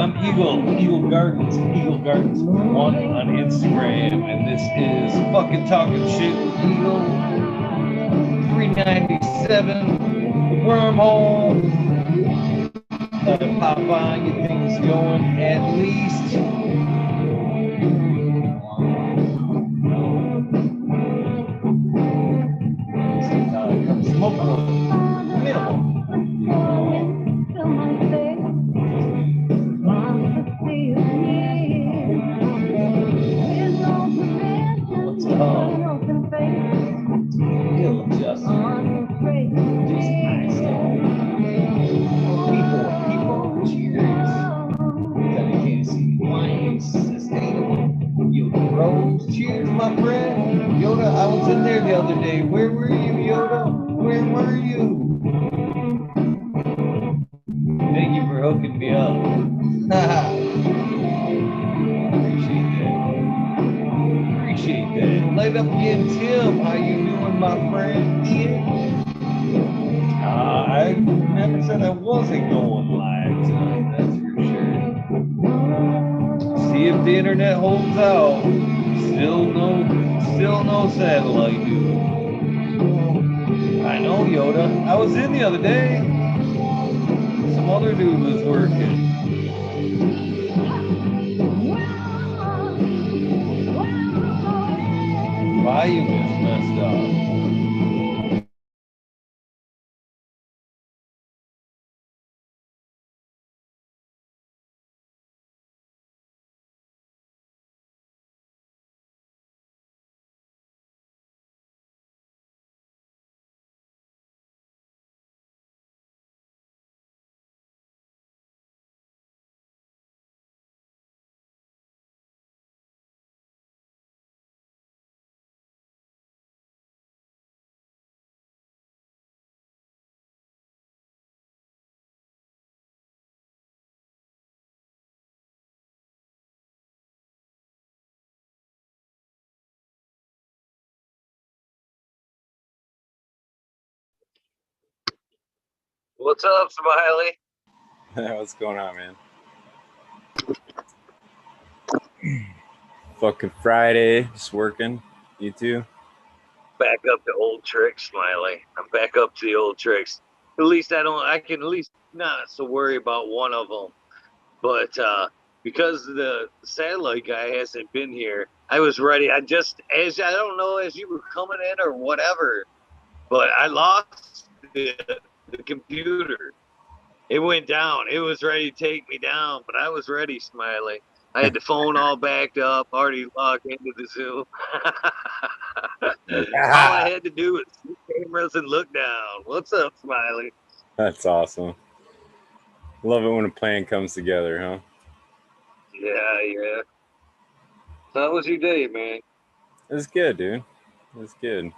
I'm Eagle Gardens 1 on Instagram, and this is fucking talking shit with Eagle 397 wormhole. Let it pop on, get things going at least. Smoke one, minimal. What's up? Feel Justin. Just nice. People, cheers. That I can't see. Wine sustainable. Yoda Rose, cheers, my friend. Yoda, I was in there the other day. Where were you, Yoda? Where were you? Thank you for hooking me up. Appreciate that. Light up again, Tim. How you doing, my friend? I never said I wasn't going live tonight, that's for sure. See if the internet holds out. Still no satellite, dude. I know, Yoda. I was in the other day. Some other dude was working. Volume is messed up. What's up, Smiley? What's going on, man? Fucking Friday, just working. You too? Back up to old tricks, Smiley. I'm back up to the old tricks. At least I can at least not so worry about one of them. But because the satellite guy hasn't been here, I was ready. I don't know as you were coming in or whatever, but I lost the computer. It went down. It was ready to take me down, but I was ready, Smiley. I had the phone all backed up, already logged into the Zoom. All I had to do was see cameras and look down. What's up, Smiley? That's awesome. Love it when a plan comes together, huh? Yeah. So how was your day, man? It was good, dude. It was good.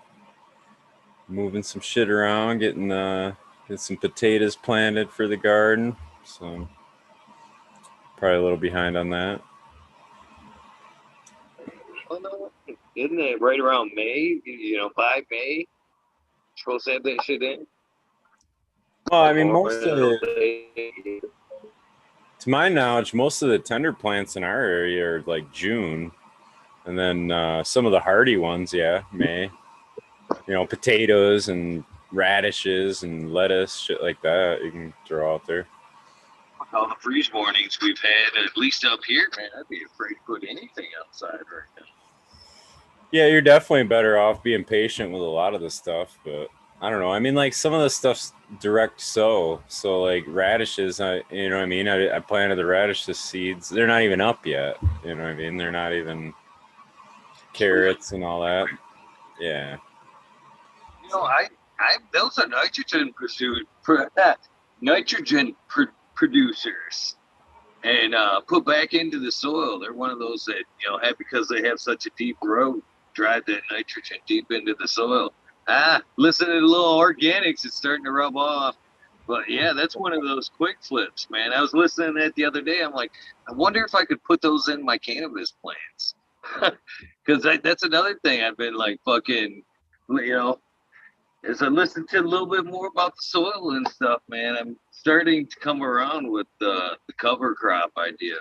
Moving some shit around, getting some potatoes planted for the garden. So probably a little behind on that. Oh no, isn't it right around May? By May, supposed to have that shit in. Well, I mean, to my knowledge, most of the tender plants in our area are like June, and then some of the hardy ones, May. Potatoes and radishes and lettuce, shit like that. You can throw out there. All the freeze warnings we've had, at least up here, man, I'd be afraid to put anything outside right now. Yeah, you're definitely better off being patient with a lot of the stuff, but I don't know. I mean, like some of the stuff's direct sow. So like radishes, I planted the radishes seeds. They're not even up yet. You know what I mean? They're not even carrots and all that. Yeah. Those are nitrogen producers, and put back into the soil. They're one of those that because they have such a deep root, drive that nitrogen deep into the soil. Listen to the little organics, it's starting to rub off. But yeah, that's one of those quick flips, man. I was listening to that the other day. I'm like, I wonder if I could put those in my cannabis plants. Because that's another thing I've been like fucking, as I listen to a little bit more about the soil and stuff, man, I'm starting to come around with the cover crop idea.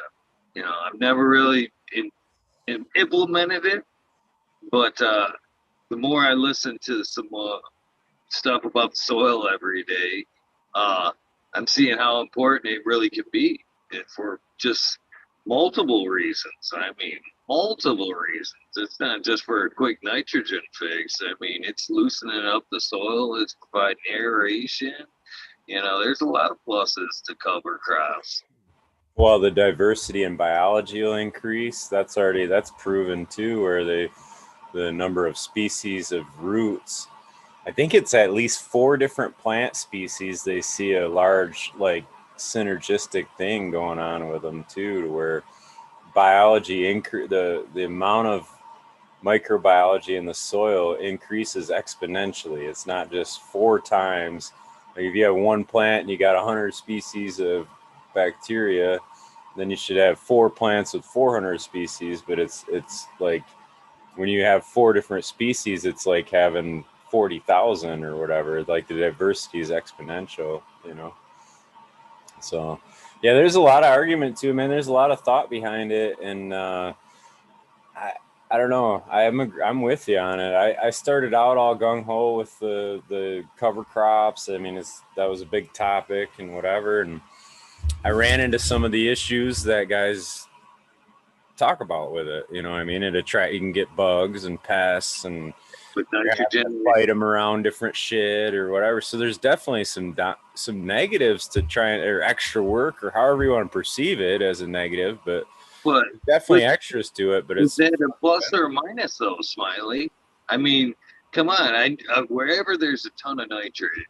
I've never really implemented it, but the more I listen to some stuff about the soil every day, uh, I'm seeing how important it really can be, and for just multiple reasons. I mean, multiple reasons. It's not just for a quick nitrogen fix. I mean, it's loosening up the soil, it's providing aeration. There's a lot of pluses to cover crops. Well, the diversity in biology will increase. That's proven too, where the number of species of roots. I think it's at least 4 different plant species. They see a large like synergistic thing going on with them too, to where biology increase the amount of microbiology in the soil increases exponentially. It's not just 4 times. Like if you have one plant and you got 100 species of bacteria, then you should have 4 plants with 400 species. But it's like when you have 4 different species, it's like having 40,000 or whatever. Like the diversity is exponential, So, yeah, there's a lot of argument too, man. There's a lot of thought behind it, and I don't know. I'm with you on it. I started out all gung ho with the cover crops. I mean, that was a big topic and whatever, and I ran into some of the issues that guys talk about with it. You know what I mean? You can get bugs and pests, and With you have to nitrogen, fight them around different shit or whatever. So there's definitely some negatives to or extra work, or however you want to perceive it as a negative, but but definitely extras to it. But is it's that a plus or a minus though, Smiley? I mean, come on. Wherever there's a ton of nitrogen,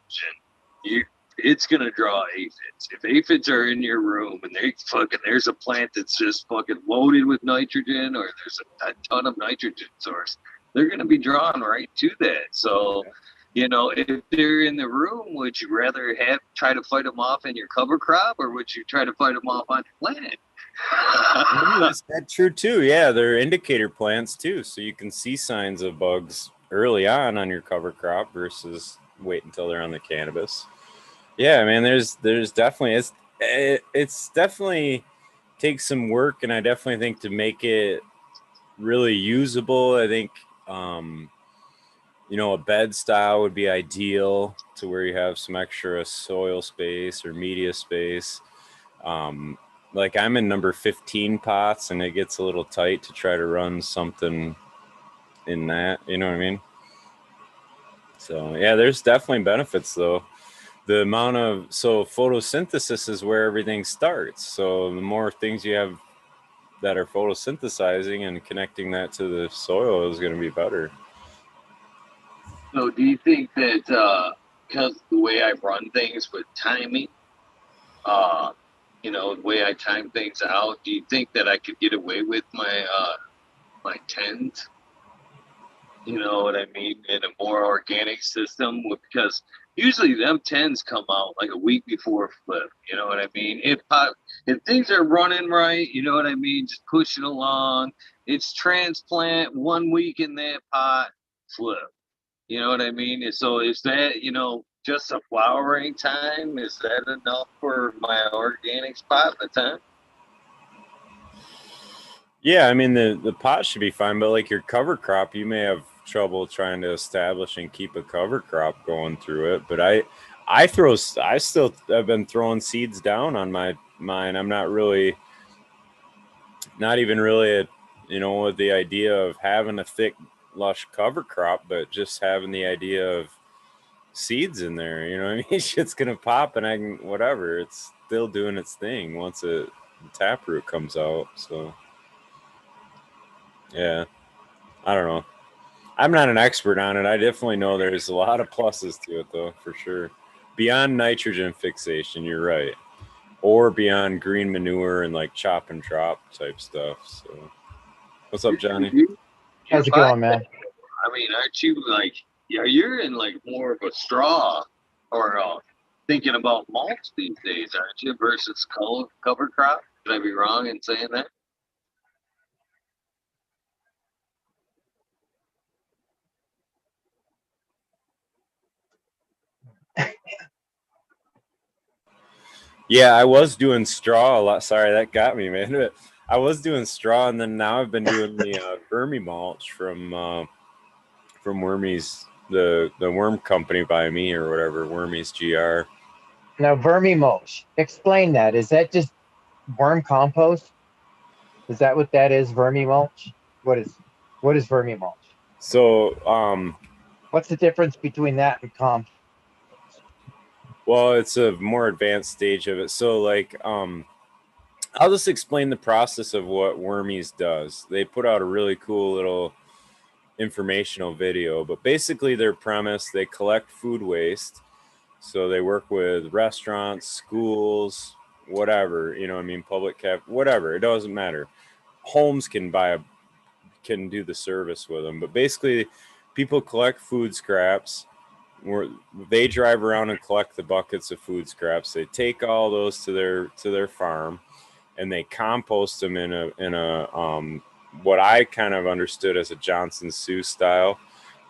you it's gonna draw aphids. If aphids are in your room and there's a plant that's just fucking loaded with nitrogen, or there's a ton of nitrogen source, they're gonna be drawn right to that. So, if they're in the room, would you rather try to fight them off in your cover crop, or would you try to fight them off on your plant? That's true too. Yeah, they're indicator plants too, so you can see signs of bugs early on your cover crop versus wait until they're on the cannabis. Yeah, man. There's definitely it's definitely takes some work, and I definitely think to make it really usable, I think a bed style would be ideal to where you have some extra soil space or media space. Um, like I'm in number 15 pots, and it gets a little tight to try to run something in that. You know what I mean? So yeah, there's definitely benefits though. The amount of photosynthesis is where everything starts. So the more things you have that are photosynthesizing and connecting that to the soil is going to be better. So, do you think that because the way I run things with timing, uh, the way I time things out, do you think that I could get away with my tens? You know what I mean? In a more organic system, because usually them tens come out like a week before flip. You know what I mean? If things are running right, you know what I mean, just pushing along. It's transplant 1 week in that pot, flip. You know what I mean? So is that, just a flowering time? Is that enough for my organic spot at the time? Yeah, I mean the pot should be fine, but like your cover crop, you may have trouble trying to establish and keep a cover crop going through it. But I still have been throwing seeds down on mine. I'm not even really with the idea of having a thick lush cover crop, but just having the idea of seeds in there. You know what I mean? Shit's gonna pop, and I can whatever. It's still doing its thing once the taproot comes out. So yeah, I don't know. I'm not an expert on it. I definitely know there's a lot of pluses to it, though, for sure. Beyond nitrogen fixation, you're right, or beyond green manure and like chop and drop type stuff. So, what's up, Johnny? You How's it find going, man? I mean, aren't you like, yeah, you're in like more of a straw or thinking about mulch these days, aren't you, versus cover crop? Could I be wrong in saying that? Yeah, I was doing straw a lot. Sorry, that got me, man. But I was doing straw, and then now I've been doing the vermi mulch from Wormies, the worm company by me or whatever, Wormies GR. Now, vermimulch. Explain that. Is that just worm compost? Is that what that is? Vermimulch? What is vermimulch? So, What's the difference between that and compost? well, it's a more advanced stage of it. So, like, I'll just explain the process of what Wormies does. They put out a really cool little informational video, but basically their premise, they collect food waste. So they work with restaurants, schools, whatever, you know, I mean, public cap, whatever, it doesn't matter. Homes can do the service with them, but basically people collect food scraps where they drive around and collect the buckets of food scraps. They take all those to their farm and they compost them in a what I kind of understood as a Johnson Sioux style,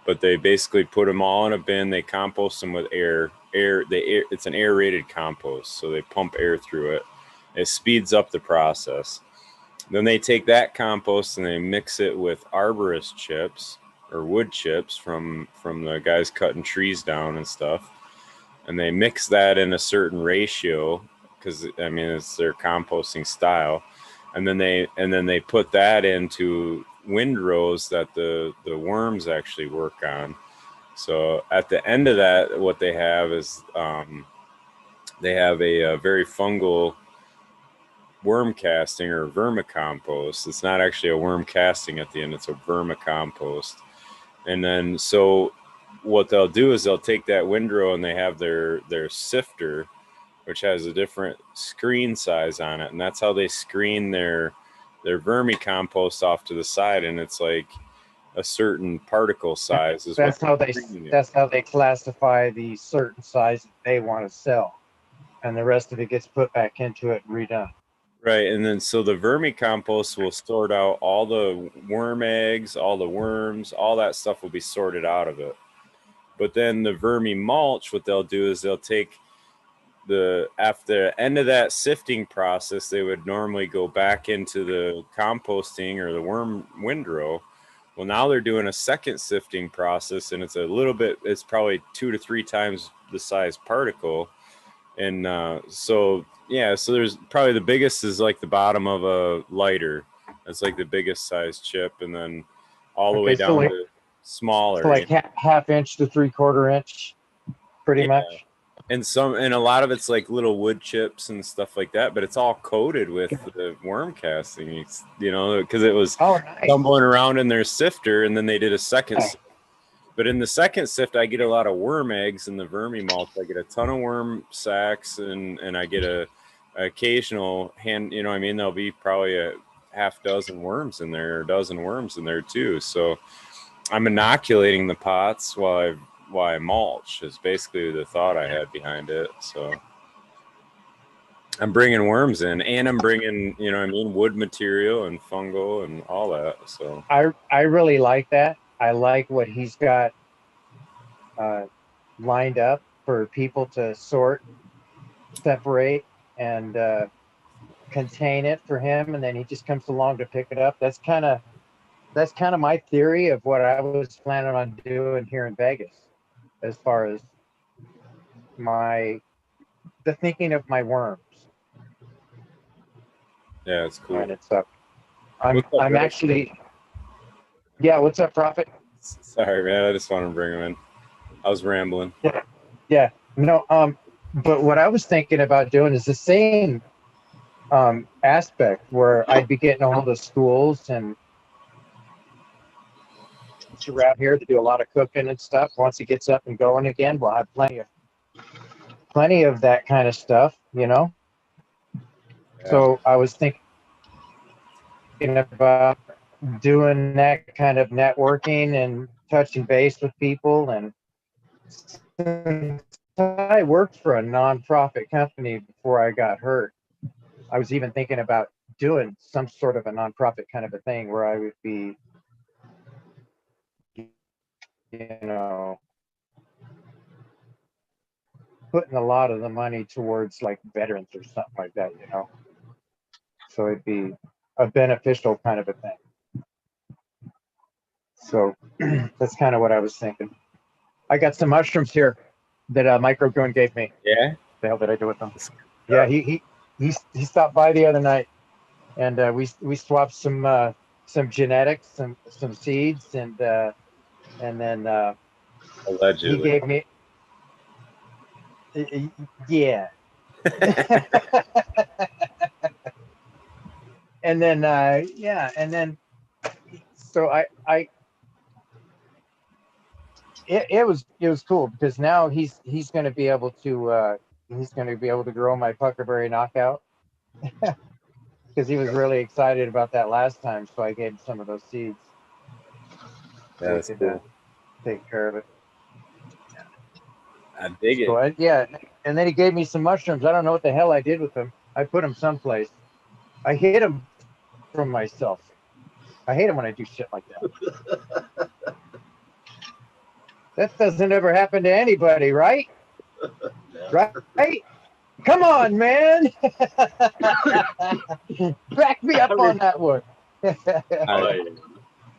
but they basically put them all in a bin. They compost them with it's an aerated compost, so they pump air through it. It speeds up the process. Then they take that compost and they mix it with arborist chips or wood chips from the guys cutting trees down and stuff, and they mix that in a certain ratio because I mean it's their composting style, and then they put that into windrows that the worms actually work on. So at the end of that, what they have is they have a very fungal worm casting or vermicompost. It's not actually a worm casting at the end; it's a vermicompost. And then so what they'll do is they'll take that windrow and they have their sifter, which has a different screen size on it, and that's how they screen their vermicompost off to the side, and it's like a certain particle size is That's what how they're they screening it. that's how they classify the certain size that they want to sell, and the rest of it gets put back into it and redone. Right, and then so the vermicompost will sort out all the worm eggs, all the worms, all that stuff will be sorted out of it. But then the vermi mulch, what they'll do is they'll take the after the end of that sifting process, they would normally go back into the composting or the worm windrow. Well, now they're doing a second sifting process, and it's probably 2 to 3 times the size particle. And so there's probably the biggest is like the bottom of a lighter. That's like the biggest size chip, and then all the way Okay, so down like to so smaller. like half inch to 3/4 inch, pretty Yeah, much. and a lot of it's like little wood chips and stuff like that, but it's all coated with the worm casting. You know, because it was Oh, nice. tumbling around in their sifter, and then they did a second. Yeah. But in the second sift, I get a lot of worm eggs in the vermi mulch. I get a ton of worm sacks, and I get a occasional hand. You know, what I mean, there'll be probably a half dozen worms in there, or a dozen worms in there too. So I'm inoculating the pots while I mulch. Is basically the thought I had behind it. So I'm bringing worms in, and I'm bringing, you know, what I mean, wood material and fungal and all that. So I really like that. I like what he's got uh, lined up for people to sort, separate, and contain it for him, and then he just comes along to pick it up. That's kind of my theory of what I was planning on doing here in Vegas, as far as my the thinking of my worms. yeah, it's cool. And it's up. I'm What's up, I'm Greg? actually yeah. What's up, Prophet? Sorry, man. I just want to bring him in. I was rambling. Yeah, yeah. No, but what I was thinking about doing is the same aspect where I'd be getting a hold of schools and around here to do a lot of cooking and stuff. Once he gets up and going again, we'll have plenty of that kind of stuff, you know. Yeah. So I was thinking about doing that kind of networking and touching base with people. And since I worked for a nonprofit company before I got hurt, I was even thinking about doing some sort of a nonprofit kind of a thing where I would be, you know, putting a lot of the money towards like veterans or something like that, you know. So it'd be a beneficial kind of a thing. So that's kind of what I was thinking. I got some mushrooms here that Microgrown gave me. Yeah. The hell did I do with them? Yeah, he stopped by the other night, and we swapped some genetics, some seeds, and then he Allegedly. gave me yeah. And then yeah, and then so it was cool because now he's going to be able to grow my puckerberry knockout because he was really excited about that last time, so I gave him some of those seeds so he That's could cool. take care of it. I dig it. So yeah, and then he gave me some mushrooms. I don't know what the hell I did with them. I put them someplace. I hid them from myself. I hate them when I do shit like that. That doesn't ever happen to anybody, right? Right? Come on, man. Back me up on that one.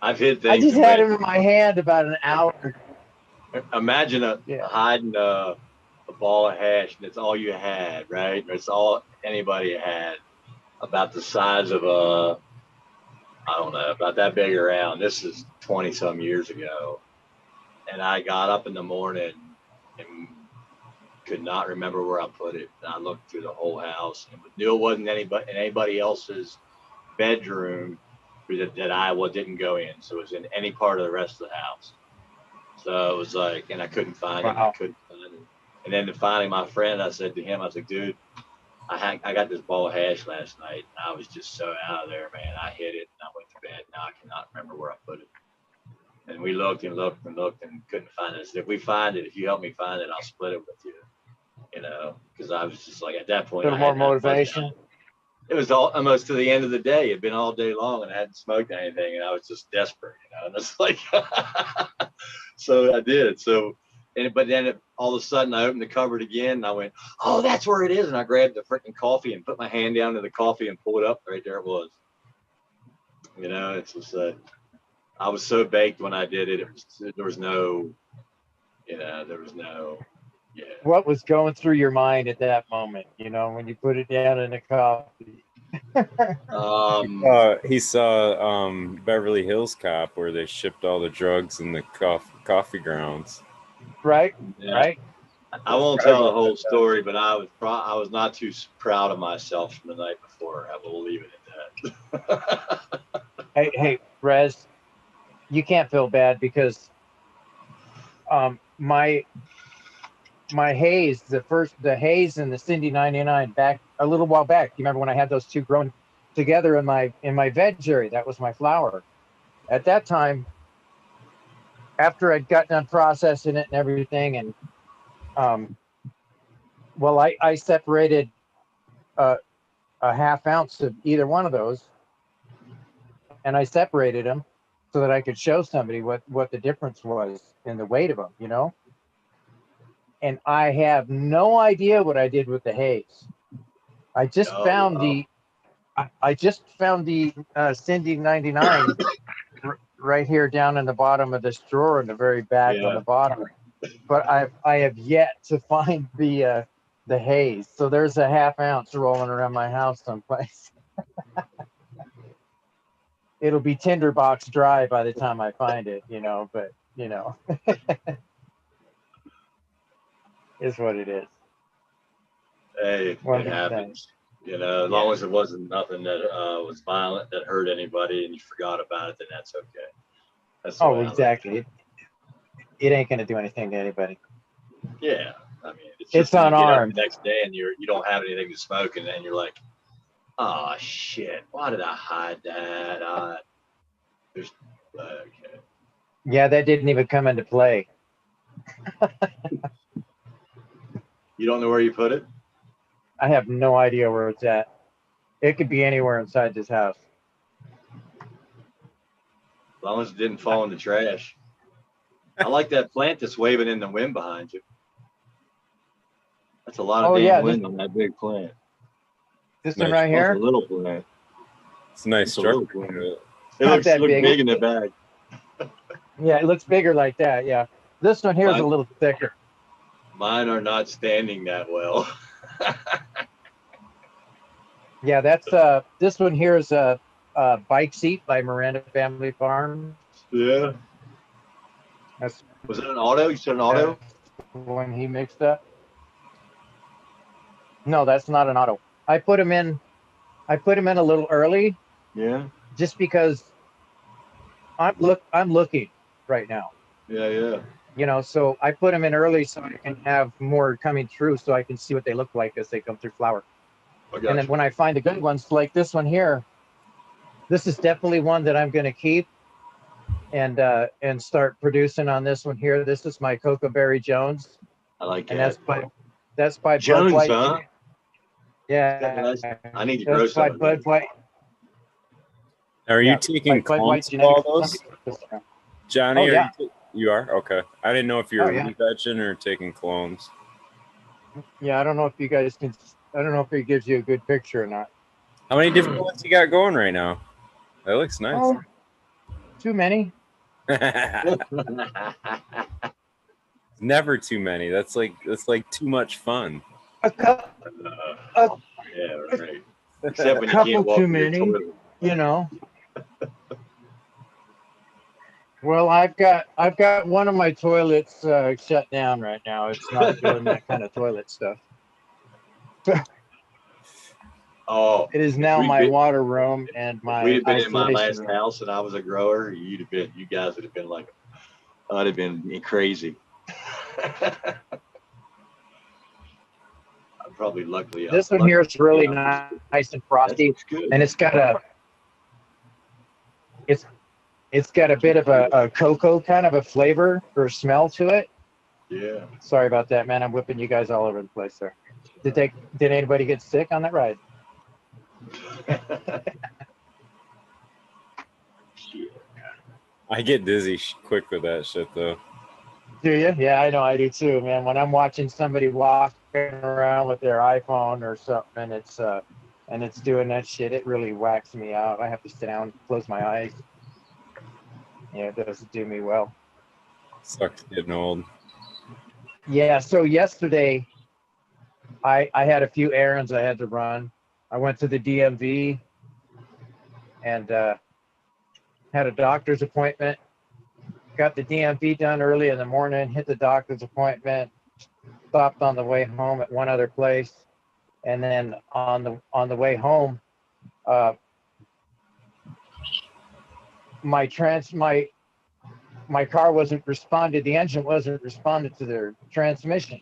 I've hid I things. just had him in my hand about an hour. Imagine hiding a ball of hash, and it's all you had, right? It's all anybody had, about the size of I don't know, about that big around. This is 20 some years ago. And I got up in the morning and could not remember where I put it. And I looked through the whole house and knew it wasn't anybody else's bedroom that I didn't go in. So it was in any part of the rest of the house. So it was like, and I couldn't find it. I couldn't find it. And then finally, my friend, I said to him, I was like, dude, I got this ball of hash last night. And I was just so out of there, man. I hit it and I went to bed. Now I cannot remember where I put it. And we looked and looked and looked and couldn't find it. I said, if we find it, if you help me find it, I'll split it with you. You know, because I was just like, at that point, A little more motivation. It was almost to the end of the day. It'd been all day long and I hadn't smoked anything. And I was just desperate, you know, and it's like, so I did. So, but then all of a sudden I opened the cupboard again and I went, oh, that's where it is. And I grabbed the freaking coffee and put my hand down to the coffee and pulled it up. Right there it was. You know, it's just I was so baked when I did it. There was no, yeah. What was going through your mind at that moment, you know, when you put it down in the coffee? He saw Beverly Hills Cop where they shipped all the drugs in the coffee grounds. Right, yeah. Right. I won't tell the whole story, but I was not too proud of myself from the night before. I will leave it at that. Hey, Rez, you can't feel bad because my haze, the haze and the Cindy 99 back a little while back. You remember when I had those two growing together in my veg area? That was my flower. At that time, after I'd gotten done processing it and everything, and well, I separated a half ounce of either one of those, and I separated them so that I could show somebody what the difference was in the weight of them, you know. And I have no idea what I did with the haze. I just found the Cindy 99 right here down in the bottom of this drawer in the very back on the bottom. But I have yet to find the haze. So there's a half ounce rolling around my house someplace. It'll be tinderbox dry by the time I find it, you know, but you know, is what it is. Hey, it happens. You know, as long as it wasn't nothing that was violent, that hurt anybody, and you forgot about it, then that's okay. That's exactly. It ain't gonna do anything to anybody. Yeah, I mean, it's just unarmed. The next day, and you don't have anything to smoke, and then you're like, oh shit, why did I hide that? Okay. Yeah, that didn't even come into play. You don't know where you put it? I have no idea where it's at. It could be anywhere inside this house. As long as it didn't fall in the trash. I like that plant that's waving in the wind behind you. That's a lot of damn wind on that big plant. This one right here? It's a little plant. It's a nice structure. It looks big in the bag. Yeah, it looks bigger like that. Yeah. This one here is a little thicker. Mine are not standing that well. Yeah, that's this one here is a bike seat by Miranda Family Farm. Yeah. Was it an auto? You said an auto? When he mixed up. No, that's not an auto. I put him in a little early. Yeah. Just because I'm looking right now. Yeah, yeah. You know, so I put them in early so I can have more coming through, so I can see what they look like as they come through flower. And then when I find the good ones, like this one here, this is definitely one that I'm going to keep and start producing on this one here. This is my Cocoa Berry Jones. I like and it. That's by Jones, Bud White. huh? Yeah. I need to grow some of Bud White. Are you taking clones of all those? Johnny, you are? Okay. I didn't know if you were re-vegging or taking clones. Yeah, I don't know if you guys can, I don't know if it gives you a good picture or not. How many different ones you got going right now? That looks nice. Oh, too many. Never too many. That's like too much fun. A couple, yeah, right. Except when you couple can't walk too many, you know. Well, I've got one of my toilets shut down right now. It's not doing that kind of toilet stuff. Oh, it is now my water room and my. We'd have been in my last room. house, and I was a grower. You guys would have been like, I'd have been crazy. I'm probably luckily. This one here is really nice and frosty, and it's got a. It's got a bit of a cocoa kind of a flavor or smell to it. Yeah. Sorry about that, man. I'm whipping you guys all over the place there. Did anybody get sick on that ride? I get dizzy quick with that shit though. Do you? Yeah, I know I do too, man. When I'm watching somebody walking around with their iPhone or something, and it's doing that shit, it really whacks me out. I have to sit down, close my eyes. Yeah, it doesn't do me well. Sucks getting old. Yeah, so yesterday I had a few errands I had to run. I went to the DMV and had a doctor's appointment. Got the DMV done early in the morning, hit the doctor's appointment, stopped on the way home at one other place, and then on the way home, my car wasn't responded, the engine wasn't responded to their transmission.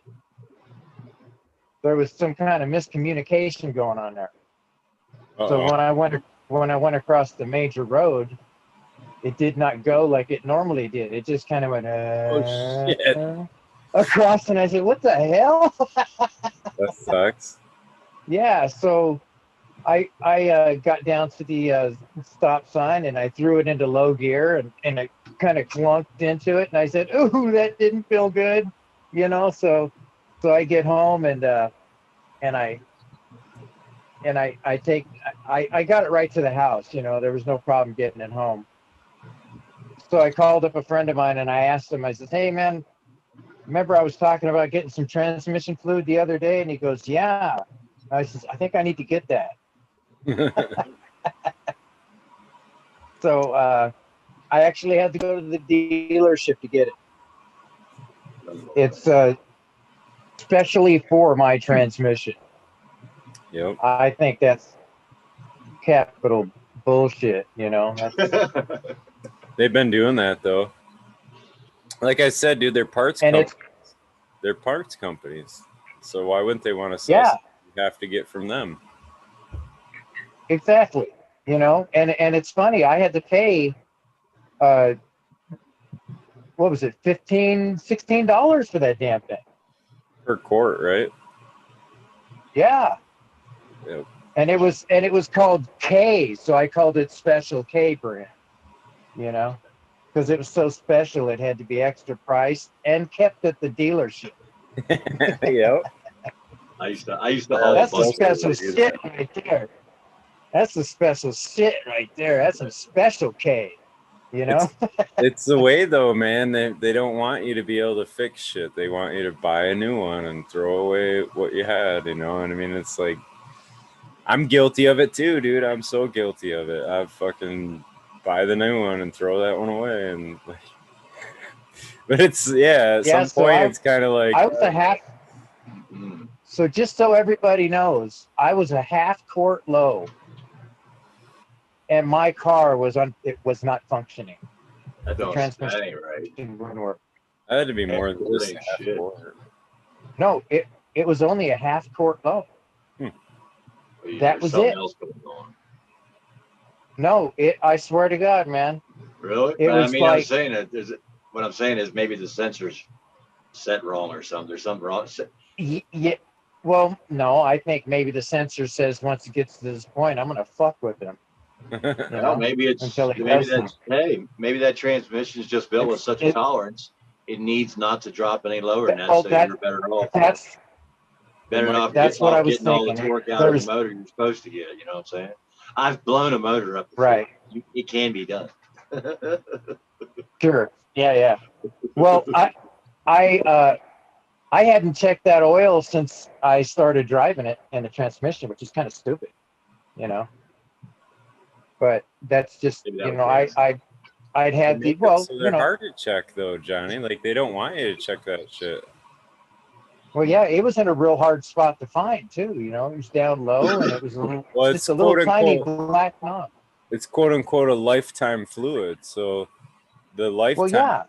There was some kind of miscommunication going on there. So when I went across the major road, it did not go like it normally did. It just kind of went across, and I said, "What the hell?" That sucks. Yeah, so I got down to the stop sign and I threw it into low gear and it kind of clunked into it, and I said, "Ooh, that didn't feel good," you know. So I get home and I got it right to the house. You know, there was no problem getting it home. So I called up a friend of mine and I asked him, I said, "Hey man, remember I was talking about getting some transmission fluid the other day?" And he goes, "Yeah." I said, "I think I need to get that." So I actually had to go to the dealership to get it. It's especially for my transmission. Yep. I think that's capital bullshit, you know. They've been doing that though. Like I said, dude, they're parts companies. They're parts companies. So why wouldn't they want to sell something you have to get from them? Exactly. You know, and it's funny, I had to pay what was it, $16 for that damn thing. Per quart, right? Yeah. Yep. And it was called K, so I called it Special K brand. You know, because it was so special, it had to be extra priced and kept at the dealership. Yep. I used to haul That's a the bunch special of shit right there. That's the special shit right there. That's some special K. You know? It's the way though, man. They don't want you to be able to fix shit. They want you to buy a new one and throw away what you had, you know? And I mean, it's like, I'm guilty of it too, dude. I'm so guilty of it. I fucking buy the new one and throw that one away. And like, but it's, yeah, at some point it's kind of like, I was a half. So just so everybody knows, I was a half quart low. And my car was it was not functioning. That The transmission ain't right. wouldn't work. I had to be more than just half quart. No, it was only a half quart low. That was it. Else going on. No, I swear to God, man. Really? It was like, I'm saying that what I'm saying is maybe the sensor's set wrong or something. There's something wrong. Yeah. Well, no, I think maybe the sensor says once it gets to this point, I'm gonna fuck with him. Well, maybe that transmission is just built with such a tolerance. It needs not to drop any lower than that, so you're better off. That's what I was getting all the thinking. torque out of the motor you're supposed to get. You know what I'm saying? I've blown a motor up before. Right. It can be done. Sure. Yeah. Well, I hadn't checked that oil since I started driving it and the transmission, which is kind of stupid, you know. But that's just, you know, I'd had the, well, so they're hard to check though, Johnny. Like they don't want you to check that shit. Well, yeah, it was in a real hard spot to find too. You know, it was down low and it was a little, well, just a little tiny black knob. It's quote unquote a lifetime fluid. So the lifetime, well,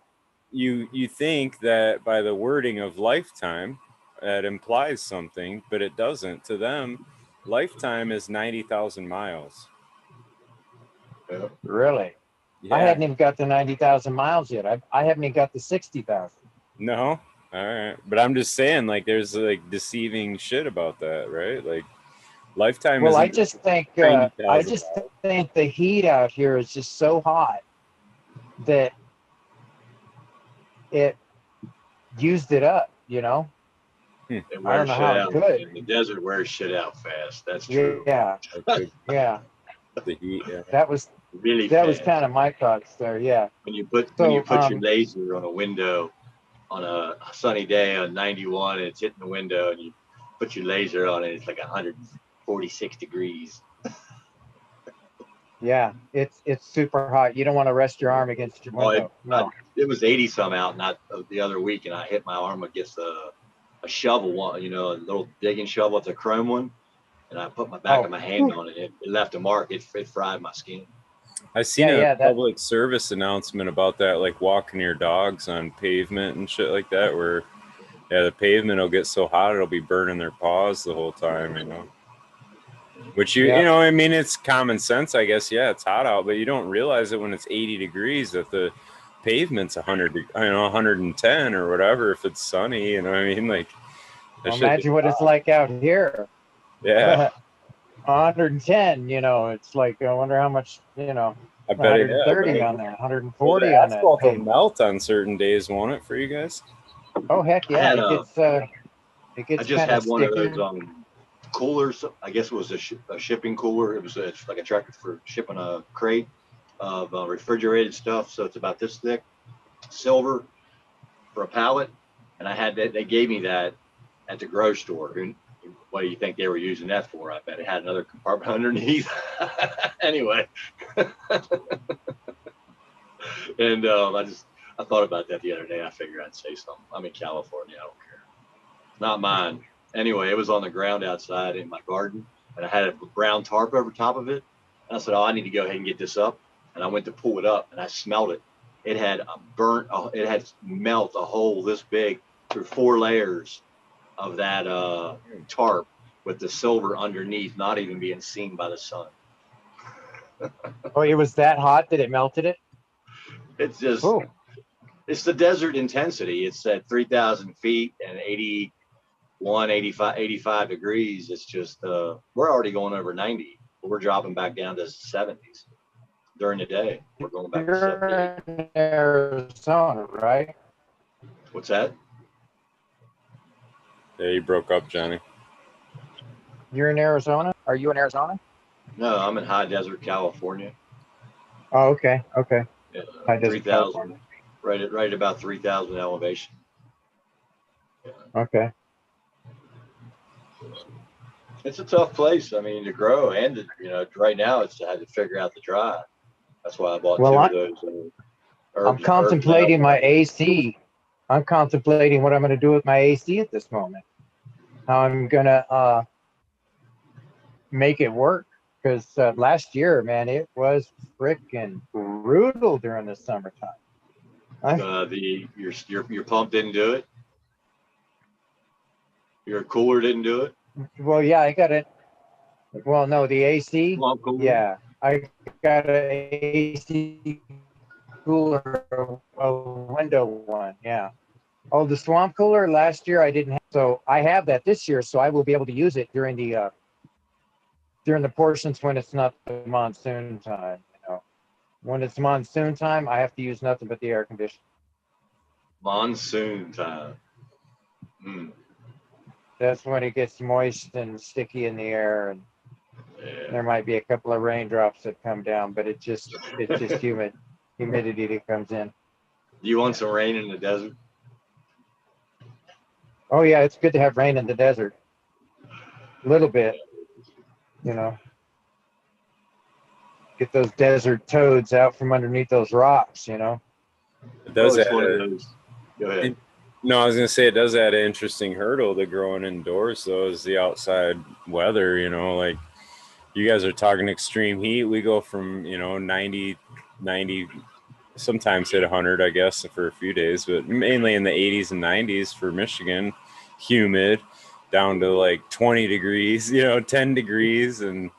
yeah. You think that by the wording of lifetime, that implies something, but it doesn't. To them, lifetime is 90,000 miles. Really? Yeah. I hadn't even got the 90,000 miles yet. I haven't even got the 60,000. No? All right. But I'm just saying, like, there's like deceiving shit about that, right? Like, lifetime well, I just think the heat out here is just so hot that it used it up, you know? It wears shit out. The desert wears shit out fast. That's true. Yeah. Yeah. The heat, yeah. That was really that was kind of my thoughts there, yeah. When you put your laser on a window on a sunny day on 91 and it's hitting the window and you put your laser on it, it's like 146 degrees. Yeah, it's super hot. You don't want to rest your arm against your window. It was 80 some out not the other week, and I hit my arm against a shovel one, you know, a little digging shovel, it's a chrome one, and I put my back of my hand on it. It left a mark. It fried my skin. I seen a public service announcement about that, like walking your dogs on pavement and shit like that, where the pavement will get so hot it'll be burning their paws the whole time, you know. Which you know, I mean, it's common sense, I guess. Yeah, it's hot out, but you don't realize it when it's 80 degrees that the pavement's 110 or whatever if it's sunny. You know what I mean? Like, imagine what it's like out here. Yeah. 110, you know, it's like, I wonder how much, you know, I bet 130 on that, 140 on that. Asphalt will melt on certain days, won't it, for you guys? Oh, heck yeah. It gets I just had one of those coolers. I guess it was a shipping cooler. It was like a tractor for shipping a crate of refrigerated stuff. So it's about this thick, silver for a pallet. And I had that. They gave me that at the grocery store. What do you think they were using that for? I bet it had another compartment underneath. Anyway. And I thought about that the other day. I figured I'd say something. I'm in California. I don't care. Not mine. Anyway, it was on the ground outside in my garden, and I had a brown tarp over top of it. And I said, I need to go ahead and get this up. And I went to pull it up, and I smelled it. It had it had melt a hole this big through 4 layers of that tarp with the silver underneath, not even being seen by the sun. Oh, it was that hot that it melted it? It's just, it's the desert intensity. It's at 3,000 feet and 85 degrees. It's just, we're already going over 90. But we're dropping back down to 70s during the day. We're going back to 70. In Arizona, right? What's that? Yeah, you broke up, Johnny. You're in Arizona? Are you in Arizona? No, I'm in high desert, California. Oh, okay. Okay. Yeah, High desert, 3,000, California. right at about 3,000 elevation. Okay. It's a tough place. I mean, to grow and right now it's had to figure out the dry. That's why I bought Well, two of those I'm contemplating my AC. I'm contemplating what I'm going to do with my AC at this moment. How I'm going to make it work. Because last year, man, it was freaking brutal during the summertime. Your pump didn't do it. Your cooler didn't do it. Well, yeah, I got it. Well, no, the AC. Yeah, I got an AC cooler, a window one. Yeah. Oh, the swamp cooler last year I didn't have, so I have that this year, so I will be able to use it during the portions when it's not the monsoon time. When it's monsoon time, I have to use nothing but the air conditioner. Monsoon time. That's when it gets moist and sticky in the air, and there might be a couple of raindrops that come down, but it's just humidity that comes in. Do you want some rain in the desert? Oh yeah, it's good to have rain in the desert. A little bit, Get those desert toads out from underneath those rocks, It does add one of those. Go ahead. No, I was gonna say it does add an interesting hurdle to growing indoors, though, is the outside weather. Like you guys are talking extreme heat. We go from 90, sometimes hit 100, I guess, for a few days, but mainly in the 80s and 90s for Michigan, humid, down to like 20 degrees, 10 degrees and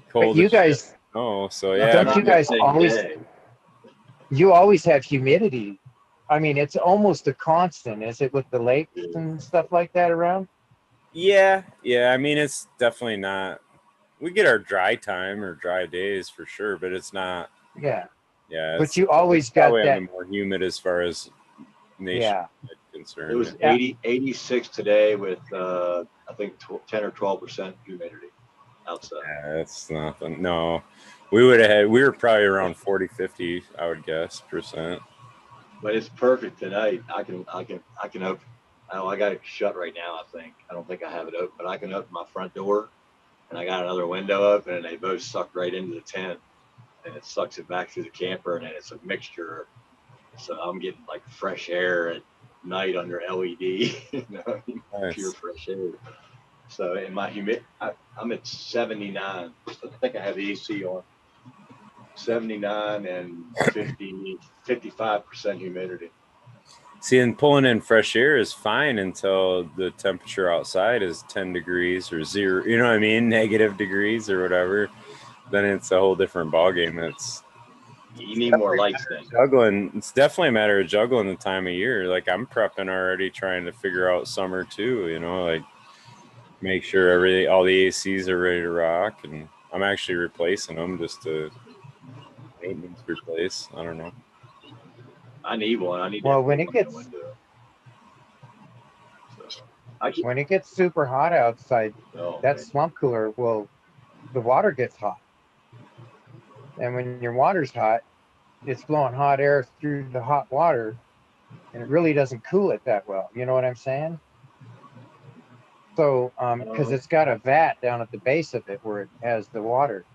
cold. But you guys, so yeah. Don't you guys always? You always have humidity. I mean, it's almost a constant, is it, with the lakes and stuff like that around? Yeah. I mean, it's definitely not. We get our dry time or dry days for sure, but it's not. Yeah. Yeah. But you always got that. More humid as far as nation concerned. It was 86 today with I think 10 or 12% humidity outside. Yeah, that's nothing. No, we were probably around 40, 50, I would guess, %. But it's perfect tonight. I can open. I got it shut right now. I don't think I have it open, but I can open my front door, and I got another window open, and they both suck right into the tent, and it sucks it back through the camper, and it's a mixture. So I'm getting like fresh air at night under LED, nice. Pure fresh air. So in my I'm at 79. I think I have the AC on. 79 and 55% humidity. See, and pulling in fresh air is fine until the temperature outside is 10 degrees or 0, you know what I mean? Negative degrees or whatever. Then it's a whole different ballgame. You need more lights then. Juggling. It's definitely a matter of juggling the time of year. Like I'm prepping already, trying to figure out summer too, like make sure all the ACs are ready to rock, and I'm actually replacing them just to maintenance replace. I don't know. I need one. Well, when it gets when it gets super hot outside, that swamp cooler the water gets hot, and when your water's hot, it's blowing hot air through the hot water, and it really doesn't cool it that well. You know what I'm saying? So, because it's got a vat down at the base of it where it has the water,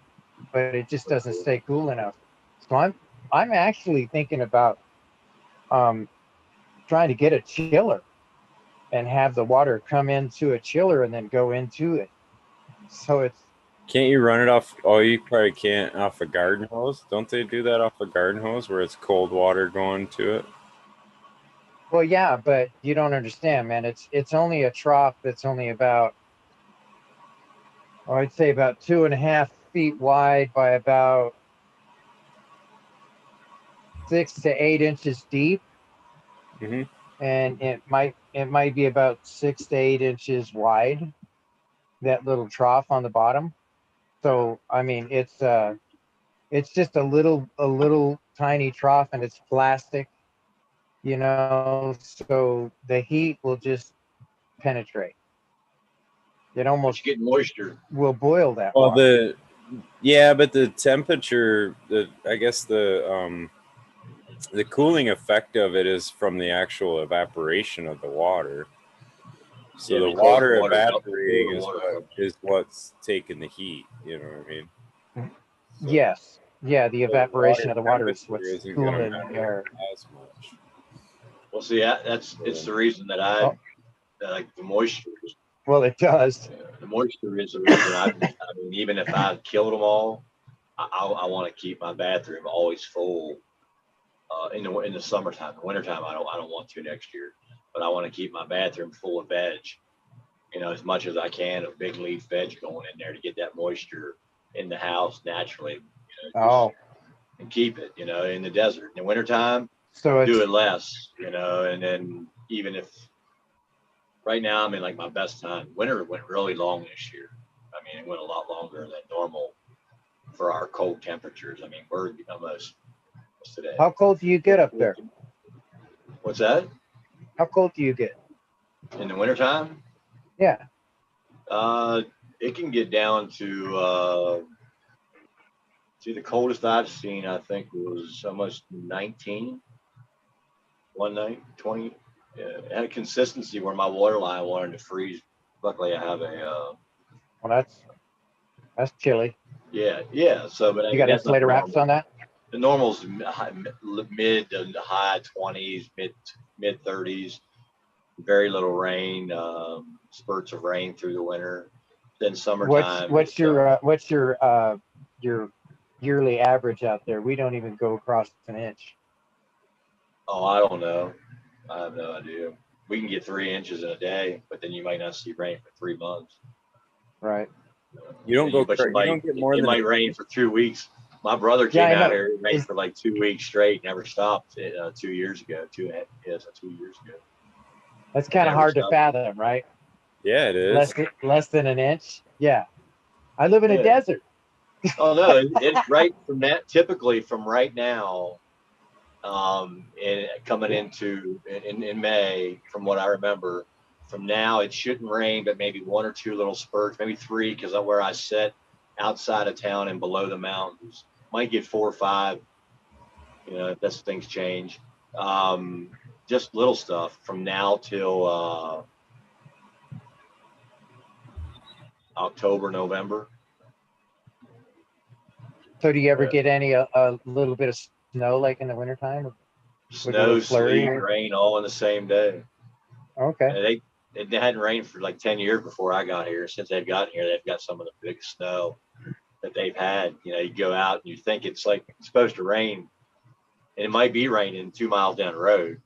but it just doesn't stay cool enough. So I'm actually thinking about trying to get a chiller and have the water come into a chiller and then go into it. So it's. Can't you run it off? Oh, you probably can't off a garden hose. Don't they do that off a garden hose where it's cold water going to it? Well, yeah, but you don't understand, man. It's only a trough that's only about, I'd say about 2.5 feet wide by about 6 to 8 inches deep. Mm-hmm. And it might be about 6 to 8 inches wide, that little trough on the bottom. So I mean, it's just a little tiny trough, and it's plastic, so the heat will just penetrate. It almost get moisture. Will boil that. Well, water. but the temperature, I guess the cooling effect of it is from the actual evaporation of the water. So Yeah, the water evaporating is what's taking the heat. You know what I mean? So, yes. Yeah, the evaporation of the water is what's cooling the air as much. Well, see, it's the reason that I like the moisture. Well, it does. The moisture is the reason. I mean, even if I killed them all, I want to keep my bathroom always full. In the summertime, the wintertime, I don't want to next year, but I want to keep my bathroom full of veg. You know, as much as I can of big leaf veg going in there to get that moisture in the house naturally. You know, and keep it. You know, in the desert in the wintertime, so do it less. You know, and then even if right now I'm in like my best time, winter went really long this year. I mean, it went a lot longer than normal for our cold temperatures. I mean, we're almost today. How cold do you get up there? What's that? How cold do you get? In the wintertime? Yeah. It can get down to the coldest I've seen, I think, was almost 19 one night, 20. Yeah, it had a consistency where my water line wanted to freeze. Luckily, I have a. Well, that's chilly. Yeah. So, but you got insulator wraps on that? The normal's mid to high 20s, mid 30s. Very little rain, spurts of rain through the winter. Then summertime. What's your yearly average out there? We don't even go across an inch. Oh, I don't know. I have no idea. We can get 3 inches in a day, but then you might not see rain for 3 months. Right. You don't get more than it might rain for 2 weeks. My brother came out here. It rained for like 2 weeks straight. Never stopped. 2 years ago. 2 years ago. That's kind of hard to fathom, right? Yeah, it is. Less than an inch. Yeah. I live in a desert. Oh no, it's right from that. Typically from right now, and coming into in May, from what I remember, from now it shouldn't rain, but maybe 1 or 2 little spurts, maybe 3, because of where I sit outside of town and below the mountains, might get 4 or 5. You know, if that's things change. Just little stuff from now till October, November. So do you ever get any a little bit of snow like in the wintertime? Snow, sleet, rain all in the same day. Okay. It hadn't rained for like 10 years before I got here. Since they've gotten here, they've got some of the biggest snow that they've had. You know, you go out and you think it's supposed to rain, and it might be raining 2 miles down the road,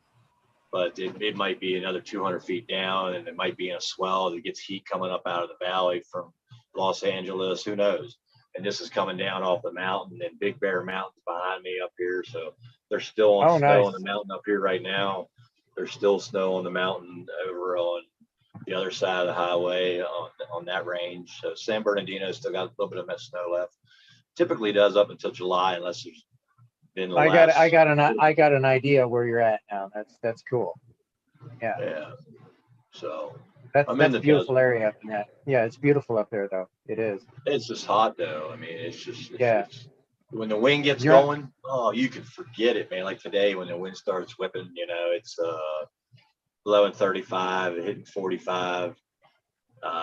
but it might be another 200 feet down, and it might be in a swell that gets heat coming up out of the valley from Los Angeles. Who knows? And this is coming down off the mountain, and Big Bear Mountain's behind me up here. So there's still snow on the mountain up here right now. There's still snow on the mountain over on the other side of the highway on that range. So San Bernardino still got a little bit of that snow left. Typically does up until July, unless there's been I got an idea where you're at now. That's cool. Yeah. Yeah. So that's a beautiful area up in that. Yeah, it's beautiful up there though. It is. It's just hot though. I mean, it's when the wind gets going, you can forget it, man. Like today when the wind starts whipping, you know, it's blowing 35, hitting 45.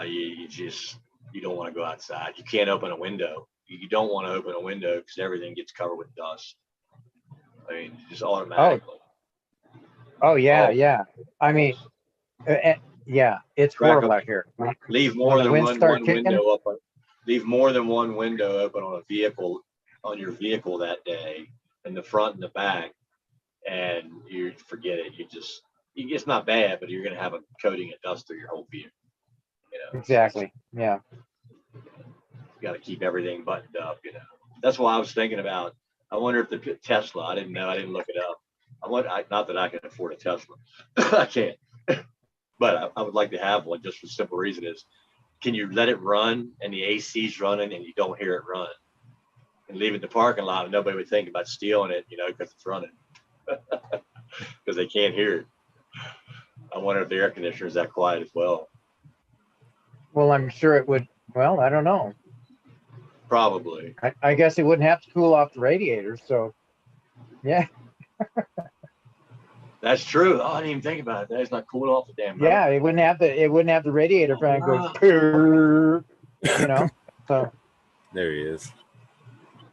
You don't want to go outside. You can't open a window. You don't want to open a window because everything gets covered with dust. I mean, just automatically. Oh yeah. I mean, yeah, it's horrible out here. Leave more than one window open. Leave more than one window open on your vehicle that day, in the front and the back, and you forget it. It's not bad, but you're going to have a coating of dust through your whole vehicle. You know? Exactly. Yeah. You got to keep everything buttoned up. You know, that's why I was thinking about. I wonder if the Tesla. I didn't know. I didn't look it up. Not that I can afford a Tesla. I can't. But I would like to have one, just for the simple reason is, can you let it run and the AC's running and you don't hear it run, and leave it in the parking lot and nobody would think about stealing it, you know, because it's running, because they can't hear it. I wonder if the air conditioner is that quiet as well. Well, I'm sure it would. Well, I don't know. Probably. I guess it wouldn't have to cool off the radiator. So, yeah. That's true. Oh, I didn't even think about it. That's not cooling off the damn motor. Yeah, it wouldn't have the radiator fan go, you know. So there he is.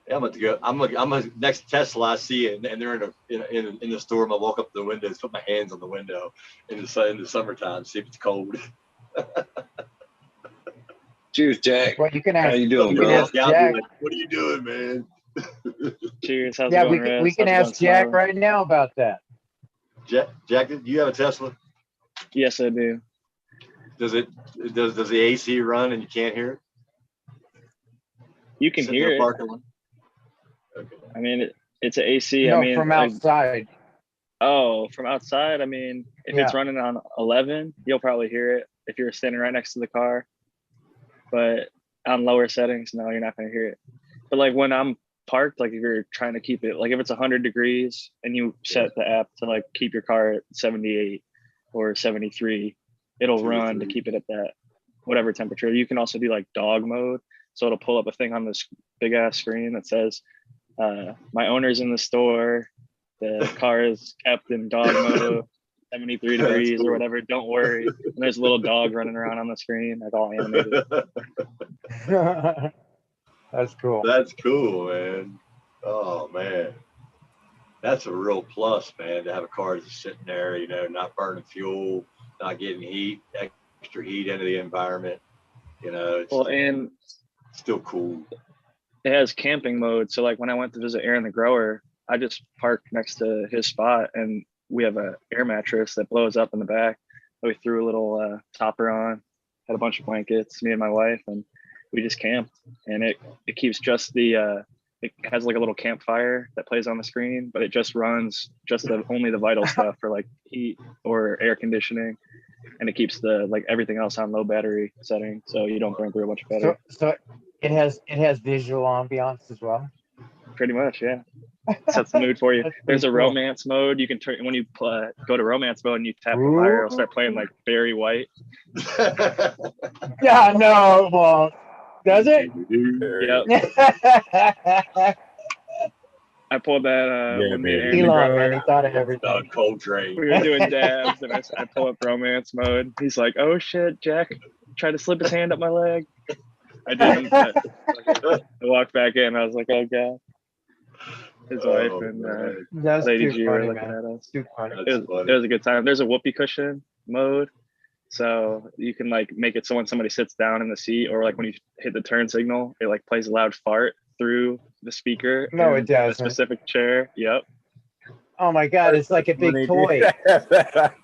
Yeah, I'm about to go. I'm gonna next Tesla I see, and they're in the store. I'm gonna walk up to the windows, put my hands on the window in the summertime, see if it's cold. Cheers, Jack. Well, you can ask. How you doing, bro? Ask Jack. Like, what are you doing, man? Cheers. How's Yeah, it going, we can ask Jack right now about that. Jack, do you have a Tesla? Yes, I do. Does the AC run and you can't hear it? You can hear it. Okay. I mean, it's an AC. No, I mean, from outside. From outside. I mean, if it's running on 11, you'll probably hear it if you're standing right next to the car. But on lower settings, no, you're not going to hear it. But like when I'm parked, like if you're trying to keep it, like if it's 100 degrees and you set the app to like keep your car at 78 or 73, it'll run to keep it at that whatever temperature. You can also do like dog mode. So it'll pull up a thing on this big ass screen that says, my owner's in the store. The car is kept in dog mode, 73 degrees or whatever. Don't worry. And there's a little dog running around on the screen, like all animated. That's cool. That's cool, man. Oh, man. That's a real plus, man, to have a car that's sitting there, you know, not burning fuel, not getting extra heat into the environment. You know, it's and still cool. It has camping mode. So like when I went to visit Aaron the grower, I just parked next to his spot and we have a air mattress that blows up in the back. We threw a little topper on, had a bunch of blankets, me and my wife, and we just camped. And it keeps just the it has like a little campfire that plays on the screen, but it just runs only the vital stuff for like heat or air conditioning, and it keeps the like everything else on low battery setting, so you don't burn through a bunch of battery. So it has visual ambiance as well. Pretty much, yeah. Sets the mood for you. There's a romance mode. You can turn when you go to romance mode and you tap the fire, it'll start playing like Barry White. Yeah, no, well, does it? Yep. I pulled that when me and Elon, man, he thought of everything. Coltrane. We were doing dabs, and I pull up romance mode. He's like, "Oh shit, Jack!" Tried to slip his hand up my leg. I didn't. I walked back in. I was like, "Oh god." His wife and Lady G were looking at us. It was a good time. There's a whoopee cushion mode, so you can like make it so when somebody sits down in the seat, or like when you hit the turn signal, it like plays a loud fart through the speaker. No, it doesn't. A specific chair. Yep. Oh my god, it's like a big toy.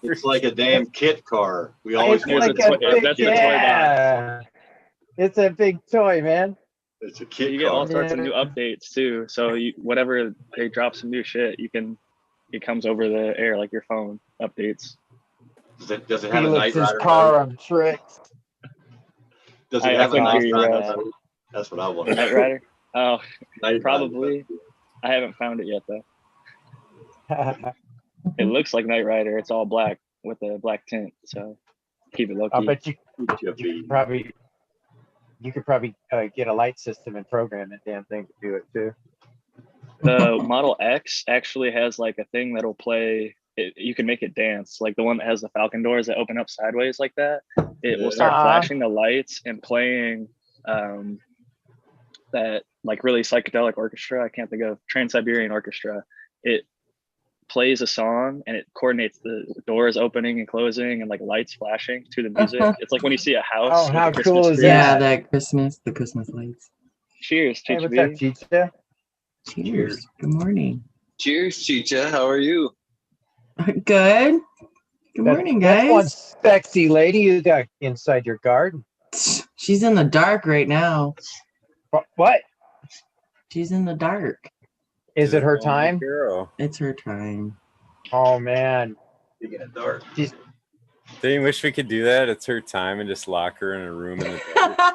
It's like a damn kit car. We always It's like a toy box. It's a big toy, man. It's a kit. You get all sorts of new updates too. So whatever they drop some new shit, it comes over the air like your phone updates. Does it have a Night Rider car on tricks? Does it have a Night Rider? That's what I want. Night Rider? Oh, probably. I haven't found it yet though. It looks like Night Rider. It's all black with a black tint. So keep it low key. I bet you could probably get a light system and program that damn thing to do it too. The Model X actually has like a thing that'll play. You can make it dance, like the one that has the Falcon doors that open up sideways like that. It will start flashing the lights and playing that like really psychedelic orchestra. I can't think of Trans-Siberian Orchestra. It plays a song and it coordinates the doors opening and closing and like lights flashing to the music. It's like when you see a house. Oh, how cool is that? Yeah, the Christmas lights. Cheers, hey, what's up, Chicha? Cheers. Good morning. Cheers, Chicha. How are you? Good. Good morning, guys. That's one sexy lady you got inside your garden. She's in the dark right now. What? She's in the dark. Is it her time? Girl. It's her time. Oh man. Speaking of dark. Don't you wish we could do that? It's her time and just lock her in a room in the dark.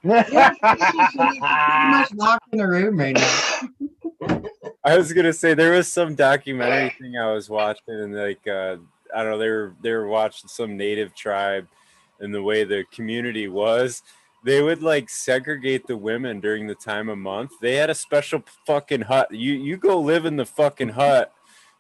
Yeah, she's pretty much locked in a room right now. I was gonna say there was some documentary thing I was watching, and like I don't know, they were watching some native tribe, and the way the community was, they would like segregate the women during the time of month. They had a special fucking hut. You go live in the fucking hut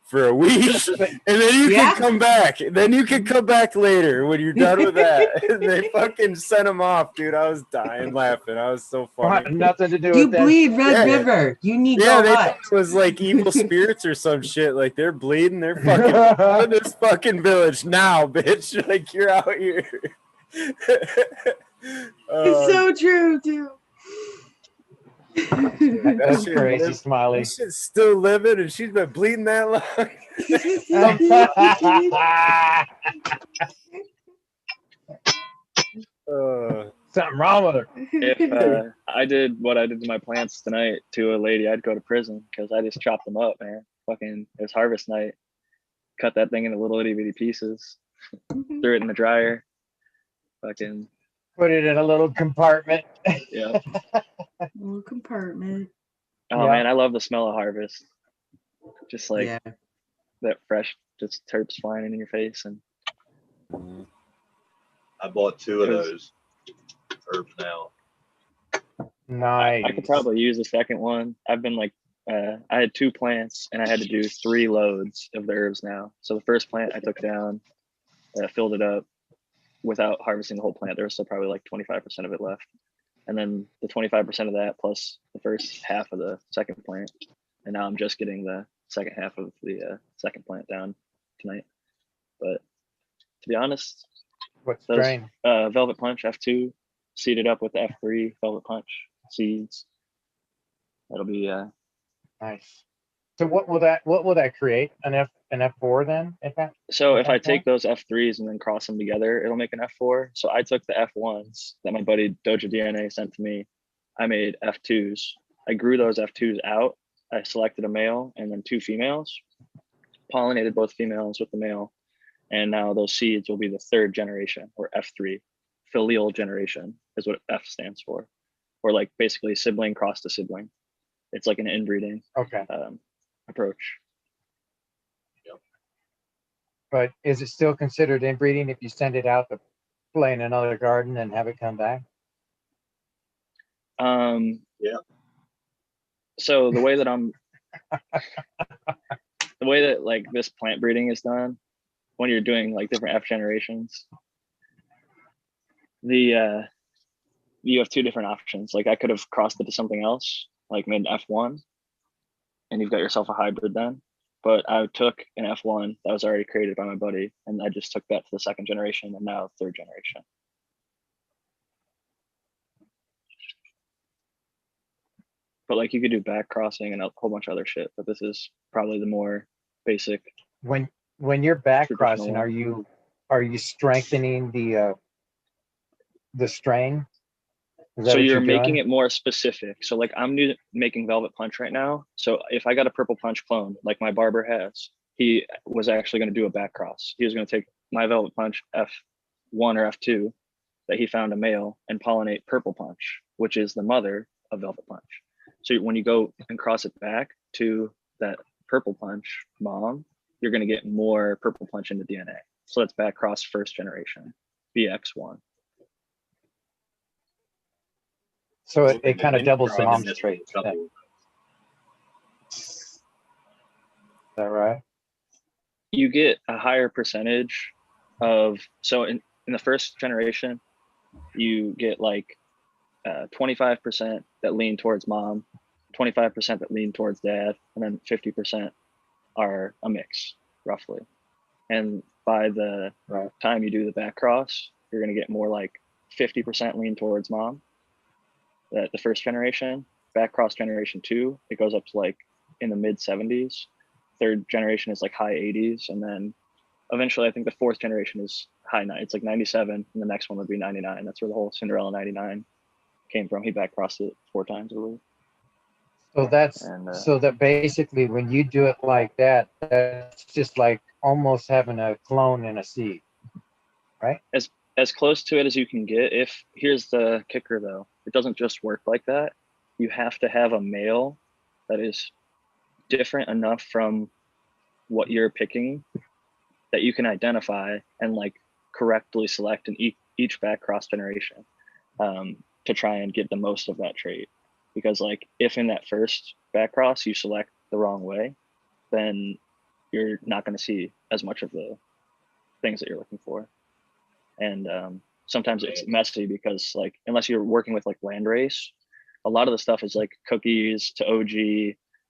for a week, and then you can come back. Then you can come back later when you're done with that. And they fucking sent them off, dude. I was dying laughing. I was so funny. Nothing to do You with that. bleed Red River. You need Yeah, go they hut. thought it was like evil spirits or some shit. Like they're bleeding. They're fucking out of this fucking village now, bitch. Like you're out here. It's so true, too. That's crazy, Smiley. This shit's still living, and she's been bleeding that long. Something wrong with her. If I did what I did to my plants tonight to a lady, I'd go to prison because I just chopped them up, man. Fucking, it was harvest night. Cut that thing into little itty bitty pieces. Threw it in the dryer. Fucking put it in a little compartment. Yeah. Little compartment. Oh man, I love the smell of harvest. Just like that fresh, just terps flying in your face. And I bought 2 of those herbs now. Nice. I could probably use a second one. I've been like, I had 2 plants and I had to do 3 loads of the herbs now. So the first plant I took down, filled it up without harvesting the whole plant. There was still probably like 25% of it left. And then the 25% of that plus the first half of the second plant. And now I'm just getting the second half of the second plant down tonight. But to be honest, what those strain? Velvet Punch F2 seeded up with the F3 Velvet Punch seeds. That'll be nice. So what will that create? An F4 then? If I take those F3s and then cross them together, it'll make an F4. So I took the F1s that my buddy Doja DNA sent to me. I made F2s. I grew those F2s out. I selected a male and then 2 females, pollinated both females with the male. And now those seeds will be the 3rd generation, or F3. Filial generation is what F stands for. Or like basically sibling cross to sibling. It's like an inbreeding approach. But is it still considered inbreeding if you send it out to play in another garden and have it come back? Yeah. So the way that the way that like this plant breeding is done, when you're doing like different F generations, you have 2 different options. Like I could have crossed it to something else, like made an F1, and you've got yourself a hybrid then. But I took an F1 that was already created by my buddy, and I just took that to the 2nd generation and now 3rd generation. But like you could do back crossing and a whole bunch of other shit, but this is probably the more basic. When you're back crossing, are you strengthening the strain? So you're making it more specific. So like I'm making Velvet Punch right now. So if I got a Purple Punch clone, like my barber has, he was actually going to do a back cross. He was going to take my Velvet Punch F1 or F2 that he found a male and pollinate Purple Punch, which is the mother of Velvet Punch. So when you go and cross it back to that Purple Punch mom, you're going to get more Purple Punch in the DNA. So that's back cross 1st generation, BX1. So it kind of doubles the mom's trait. Is that right? You get a higher percentage of, so in the 1st generation, you get like 25% that lean towards mom, 25% that lean towards dad, and then 50% are a mix, roughly. And by the time you do the back cross, you're going to get more like 50% lean towards mom. That the 1st generation, back cross generation 2, it goes up to like in the mid 70s. 3rd generation is like high 80s, and then eventually I think the 4th generation is high 90s. It's like 97, and the next one would be 99. That's where the whole Cinderella 99 came from. He back crossed it 4 times, I believe. So so that basically when you do it like that, that's just like almost having a clone in a seed, right? As close to it as you can get. Here's the kicker though, it doesn't just work like that. You have to have a male that is different enough from what you're picking that you can identify and like correctly select an each back cross generation to try and get the most of that trait. Because like if in that first back cross you select the wrong way, then you're not going to see as much of the things that you're looking for. And sometimes it's messy because like unless you're working with like landrace, a lot of the stuff is like cookies to OG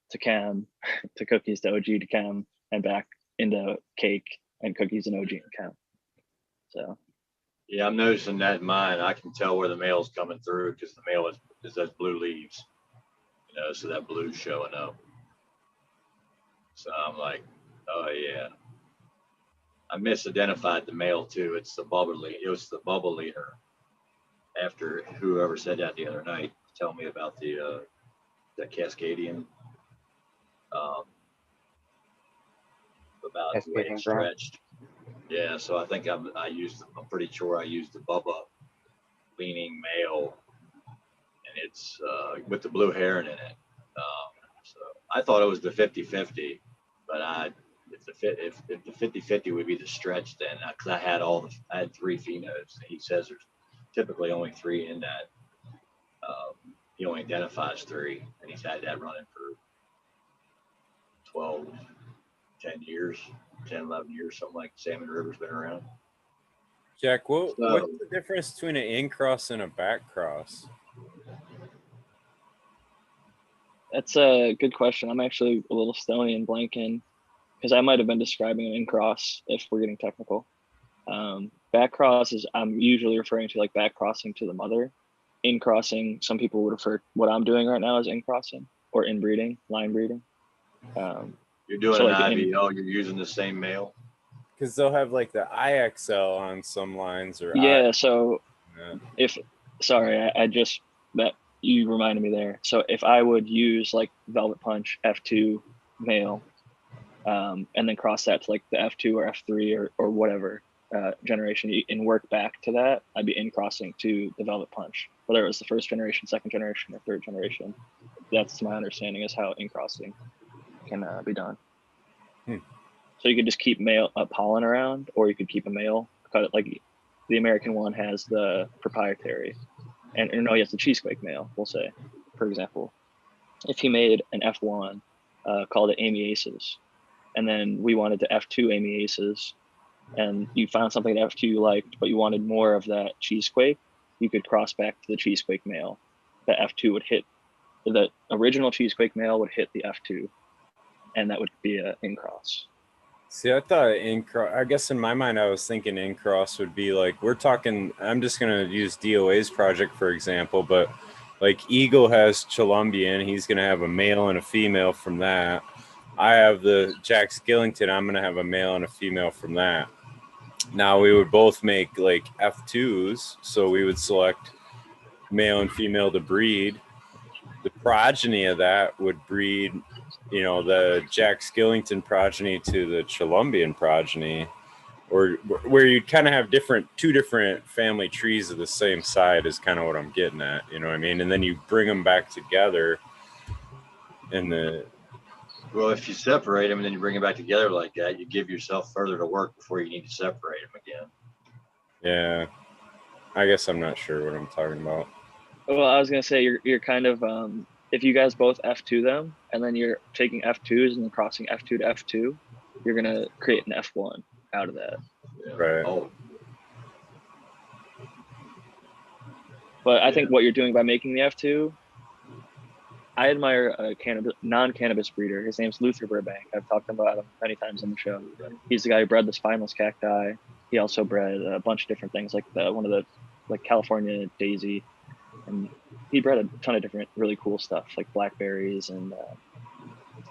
to chem to cookies to OG to chem and back into cake and cookies and OG and chem. So yeah, I'm noticing that in mine. I can tell where the male's coming through because the male is those blue leaves, you know, so that blue's showing up. So I'm like, oh yeah. I misidentified the male too. It's the bubble leader. It was the bubble leader. After whoever said that the other night, tell me about the Cascadian, about the way it stretched. Yeah, so I think I'm pretty sure I used the Bubba leaning male, and it's with the blue heron in it. So I thought it was the 50-50, but if the 50-50 would be the stretch, then because I had 3 phenotypes. He says there's typically only 3 in that. He only identifies 3, and he's had that running for 12, 10 years, 10, 11 years, something like Salmon River's been around. Jack, what's the difference between an in-cross and a back cross? That's a good question. I'm actually a little stony and blanking because I might have been describing an in-cross if we're getting technical. Back cross is I'm usually referring to like back crossing to the mother. In crossing, some people would refer what I'm doing right now as in crossing or inbreeding, line breeding. You're doing so an like IVL, you're using the same male? Because they'll have like the IXL on some lines or so I just that you reminded me there. So if I would use like Velvet Punch F2 male and then cross that to like the F2 or F3 or whatever generation and work back to that, I'd be in crossing to the Velvet Punch, whether it was the first generation, second generation, or third generation. That's my understanding is how in crossing can be done. So you could just keep male pollen around, or you could keep a male. Like the American one has the proprietary, and no, he has the cheesequake male. We'll say, for example, if he made an F1, called it Amiaces, and then we wanted to F2 Amiaces, and you found something that F2 you liked, but you wanted more of that cheesequake, you could cross back to the cheesequake male. The F2 would hit the original cheesequake male would hit the F2, and that would be an in-cross. See, I thought in-cross, I guess in my mind, I was thinking in-cross would be like, we're talking, I'm just going to use DOA's project, for example, but like Eagle has Colombian, he's going to have a male and a female from that. I have the Jack Skillington, I'm going to have a male and a female from that. Now we would both make like F2s, so we would select male and female to breed. The progeny of that would breed, you know, the Jack Skillington progeny to the Colombian progeny, or where you'd kind of have two different family trees of the same side is kind of what I'm getting at, you know what I mean? And then you bring them back together in the... Well, if you separate them and then you bring them back together like that, you give yourself further to work before you need to separate them again. Yeah. I guess I'm not sure what I'm talking about. Well, I was going to say, you're kind of... if you guys both F2 them, and then you're taking F2s and then crossing F2 to F2, you're going to create an F1 out of that. Yeah. Right. Oh. But I think what you're doing by making the F2, I admire a non-cannabis breeder. His name's Luther Burbank. I've talked about him many times on the show. He's the guy who bred the spineless cacti. He also bred a bunch of different things, like one of the California daisy. And he bred a ton of different really cool stuff, like blackberries, and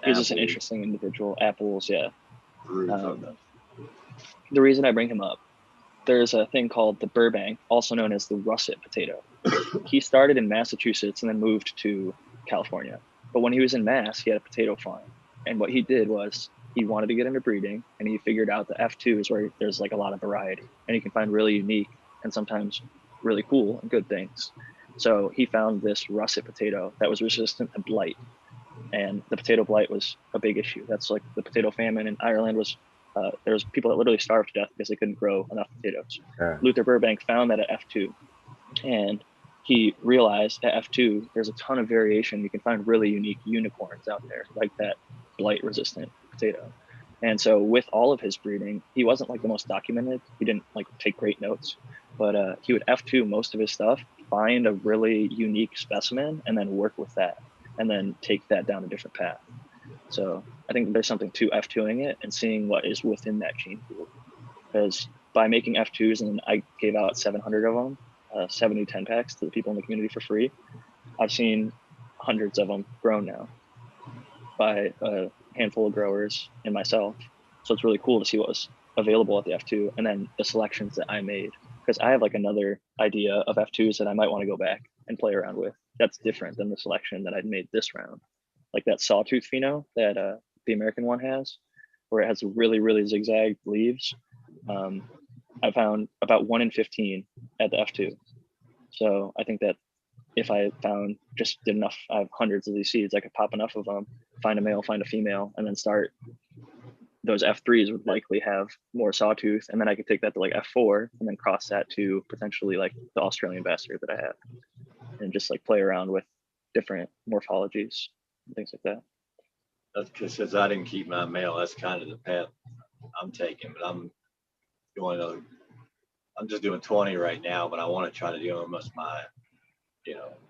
he's just an interesting individual. Apples, yeah. The reason I bring him up, there's a thing called the Burbank, also known as the russet potato. He started in Massachusetts and then moved to California. But when he was in Mass, he had a potato farm. And what he did was he wanted to get into breeding, and he figured out the F2 is where there's like a lot of variety, and you can find really unique and sometimes really cool and good things. So he found this russet potato that was resistant to blight, and the potato blight was a big issue. That's like the potato famine in Ireland was There's people that literally starved to death because they couldn't grow enough potatoes. Yeah. Luther Burbank found that at F2, and he realized at F2 there's a ton of variation. You can find really unique unicorns out there, like that blight resistant potato. And so with all of his breeding, he wasn't like the most documented. He didn't like take great notes, but he would F2 most of his stuff, find a really unique specimen, and then work with that, and then take that down a different path. So I think there's something to F2ing it and seeing what is within that gene pool. Because by making F2s, and I gave out 700 of them, 70 10 packs to the people in the community for free, I've seen hundreds of them grown now by a handful of growers and myself. So it's really cool to see what was available at the F2 and then the selections that I made. Because I have like another idea of F2s that I might want to go back and play around with. That's different than the selection that I'd made this round. Like that sawtooth pheno that the American one has, where it has really, really zigzag leaves. I found about 1 in 15 at the F2. So I think that if I found just did enough, I have hundreds of these seeds, I could pop enough of them, find a male, find a female, and then start. Those F3s would likely have more sawtooth, and then I could take that to like F4 and then cross that to potentially like the Australian bastard that I have, and just like play around with different morphologies and things like that. That's because since I didn't keep my male, that's kind of the path I'm taking. But I'm just doing 20 right now, but I want to try to do almost my,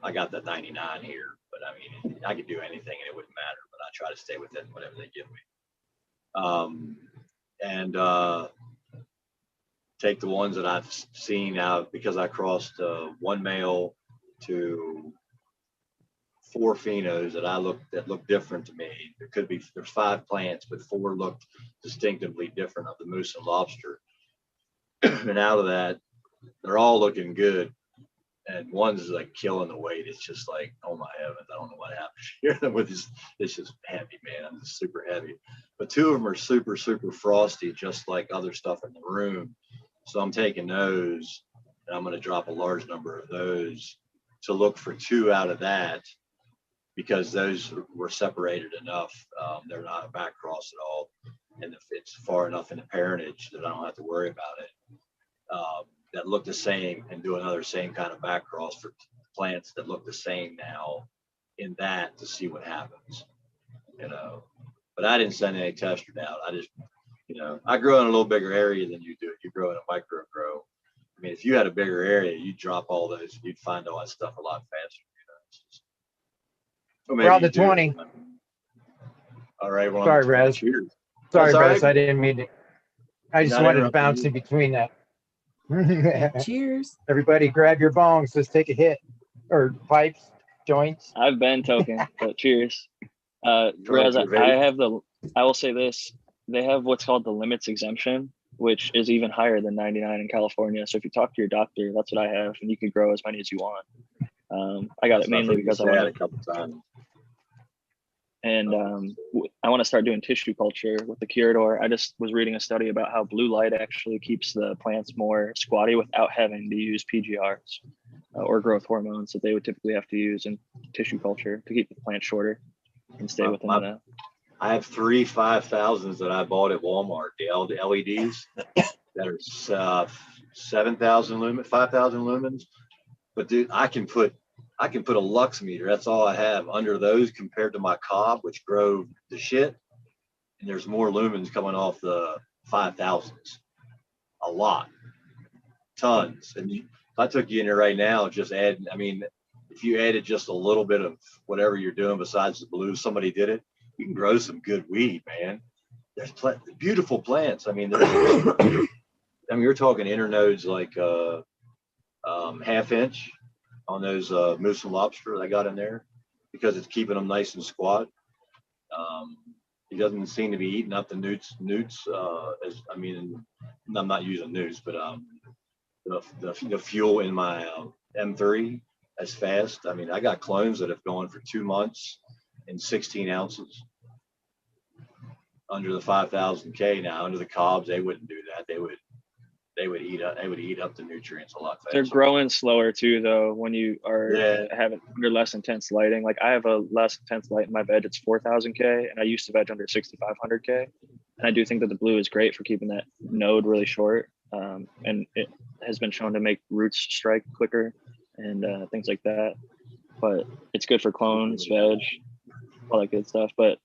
I got the 99 here, but I mean, I could do anything and it wouldn't matter, but I try to stay within whatever they give me. And take the ones that I've seen now, because I crossed one male to 4 phenos that look different to me. There's 5 plants, but 4 looked distinctively different of the moose and lobster. And out of that, they're all looking good. And one's like killing the weight. It's just like, oh my heavens, I don't know what happened here with this. It's just heavy, man. I'm just super heavy. But 2 of them are super, super frosty, just like other stuff in the room. So I'm taking those, and I'm going to drop a large number of those to look for 2 out of that, because those were separated enough. They're not a back cross at all. And if it's far enough in the parentage that I don't have to worry about it. That look the same, and do another same kind of back cross for plants that look the same now in that, to see what happens, But I didn't send any testers out. I just, I grow in a little bigger area than you do. You grow in a micro grow. I mean, if you had a bigger area, you'd drop all those, you'd find all that stuff a lot faster. We're on the 20. All right. Well, sorry, Rez. Cheers. Sorry, Rez. I didn't mean to. I just wanted to bounce in between that. Cheers. Everybody grab your bongs. Let's take a hit. Or pipes, joints. I've been token, but cheers. Rez, I will say this. They have what's called the limits exemption, which is even higher than 99 in California. So if you talk to your doctor, that's what I have, and you can grow as many as you want. I got it mainly because I want a couple times. And I want to start doing tissue culture with the Curador. I just was reading a study about how blue light actually keeps the plants more squatty without having to use PGRs or growth hormones that they would typically have to use in tissue culture to keep the plant shorter and stay within the. I have 3 5,000s that I bought at Walmart, the LEDs that are 7,000 lumens, 5,000 lumens. But dude, I can put a lux meter. That's all I have under those compared to my cob, which grow the shit. And there's more lumens coming off the 5,000s. A lot. Tons. And if I took you in there right now, just add, I mean, if you added just a little bit of whatever you're doing besides the blue, somebody did it, you can grow some good weed, man. There's beautiful plants. I mean, you're talking internodes like 1/2 inch on those moose and lobster I got in there, because it's keeping them nice and squat. He doesn't seem to be eating up the newts. I'm not using newts, but the fuel in my M3 as fast. I mean, I got clones that have gone for 2 months in 16 ounces under the 5,000 K. Now under the cobs, they wouldn't do that. They would eat up the nutrients a lot faster. They're growing slower too, though, when you are having under less intense lighting. Like I have a less intense light in my veg. It's 4,000 K, and I used to veg under 6,500 K. And I do think that the blue is great for keeping that node really short. And it has been shown to make roots strike quicker and things like that. But it's good for clones, veg, all that good stuff. But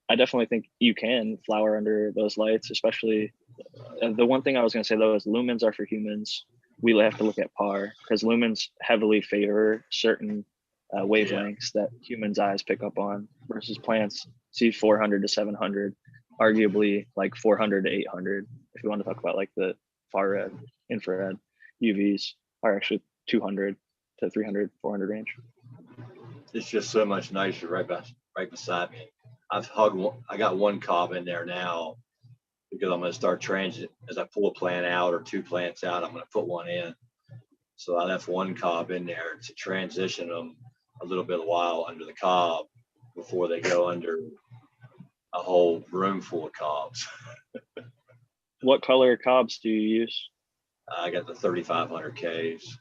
I definitely think you can flower under those lights, especially the one thing I was going to say though is lumens are for humans. We have to look at par because lumens heavily favor certain wavelengths that humans' eyes pick up on versus plants see 400 to 700, arguably like 400 to 800. If you want to talk about like the far red, infrared, UVs are actually 200 to 300, 400 range. It's just so much nicer right beside me. I got one cob in there now because I'm going to start transit as I pull a plant out or two plants out. I'm going to put one in. So I left one cob in there to transition them a little bit while under the cob before they go under a whole room full of cobs. What color cobs do you use? I got the 3500 Ks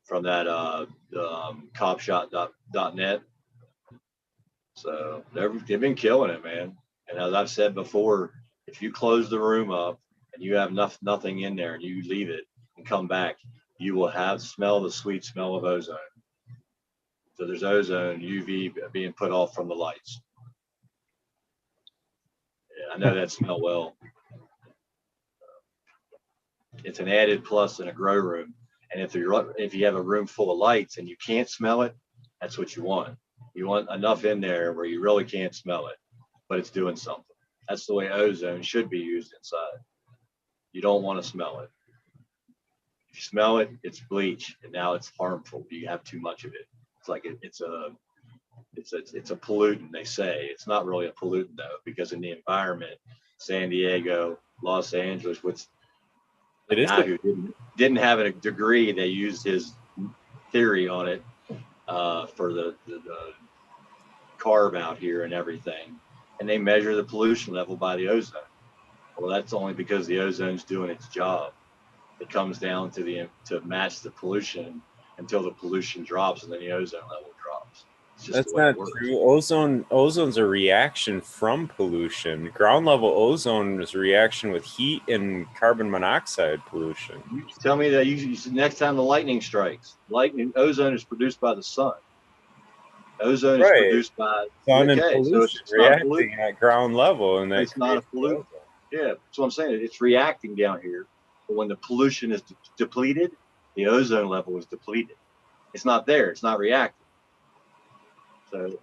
from that cobshot.net. So they've been killing it, man. And as I've said before, if you close the room up and you have nothing in there and you leave it and come back, you will smell the sweet smell of ozone. So there's ozone UV being put off from the lights. Yeah, I know that smell well. It's an added plus in a grow room. And if you have a room full of lights and you can't smell it, that's what you want. You want enough in there where you really can't smell it, but it's doing something. That's the way ozone should be used inside. You don't want to smell it. If you smell it, it's bleach, and now it's harmful. You have too much of it. It's like it's a pollutant. They say it's not really a pollutant though, because in the environment, San Diego, Los Angeles, with a guy who didn't have a degree, they used his theory on it for the carb out here and everything, and they measure the pollution level by the ozone. Well, that's only because the ozone's doing its job. It comes down to match the pollution until the pollution drops, and then the ozone level drops. That's not true. Ozone's a reaction from pollution. Ground level ozone is a reaction with heat and carbon monoxide pollution. You tell me that next time the lightning strikes, ozone is produced by the sun. Ozone is produced by sun and pollution, so reacting at ground level, and it's not a pollutant. Yeah, that's what I'm saying. It's reacting down here, but when the pollution is depleted, the ozone level is depleted. It's not there. It's not reacting.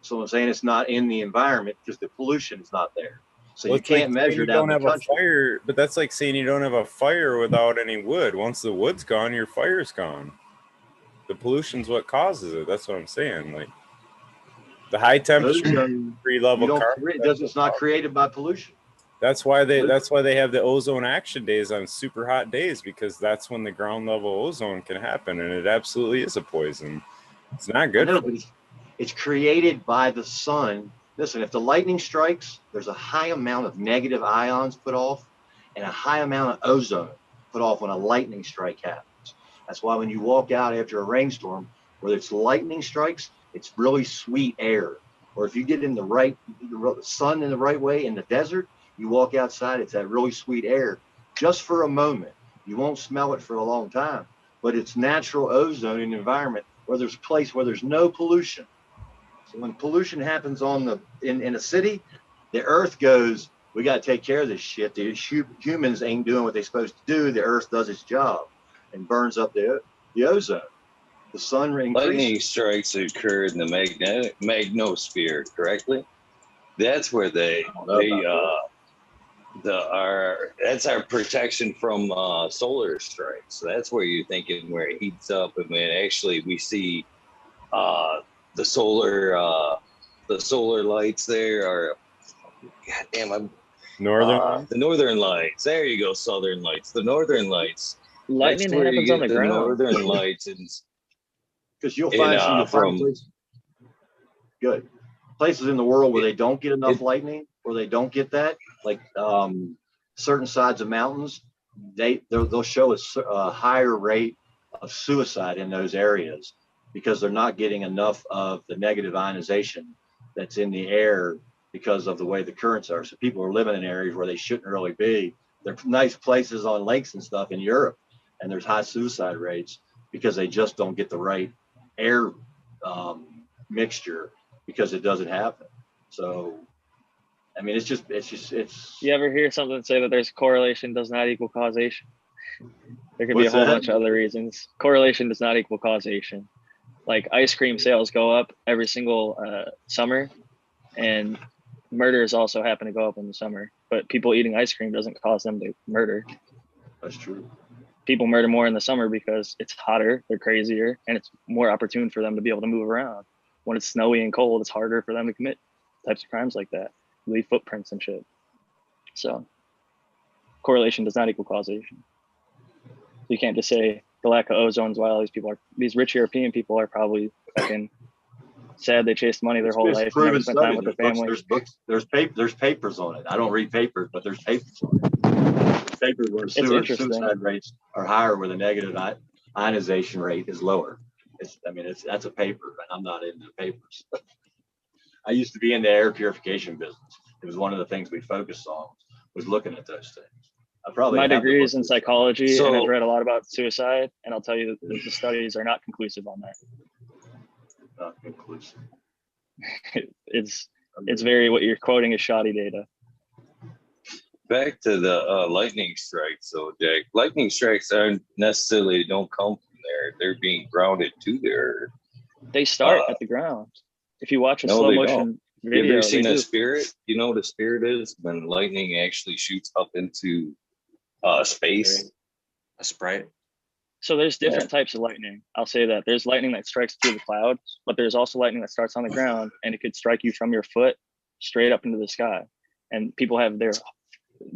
So I'm saying it's not in the environment because the pollution is not there. So you can't measure it out in the country. Fire, but that's like saying you don't have a fire without any wood. Once the wood's gone, your fire's gone. The pollution's what causes it. That's what I'm saying. Like the high temperature, free level carbon. It's not created by pollution. That's why they have the ozone action days on super hot days, because that's when the ground level ozone can happen, and it absolutely is a poison. It's not good. It's created by the sun. Listen, if the lightning strikes, there's a high amount of negative ions put off and a high amount of ozone put off when a lightning strike happens. That's why when you walk out after a rainstorm, whether it's lightning strikes, it's really sweet air. Or if you get in the sun in the right way in the desert, you walk outside, it's that really sweet air just for a moment. You won't smell it for a long time, but it's natural ozone in the environment where there's a place where there's no pollution. So when pollution happens in a city, the earth goes, we got to take care of this shit. The humans ain't doing what they're supposed to do. The earth does its job and burns up the ozone. The sun increases. Lightning strikes occur in the magnosphere, correctly? That's where that's our protection from solar strikes. So that's where you're thinking where it heats up, and when actually we see the solar lights there are, goddamn, northern the northern lights. There you go, southern lights. The northern lights. Lightning happens on the ground. Northern lights, and because you'll find places. Good places in the world where they don't get enough lightning, or they don't get that, like certain sides of mountains, they'll show a higher rate of suicide in those areas because they're not getting enough of the negative ionization that's in the air because of the way the currents are. So people are living in areas where they shouldn't really be. They're nice places on lakes and stuff in Europe, and there's high suicide rates because they just don't get the right air mixture because it doesn't happen. So, I mean, it's. You ever hear something say that there's correlation does not equal causation? There could be a whole bunch of other reasons. Correlation does not equal causation. Like ice cream sales go up every single summer, and murders also happen to go up in the summer. But people eating ice cream doesn't cause them to murder. That's true. People murder more in the summer because it's hotter, they're crazier, and it's more opportune for them to be able to move around. When it's snowy and cold, it's harder for them to commit types of crimes like that, leave footprints and shit. So correlation does not equal causation. You can't just say the lack of ozone is why these rich European people are probably fucking sad they chased money their whole life and never spent time with their family. There's books, there's papers on it. I don't read papers, but there's papers on it. There's papers where suicide rates are higher, where the negative ionization rate is lower. That's a paper, and I'm not into papers. I used to be in the air purification business. It was one of the things we focused on, was looking at those things. My degree is in psychology, and I've read a lot about suicide, and I'll tell you that the studies are not conclusive on that. Not conclusive. It's very, what you're quoting is shoddy data. Back to the lightning strikes, so Jack, lightning strikes don't come from there. They're being grounded to there. They start at the ground. If you watch a slow motion video, you ever seen a spirit? You know what a spirit is? When lightning actually shoots up into space. A sprite. So there's different types of lightning. I'll say that there's lightning that strikes through the clouds, but there's also lightning that starts on the ground, and it could strike you from your foot straight up into the sky. And people have their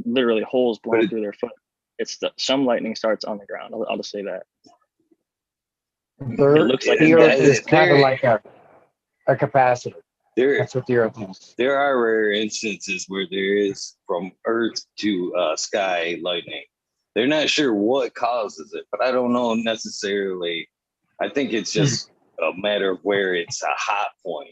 literally holes blown through their foot. Some lightning starts on the ground. I'll just say that. It looks like the Earth is kind of like a capacitor. That's what the Earth is. There are rare instances where there is from Earth to sky lightning. They're not sure what causes it, but I don't know necessarily. I think it's just a matter of where it's a hot point.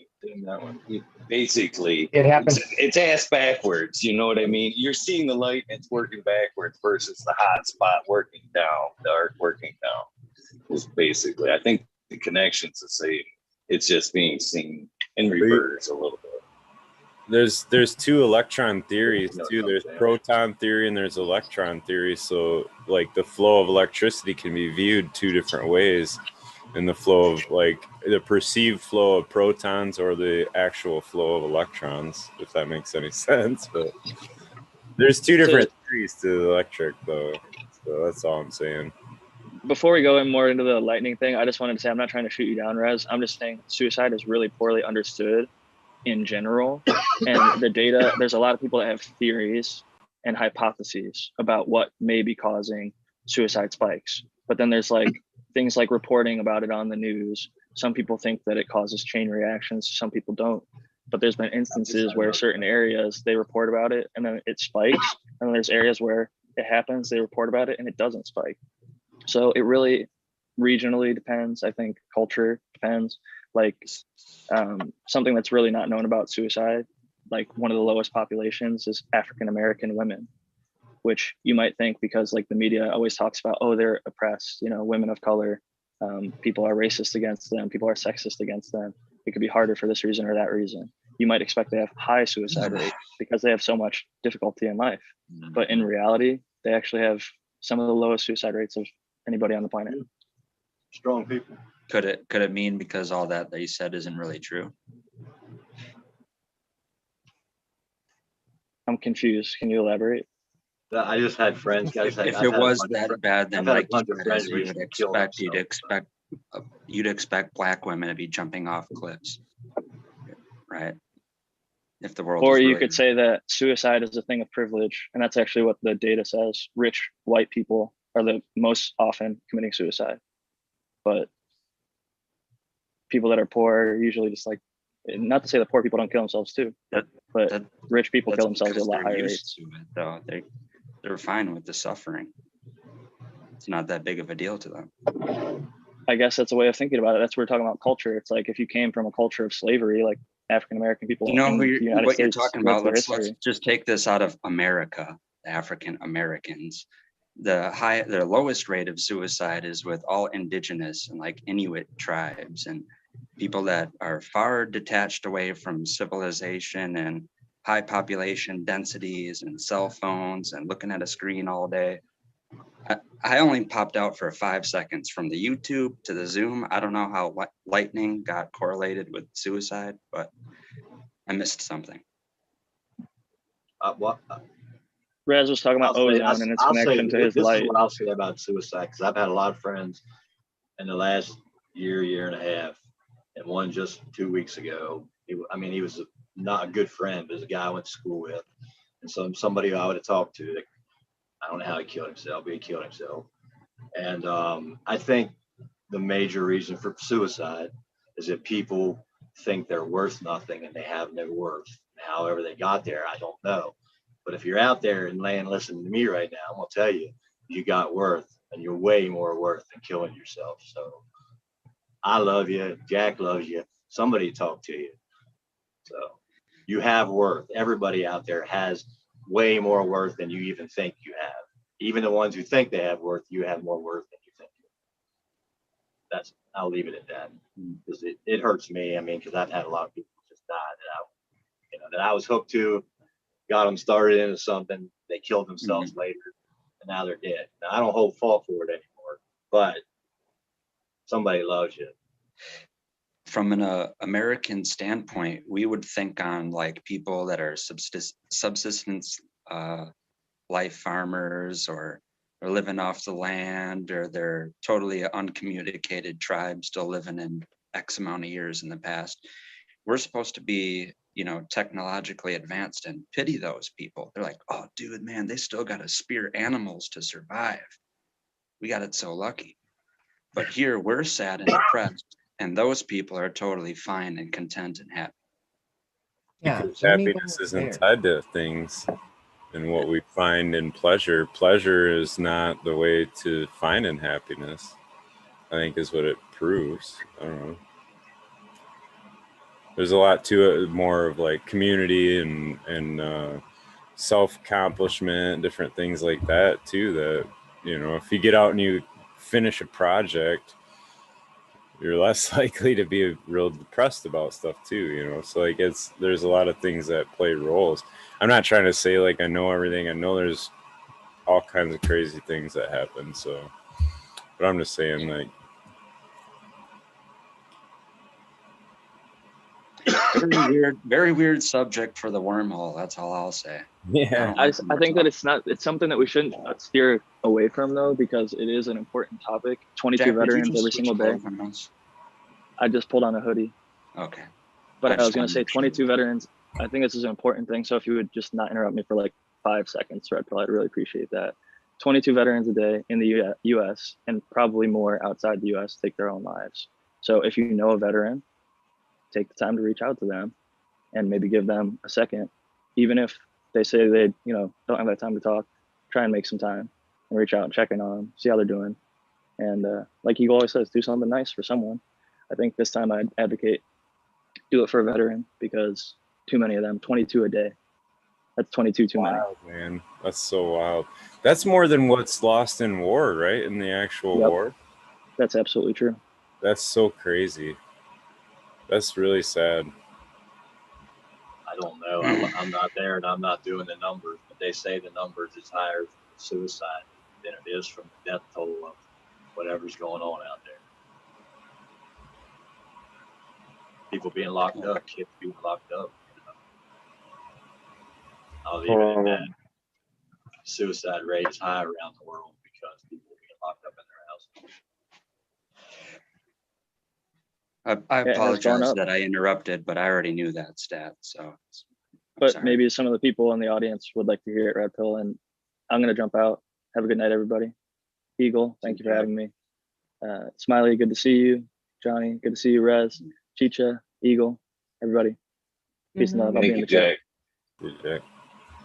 Basically, it happens. It's ass backwards. You know what I mean? You're seeing the light and it's working backwards versus the hot spot working down, the arc working down. Is basically, I think the connection's the same. It's just being seen in reverse a little bit. There's two electron theories too. There's proton theory and there's electron theory. So like the flow of electricity can be viewed two different ways. In the flow of like the perceived flow of protons or the actual flow of electrons, if that makes any sense. But there's two different theories to the electric though. So that's all I'm saying. Before we go in more into the lightning thing, I just wanted to say I'm not trying to shoot you down, Rez. I'm just saying suicide is really poorly understood in general. And the data, there's a lot of people that have theories and hypotheses about what may be causing suicide spikes. But then there's like things like reporting about it on the news. Some people think that it causes chain reactions. Some people don't. But there's been instances where certain areas, they report about it and then it spikes. And then there's areas where it happens, they report about it and it doesn't spike. So it really regionally depends. I think culture depends. Like something that's really not known about suicide, like one of the lowest populations is African-American women, which you might think because like the media always talks about, oh, they're oppressed, you know, women of color, people are racist against them, people are sexist against them. It could be harder for this reason or that reason. You might expect they have high suicide rate because they have so much difficulty in life. But in reality, they actually have some of the lowest suicide rates of anybody on the planet. Strong people. Could it mean because all that you said isn't really true? I'm confused. Can you elaborate? I just had friends. If it was that bad, then like you'd expect black women to be jumping off cliffs, right? If the world. Or you could say that suicide is a thing of privilege, and that's actually what the data says. Rich white people are the most often committing suicide, but people that are poor are usually just like, not to say that poor people don't kill themselves too, but rich people kill themselves at a lot higher rates. Though they're fine with the suffering. It's not that big of a deal to them. I guess that's a way of thinking about it. That's what we're talking about culture. It's like if you came from a culture of slavery, like African American people You know in who the United what States. you're talking go about. through Let's history. just take this out of America, the African Americans. The lowest rate of suicide is with all indigenous and like Inuit tribes and people that are far detached away from civilization and high population densities and cell phones and looking at a screen all day. I only popped out for 5 seconds from the YouTube to the Zoom. I don't know how lightning got correlated with suicide, but I missed something. What? Raz was talking about ozone and its connection to his this light. is what I'll say about suicide, because I've had a lot of friends in the last year and a half, and one just 2 weeks ago. He was not a good friend, but he was a guy I went to school with, and so somebody I would have talked to. That, I don't know how he killed himself, but he killed himself. And I think the major reason for suicide is that people think they're worth nothing and they have no worth. However they got there, I don't know. But if you're out there and listening to me right now, I'm gonna tell you, you got worth, and you're way more worth than killing yourself. So I love you. Jack loves you. Somebody talk to you. So you have worth. Everybody out there has way more worth than you even think you have. Even the ones who think they have worth, you have more worth than you think. I'll leave it at that, because it hurts me. I mean, because I've had a lot of people just die that I was hooked to, got them started into something. They killed themselves later, and now they're dead. Now, I don't hold fault for it anymore, but somebody loves you. From an American standpoint, we would think on like people that are subsistence life farmers, or they're living off the land, or they're totally uncommunicated tribe still living in X amount of years in the past. We're supposed to be, technologically advanced and pity those people. They're like, oh, dude, man, they still got to spear animals to survive. We got it so lucky. But here we're sad and depressed, and those people are totally fine and content and happy. Yeah, because happiness isn't tied to things and what we find in pleasure. Pleasure is not the way to finding happiness, I think, is what it proves. I don't know. There's a lot to it, more of like community and self-accomplishment, different things like that too, that, if you get out and you finish a project, you're less likely to be real depressed about stuff too, so like there's a lot of things that play roles. I'm not trying to say like I know everything. I know there's all kinds of crazy things that happen, but I'm just saying, like, very weird subject for the wormhole. That's all I'll say. Yeah, I think that it's something that we shouldn't steer away from, though, because it is an important topic. 22 Jack, veterans every single day. I just pulled on a hoodie. Okay. But I was going to say 22 veterans. I think this is an important thing. So if you would just not interrupt me for like 5 seconds, Red Pill, I'd really appreciate that. 22 veterans a day in the U.S. and probably more outside the U.S. take their own lives. So if you know a veteran, take the time to reach out to them and maybe give them a second, even if they say they, don't have that time to talk. Try and make some time and reach out and check in on them, see how they're doing. And like you always says, do something nice for someone. I think this time I'd advocate do it for a veteran, because too many of them, 22 a day. That's 22 too many. Wild, man. That's so wild. That's more than what's lost in war, right? In the actual war. That's absolutely true. That's so crazy. That's really sad. I don't know. I'm not there, and I'm not doing the numbers, but they say the numbers is higher from suicide than it is from the death toll of whatever's going on out there. People being locked up, kids being locked up. I'll leave it at that. Suicide rate is high around the world because people are being locked up in their houses. I apologize that I interrupted, but I already knew that stat. So, but maybe some of the people in the audience would like to hear it, Red Pill. And I'm going to jump out. Have a good night, everybody. Eagle, thank you for having me. Smiley, good to see you. Johnny, good to see you. Rez, Chicha, Eagle, everybody. Peace and love. I'll be in the chat. Thank you, Jack.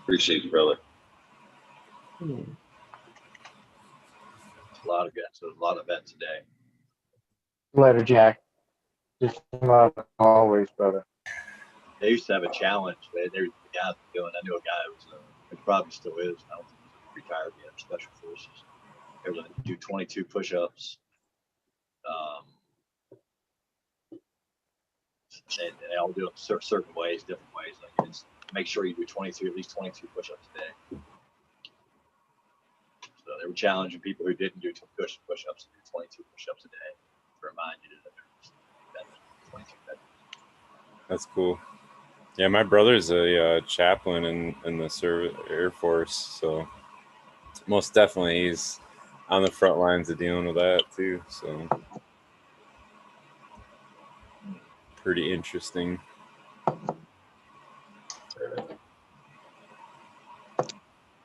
Appreciate you, brother. A lot of guys, a lot of vets today. Later, Jack. Just always, brother. They used to have a challenge. They the guy doing. I knew a guy who was who probably still is. I don't think he's retired yet. Special forces. They were going to do 22 push-ups. And they all do them certain ways, different ways. Like just make sure you do at least 22 push-ups a day. So they were challenging people who didn't do push-ups to do 22 push-ups a day to remind you that 22 days. That's cool. Yeah, my brother's a chaplain in the Air Force, so most definitely he's on the front lines of dealing with that too. So pretty interesting.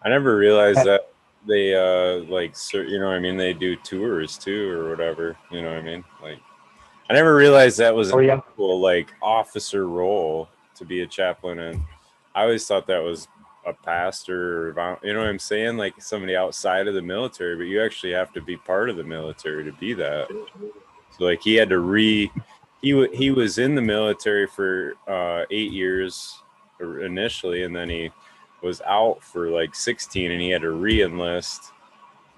I never realized that they you know what I mean, they do tours too or whatever, you know what I mean? Like I never realized that was an actual like officer role to be a chaplain, and I always thought that was a pastor or, you know what I'm saying, like somebody outside of the military, but you actually have to be part of the military to be that. So like he had to he was in the military for 8 years initially, and then he was out for like 16, and he had to re-enlist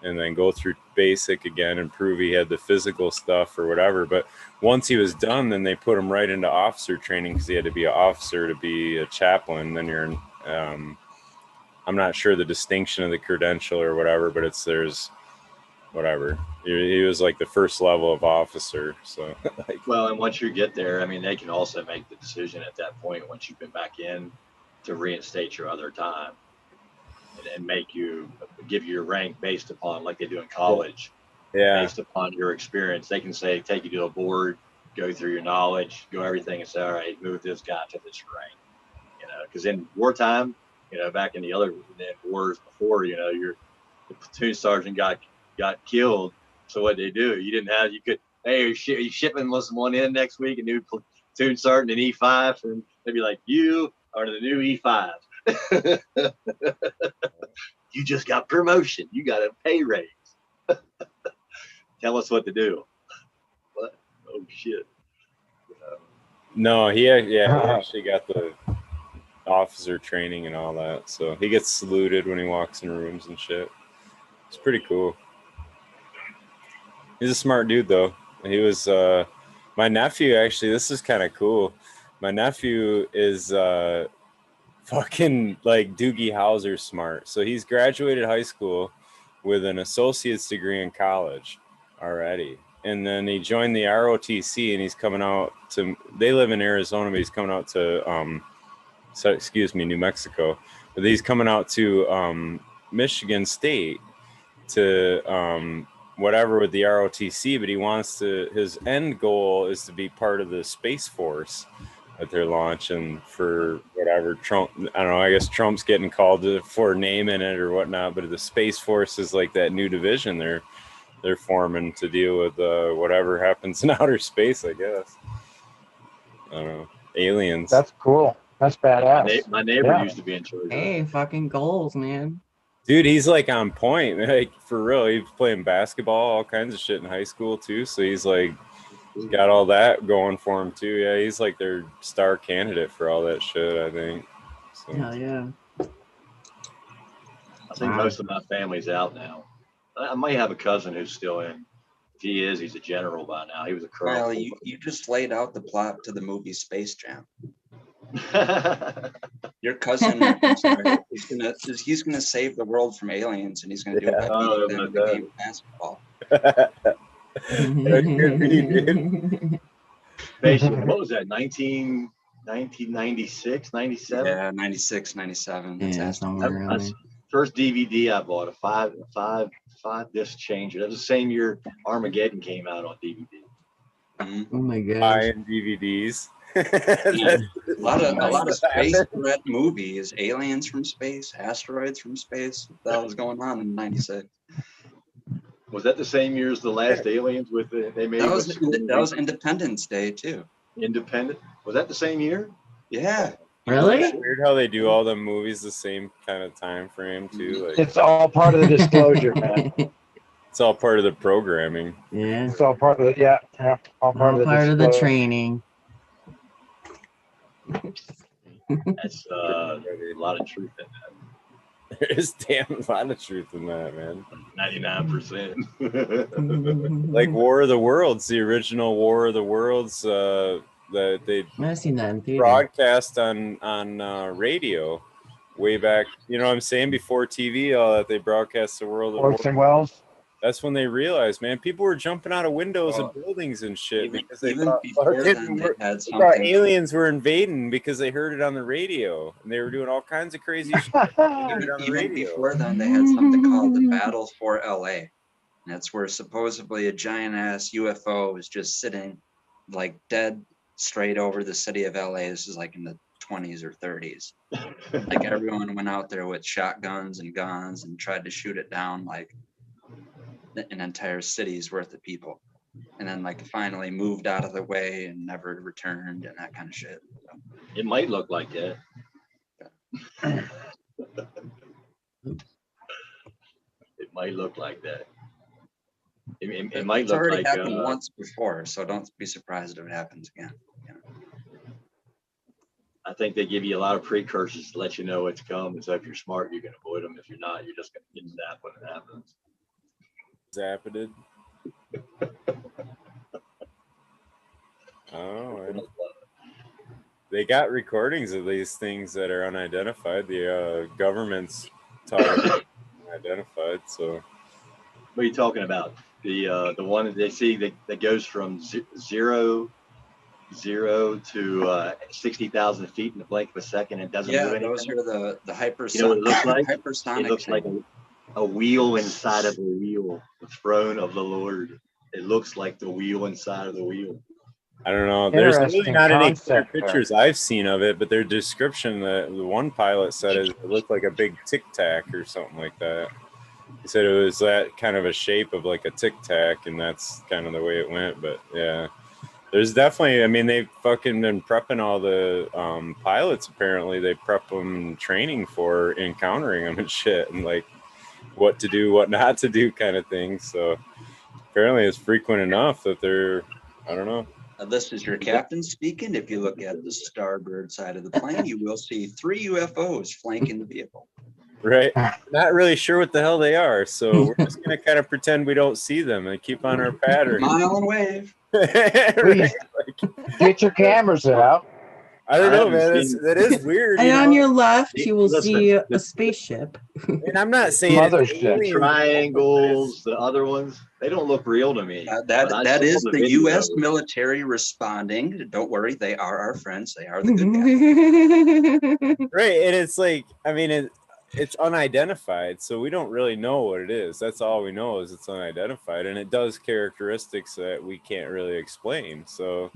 and then go through basic again and prove he had the physical stuff or whatever. But once he was done, then they put him right into officer training because he had to be an officer to be a chaplain. Then you're I'm not sure the distinction of the credential or whatever, but there's whatever. He was like the first level of officer. So like, well, and once you get there, I mean, they can also make the decision at that point once you've been back in to reinstate your other time and make you give you your rank based upon like they do in college. Yeah. Based upon your experience, they can say take you to a board, go through your knowledge, go everything, and say, all right, move this guy to this rank. You know, because in wartime, you know, back in the other wars before, you know, the platoon sergeant got killed. So what they do? You didn't have, you could, hey, you shipping someone in next week, a new platoon sergeant in E5, and they'd be like, you are the new E5. You just got promotion. You got a pay raise. Tell us what to do. What? Oh shit. No, he actually got the officer training and all that, so he gets saluted when he walks in rooms and shit. It's pretty cool. He's a smart dude though. He was my nephew, actually. This is kind of cool. My nephew is fucking like Doogie Howser smart. So he's graduated high school with an associate's degree in college already, and then he joined the ROTC, and he's coming out to, they live in Arizona, but he's coming out to New Mexico, but he's coming out to Michigan State to whatever with the ROTC, but he wants to, his end goal is to be part of the Space Force that they're launching for whatever Trump, I don't know, I guess Trump's getting called for naming it or whatnot, but the Space Force is like that new division they're forming to deal with whatever happens in outer space, I guess. I don't know. Aliens. That's cool. That's badass. My neighbor used to be in charge. Hey, fucking goals, man. Dude, he's like on point. Like for real. He was playing basketball, all kinds of shit in high school too. So he's like got all that going for him too. Yeah, he's like their star candidate for all that shit, I think. So. Hell yeah. I think most of my family's out now. I might have a cousin who's still in. If he is, he's a general by now. He was a colonel. Well, you just laid out the plot to the movie Space Jam. Your cousin he's gonna save the world from aliens, and he's gonna do it by beating them in the game of basketball. Basically, what was that? 1996, 97? Yeah, 96, 97. That's first DVD I bought, a five disc changer. That was the same year Armageddon came out on DVD. Oh my god! Buying DVDs. Yeah. a lot of space threat movies, aliens from space, asteroids from space. What the hell was going on in 96? Was that the same year as the last Aliens with they made? That was Independence Day too. Independent? Was that the same year? Yeah. Really? It's weird how they do all the movies the same kind of time frame too. Like, it's all part of the disclosure, man. It's all part of the programming. Yeah. It's all part of the all part of the training. That's a lot of truth in that. There's damn a lot of truth in that, man. 99%. Like War of the Worlds, the original War of the Worlds that they I've seen that in theater. broadcast on radio way back. You know what I'm saying? Before TV, all that, they broadcast the world of Orson Welles. That's when they realized, man, people were jumping out of windows of buildings and shit because they thought, aliens were invading because they heard it on the radio, and they were doing all kinds of crazy shit. Even before then, they had something called the Battle for LA. And that's where supposedly a giant ass UFO was just sitting like dead straight over the city of LA. This is like in the 20s or 30s. Like everyone went out there with shotguns and guns and tried to shoot it down like an entire city's worth of people, and then like finally moved out of the way and never returned and that kind of shit. So, it might look like that. It might look like that. It might it's look already like happened once before, so don't be surprised if it happens again. You know? I think they give you a lot of precursors to let you know it's coming. So if you're smart, you can avoid them. If you're not, you're just going to get zapped when it happens. Zapped. Oh, they got recordings of these things that are unidentified. The government's talking unidentified. So, what are you talking about? The one that they see that goes from zero to 60,000 feet in the blink of a second and doesn't do anything. Those are the hypersonic. You know what it looks like? Hypersonic. It looks like a wheel inside of a wheel, the throne of the Lord. It looks like the wheel inside of the wheel. I don't know. There's really not any clear pictures I've seen of it, but their description, the one pilot said it looked like a big tic tac or something like that. He said it was that kind of a shape of like a tic tac, and that's kind of the way it went. But yeah, there's definitely, I mean, they've fucking been prepping all the pilots. Apparently, they prep them training for encountering them and shit, and like what to do, what not to do, kind of thing. So apparently, it's frequent enough that they're, I don't know. This is your captain speaking. If you look at the starboard side of the plane, you will see 3 UFOs flanking the vehicle. Right. Not really sure what the hell they are, so we're just going to kind of pretend we don't see them and keep on our pattern. Smile and wave. Please, get your cameras out. I don't know, man. That is weird. And on your left, you will see a spaceship. And I'm not saying triangles, the other ones, they don't look real to me. That is the U.S. military responding. Don't worry, they are our friends. They are the good guys. Right, and it's like, I mean, it's unidentified, so we don't really know what it is. That's all we know is it's unidentified, and it does characteristics that we can't really explain. So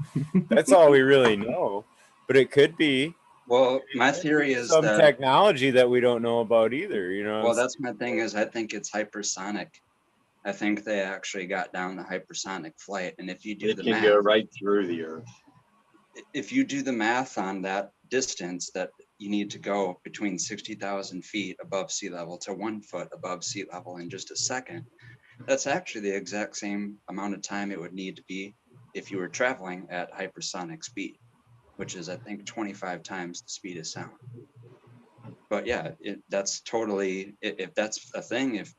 that's all we really know. But it could be. Well, my theory is some technology that we don't know about either. You know. Well, that's my thing. Is I think it's hypersonic. I think they actually got down the hypersonic flight, and if you do the math, it can go right through the Earth. If you do the math on that distance that you need to go between 60,000 feet above sea level to 1 foot above sea level in just a second, that's actually the exact same amount of time it would need to be if you were traveling at hypersonic speed, which is, I think, 25 times the speed of sound. But yeah, that's totally, if that's a thing, if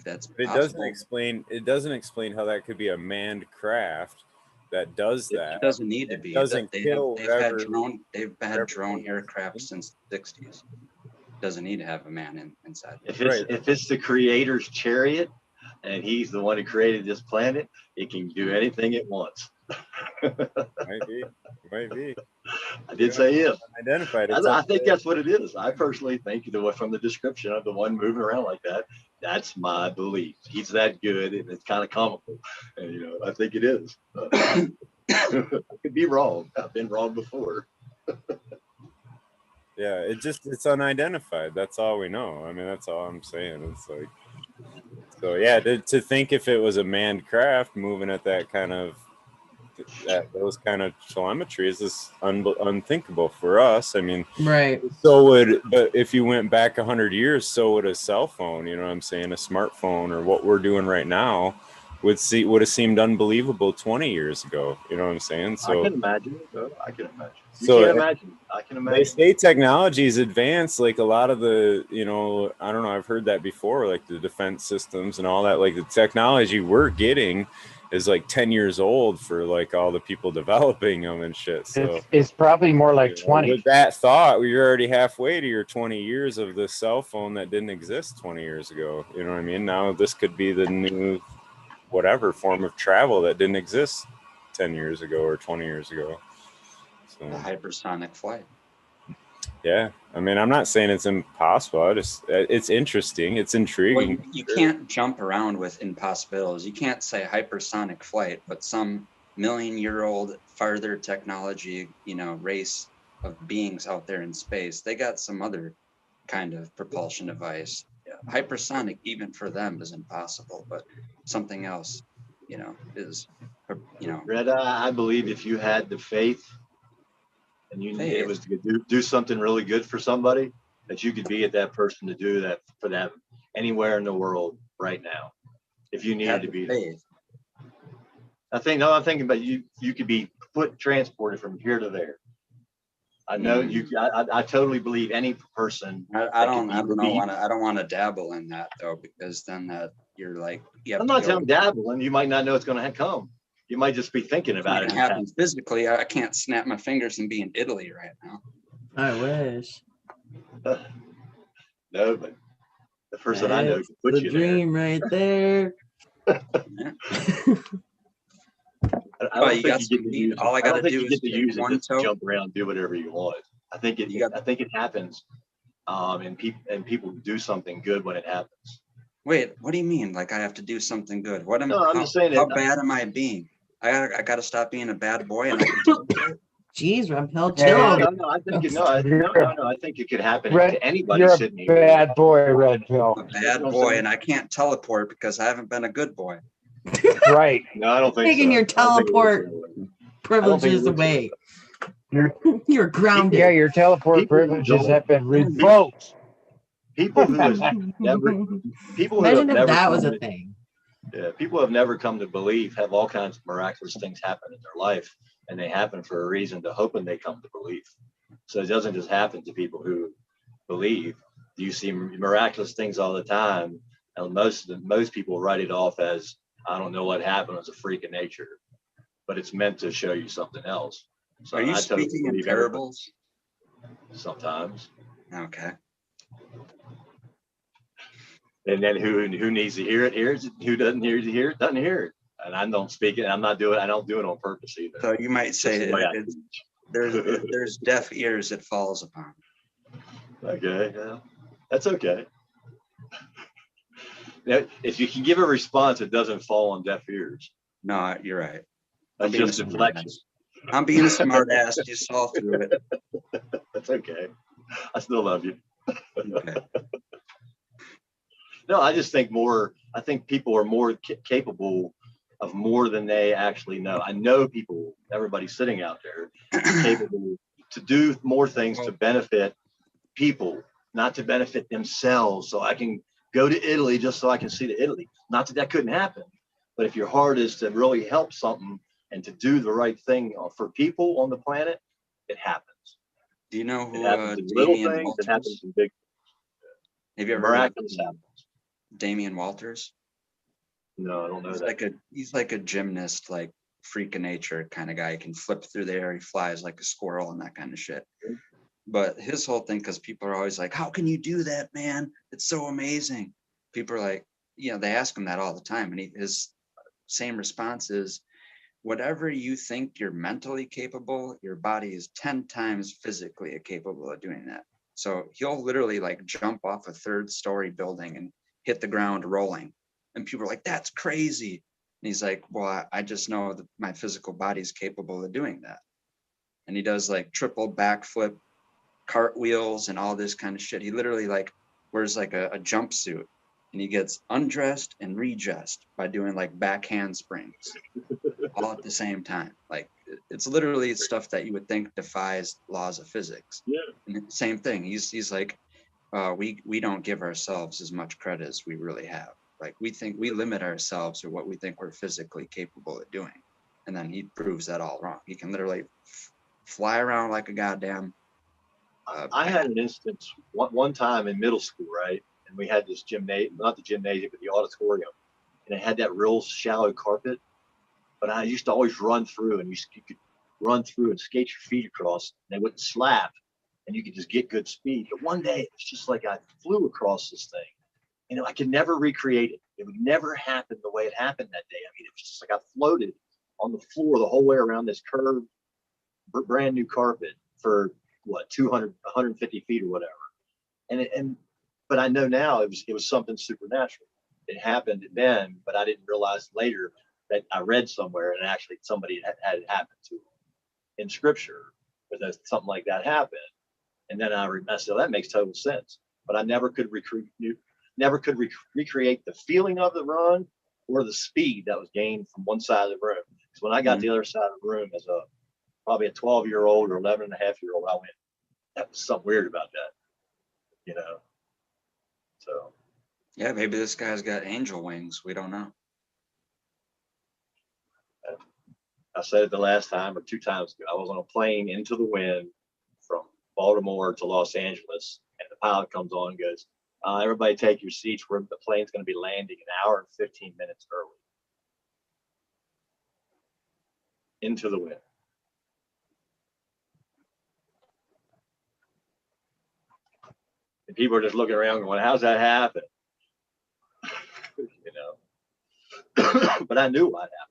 that's possible. It doesn't explain how that could be a manned craft that does that. It doesn't need to be. They've had drone aircraft since the 60s. Doesn't need to have a man inside. If it's the creator's chariot and he's the one who created this planet, it can do anything it wants. Might be. I did say if. Identified. I think that's what it is. I personally think from the description of the one moving around like that, that's my belief. He's that good, and it's kind of comical. And I think it is. I could be wrong. I've been wrong before. Yeah, it's unidentified. That's all we know. I mean, that's all I'm saying. It's like, so yeah, to think if it was a manned craft moving at that kind of those kind of telemetry is just unthinkable for us. I mean, right. But if you went back 100 years, so would a cell phone, you know what I'm saying? A smartphone or what we're doing right now would have seemed unbelievable 20 years ago. You know what I'm saying? So I can imagine. I can imagine. You so can't imagine. I can imagine. They say technology is advanced, like a lot of the, I don't know, I've heard that before, like the defense systems and all that. Like the technology we're getting is like 10 years old for like all the people developing them and shit. So it's probably more like 20. With that thought, you're already halfway to your 20 years of the cell phone that didn't exist 20 years ago. You know what I mean? Now this could be the new whatever form of travel that didn't exist 10 years ago or 20 years ago. So the hypersonic flight. Yeah, I mean, I'm not saying it's impossible. It's interesting. It's intriguing. Well, you can't jump around with impossibilities. You can't say hypersonic flight, but some million-year-old farther technology, race of beings out there in space, they got some other kind of propulsion device. Hypersonic, even for them, is impossible, but something else, is, Red Eye, I believe if you had the faith and you it was to do something really good for somebody, that you could be at that person to do that for them anywhere in the world right now, if you needed to be faith. I'm thinking about you could be transported from here to there. I know I totally believe any person. I don't want to dabble in that though, because then that you're like, I'm not telling dabbling. You might not know it's going to come. You might just be thinking about it. Happen physically. I can't snap my fingers and be in Italy right now. I wish. No, but the person I know can put the you dream there. Right there. I don't think you get to use. All I got to do is use it to jump around, do whatever you want. I think it happens, and people do something good when it happens. Wait, what do you mean? Like I have to do something good? What am I'm just saying? How bad am I being? I got to stop being a bad boy. And Jeez, Rampel, chill. No, I think it could happen to anybody sitting here. You're a bad boy, Red Pill. A bad boy, and I can't teleport because I haven't been a good boy. Right. No, I don't think taking your teleport privileges away. You're grounded. Yeah, your teleport privileges have been revoked. People who have never, Imagine if that was a thing. Yeah, people who have never come to believe have all kinds of miraculous things happen in their life, and they happen for a reason to hoping they come to believe. So it doesn't just happen to people who believe. You see miraculous things all the time, and most people write it off as, I don't know what happened, as a freak of nature, but it's meant to show you something else. So are you speaking in parables? Sometimes. Okay. And then who needs to hear it hears it. Who doesn't hear it doesn't hear it. And I don't speak it. I don't do it on purpose either. So you might say there's deaf ears it falls upon. Okay, yeah, that's okay. Now, if you can give a response, it doesn't fall on deaf ears. No, you're right. That's just deflection. I'm being a smart ass. You saw through it. That's okay. I still love you. Okay. No, I just think people are more capable of more than they actually know. I know everybody sitting out there is capable to do more things to benefit people, not to benefit themselves. So I can go to Italy just so I can see the Italy. Not that couldn't happen, but if your heart is to really help something and to do the right thing for people on the planet, it happens. Do you know who Damien Walters? It happens in big. Have you ever miraculous happens? Damien Walters? No, I don't know that. He's like a gymnast, like freak of nature kind of guy. He can flip through the air. He flies like a squirrel and that kind of shit. But his whole thing, because people are always like, how can you do that, man? It's so amazing. People are like, they ask him that all the time. And his same response is, whatever you think you're mentally capable, your body is 10 times physically capable of doing that. So he'll literally like jump off a 3rd-story building and hit the ground rolling. And people are like, that's crazy. And he's like, well, I just know that my physical body is capable of doing that. And he does like triple backflip, cartwheels, and all this kind of shit. He literally like wears like a jumpsuit, and he gets undressed and redressed by doing like back handsprings all at the same time. Like it's literally stuff that you would think defies laws of physics. Yeah. And same thing. He's like, we don't give ourselves as much credit as we really have. Like we think we limit ourselves or what we think we're physically capable of doing. And then he proves that all wrong. He can literally fly around like a goddamn. I had an instance one time in middle school, right? And we had this gymnasium, not the gymnasium, but the auditorium. And it had that real shallow carpet. But I used to always run through, and you could run through and skate your feet across, and they wouldn't slap, and you could just get good speed. But one day, it's just like I flew across this thing. And I could never recreate it. It would never happen the way it happened that day. I mean, it was just like I floated on the floor the whole way around this curved, brand new carpet for what, 200, 150 feet or whatever. But I know now it was something supernatural. It happened then, but I didn't realize later that I read somewhere and actually somebody had it happen to them in scripture, that something like that happened. And then I said, that makes total sense. But I never could recreate the feeling of the run or the speed that was gained from one side of the room. So when I got the other side of the room as probably a 12-year-old or 11-and-a-half-year-old, I went, that was something weird about that, So. Yeah, maybe this guy's got angel wings. We don't know. I said it the last time or 2 times ago. I was on a plane into the wind from Baltimore to Los Angeles, and the pilot comes on and goes, everybody take your seats. The plane's going to be landing an hour and 15 minutes early. Into the wind. And people are just looking around going, how's that happen? But I knew what happened.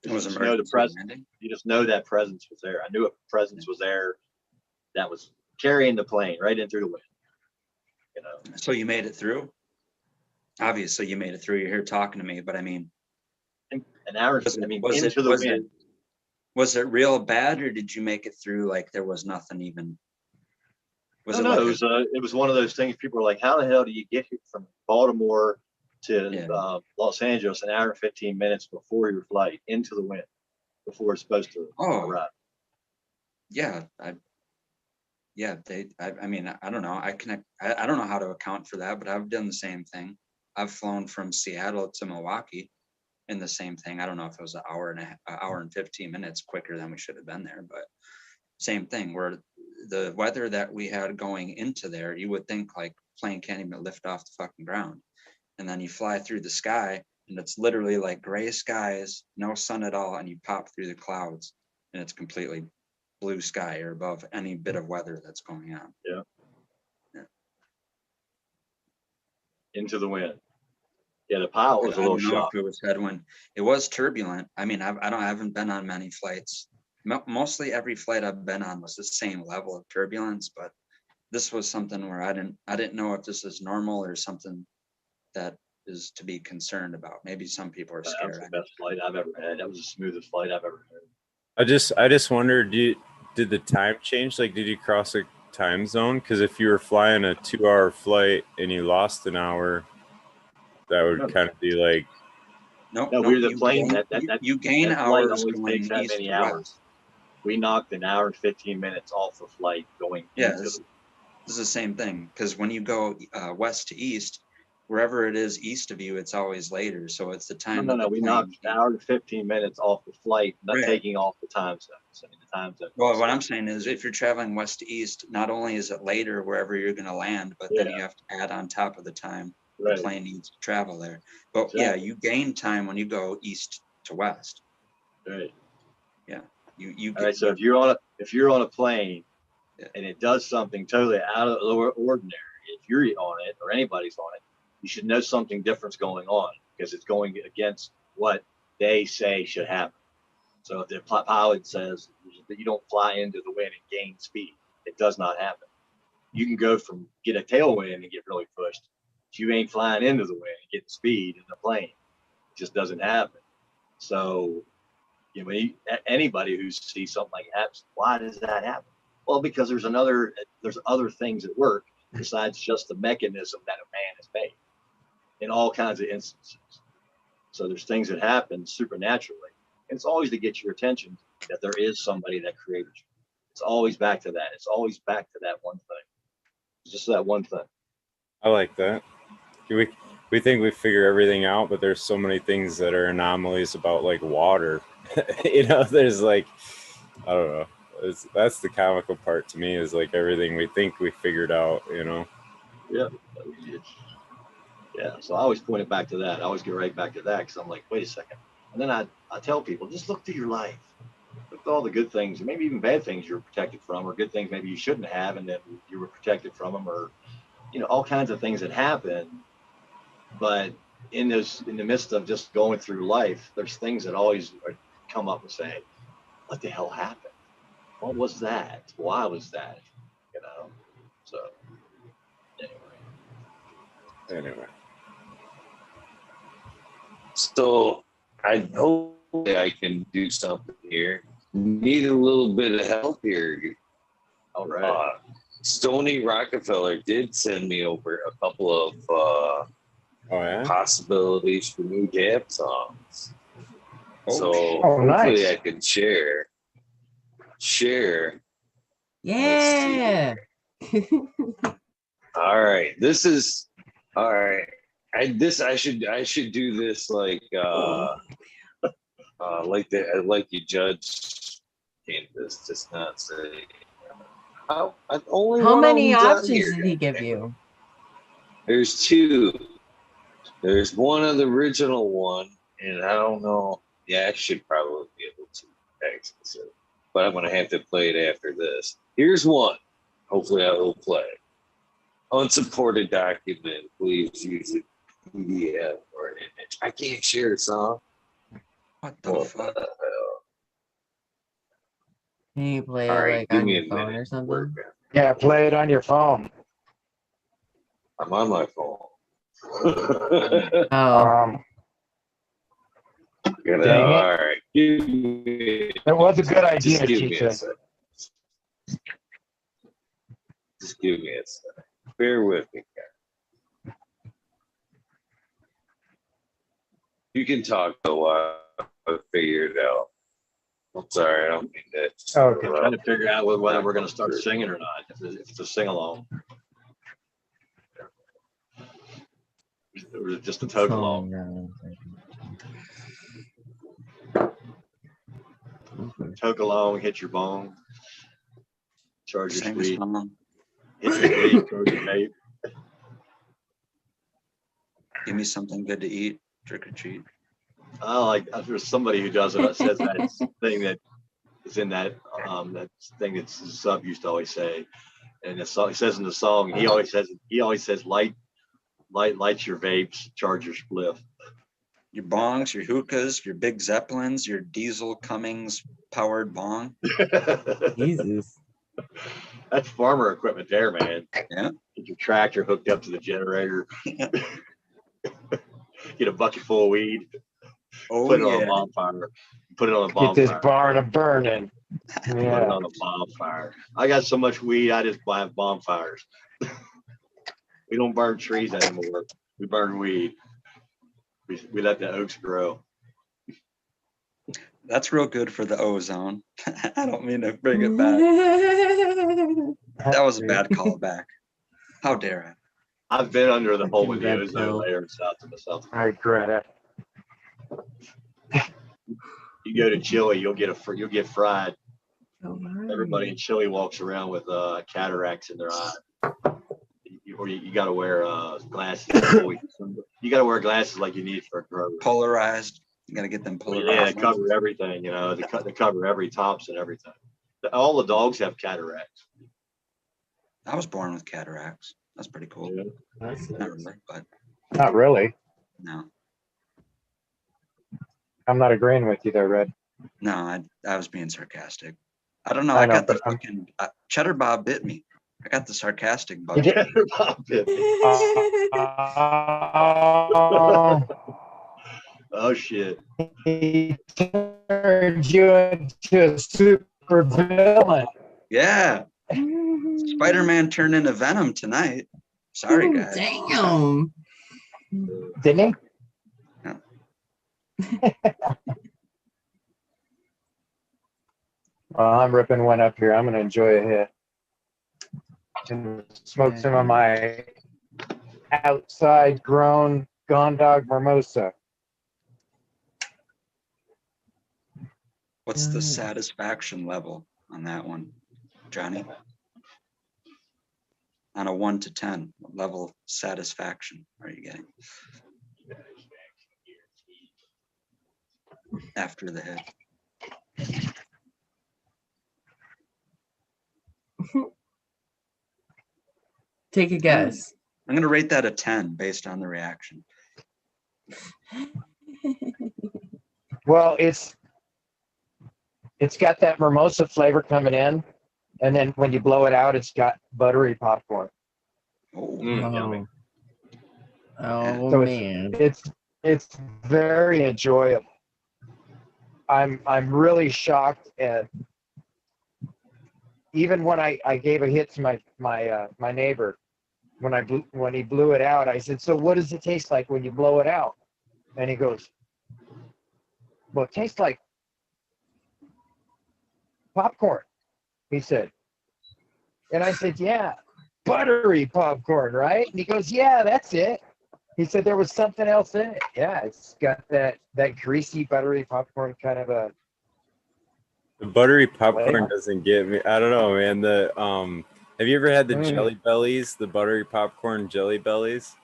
You just know that presence was there. I knew a presence was there that was carrying the plane right in through the wind. So you made it through? Obviously you made it through. You're here talking to me, but I mean, an hour, into the wind. Was it real bad, or did you make it through like there was nothing even? It was one of those things. People were like, how the hell do you get here from Baltimore to Los Angeles an hour and 15 minutes before your flight into the wind, before it's supposed to arrive? Yeah. I mean, I don't know. I don't know how to account for that, but I've done the same thing. I've flown from Seattle to Milwaukee in the same thing. I don't know if it was an hour and 15 minutes quicker than we should have been there, but same thing, where the weather that we had going into there, you would think like plane can't even lift off the fucking ground. And then you fly through the sky and it's literally like gray skies, no sun at all. And you pop through the clouds and it's completely blue sky or above any bit of weather that's going on. Yeah. Into the wind. Yeah, the pilot was a little shocked. It was headwind. It was turbulent. I mean, I haven't been on many flights. Mostly every flight I've been on was the same level of turbulence, but this was something where I didn't know if this is normal or something that is to be concerned about. Maybe some people are scared. That was the best flight I've ever had. That was the smoothest flight I've ever had. I just wondered, did the time change? Like, did you cross a time zone? Because if you were flying a 2-hour flight and you lost an hour, that would kind of be like. No, we're the plane you gain hours going takes that many hours. We knocked an hour and 15 minutes off the flight going. Yeah, this is the same thing, because when you go west to east, wherever it is east of you, it's always later. So it's the time. No, we knocked an hour and 15 minutes off the flight, not taking off the time zone. Well, what I'm saying is, if you're traveling west to east, not only is it later wherever you're going to land, but then you have to add on top of the time the plane needs to travel there. But you gain time when you go east to west. Right. Yeah. You. All right. So if you're on a plane and it does something totally out of the ordinary, if you're on it or anybody's on it, you should know something different's going on, because it's going against what they say should happen. So if the pilot says that you don't fly into the wind and gain speed, it does not happen. You can go from get a tailwind and get really pushed, but you ain't flying into the wind and get speed in the plane. It just doesn't happen. So, anybody who sees something like that, why does that happen? Well, because there's other things at work besides just the mechanism that a man has made in all kinds of instances. So there's things that happen supernaturally. And it's always to get your attention that there is somebody that created you. It's always back to that. It's always back to that one thing. It's just that one thing. I like that. We think we figure everything out, but there's so many things that are anomalies about like water. There's like, I don't know. That's the comical part to me, is like everything we think we figured out. Yeah. Yeah. So I always point it back to that. I always get right back to that because I'm like, wait a second. And then I tell people, just look through your life. Look at all the good things, and maybe even bad things you're protected from, or good things maybe you shouldn't have, and then you were protected from them, or all kinds of things that happen. But in the midst of just going through life, there's things that always come up and say, what the hell happened? What was that? Why was that? So Anyway. So I hope I can do something here. Need a little bit of help here. All right. Stony Rockefeller did send me over a couple of possibilities for new Gap songs. So hopefully I can share. Yeah. All right. This is all right. I should do this like you judge Canvas, just not say how many options did he give you? There's two. There's one of the original one, and I don't know. Yeah, I should probably be able to access it, but I'm gonna have to play it after this. Here's one. Hopefully, I will play. Unsupported document. Please use it. PDF or an image. I can't share the song. What the fuck? Can you play it like on your phone or something? Yeah, play it on your phone. I'm on my phone. Oh. Dang it. All right. It was a good idea, Just give me a Cheech. second. Just give me a second. Bear with me, guys. You can talk though. I'll figure it out. I'm sorry, I don't mean that. Okay. I'm trying to figure out whether we're going to start singing or not. If it's a sing along, or just a toke along. Toke along, hit your bone, charge your speed, hit your vape, charge your vape. Give me something good to eat, trick or treat. Oh, like there's somebody who does it. Says that thing that is in that thing that Sub used to always say, and the song he says in the song he always says light your vapes, charge your spliff. Your bongs, your hookahs, your big Zeppelins, your diesel Cummings powered bong. Jesus. That's farmer equipment there, man. Yeah. Get your tractor hooked up to the generator. Get a bucket full of weed. Put it on a bonfire. Put it on a bonfire. Get this barn a burning. Put it on a bonfire. I got so much weed, I just buy bonfires. We don't burn trees anymore. We burn weed. We let the oaks grow. That's real good for the ozone. I don't mean to bring it back. That was a bad callback. How dare I? I've been under the hole with the ozone layer south to myself. I regret it. You go to Chile, you'll get fried. Oh, Everybody in Chile walks around with cataracts in their eye. You got to wear glasses. You got to wear glasses like you need for a grower. Polarized. You got to get them polarized. Yeah, they cover everything. They cover every tops and everything. All the dogs have cataracts. I was born with cataracts. That's pretty cool. Yeah. Not really, but not really. No. I'm not agreeing with you there, Red. No, I was being sarcastic. I don't know. I got the fucking Cheddar Bob bit me. I got the sarcastic bug. Cheddar Bob bit me. Oh shit! He turned you into a super villain. Yeah. Spider-Man turned into Venom tonight. Sorry, guys. Damn. Didn't he? Well, I'm ripping one up here. I'm going to enjoy a hit. And smoke some of my outside grown Gondog Mimosa. What's the satisfaction level on that one, Johnny? On a 1 to 10, what level of satisfaction are you getting after the hit? Take a guess. I'm going to rate that a 10 based on the reaction. Well, it's got that mimosa flavor coming in, and then when you blow it out, it's got buttery popcorn. Yummy. Oh So man, it's very enjoyable. I'm really shocked at even when I gave a hit to my neighbor when he blew it out. I said, "So what does it taste like when you blow it out?" And he goes, "Well, it tastes like popcorn," he said. And I said, "Yeah, buttery popcorn, right?" And he goes, "Yeah, that's it." He said there was something else in it. Yeah, it's got that greasy, buttery popcorn kind of a. The buttery popcorn flavor. doesn't get me. I don't know, man. Have you ever had the Jelly Bellies? The buttery popcorn Jelly Bellies?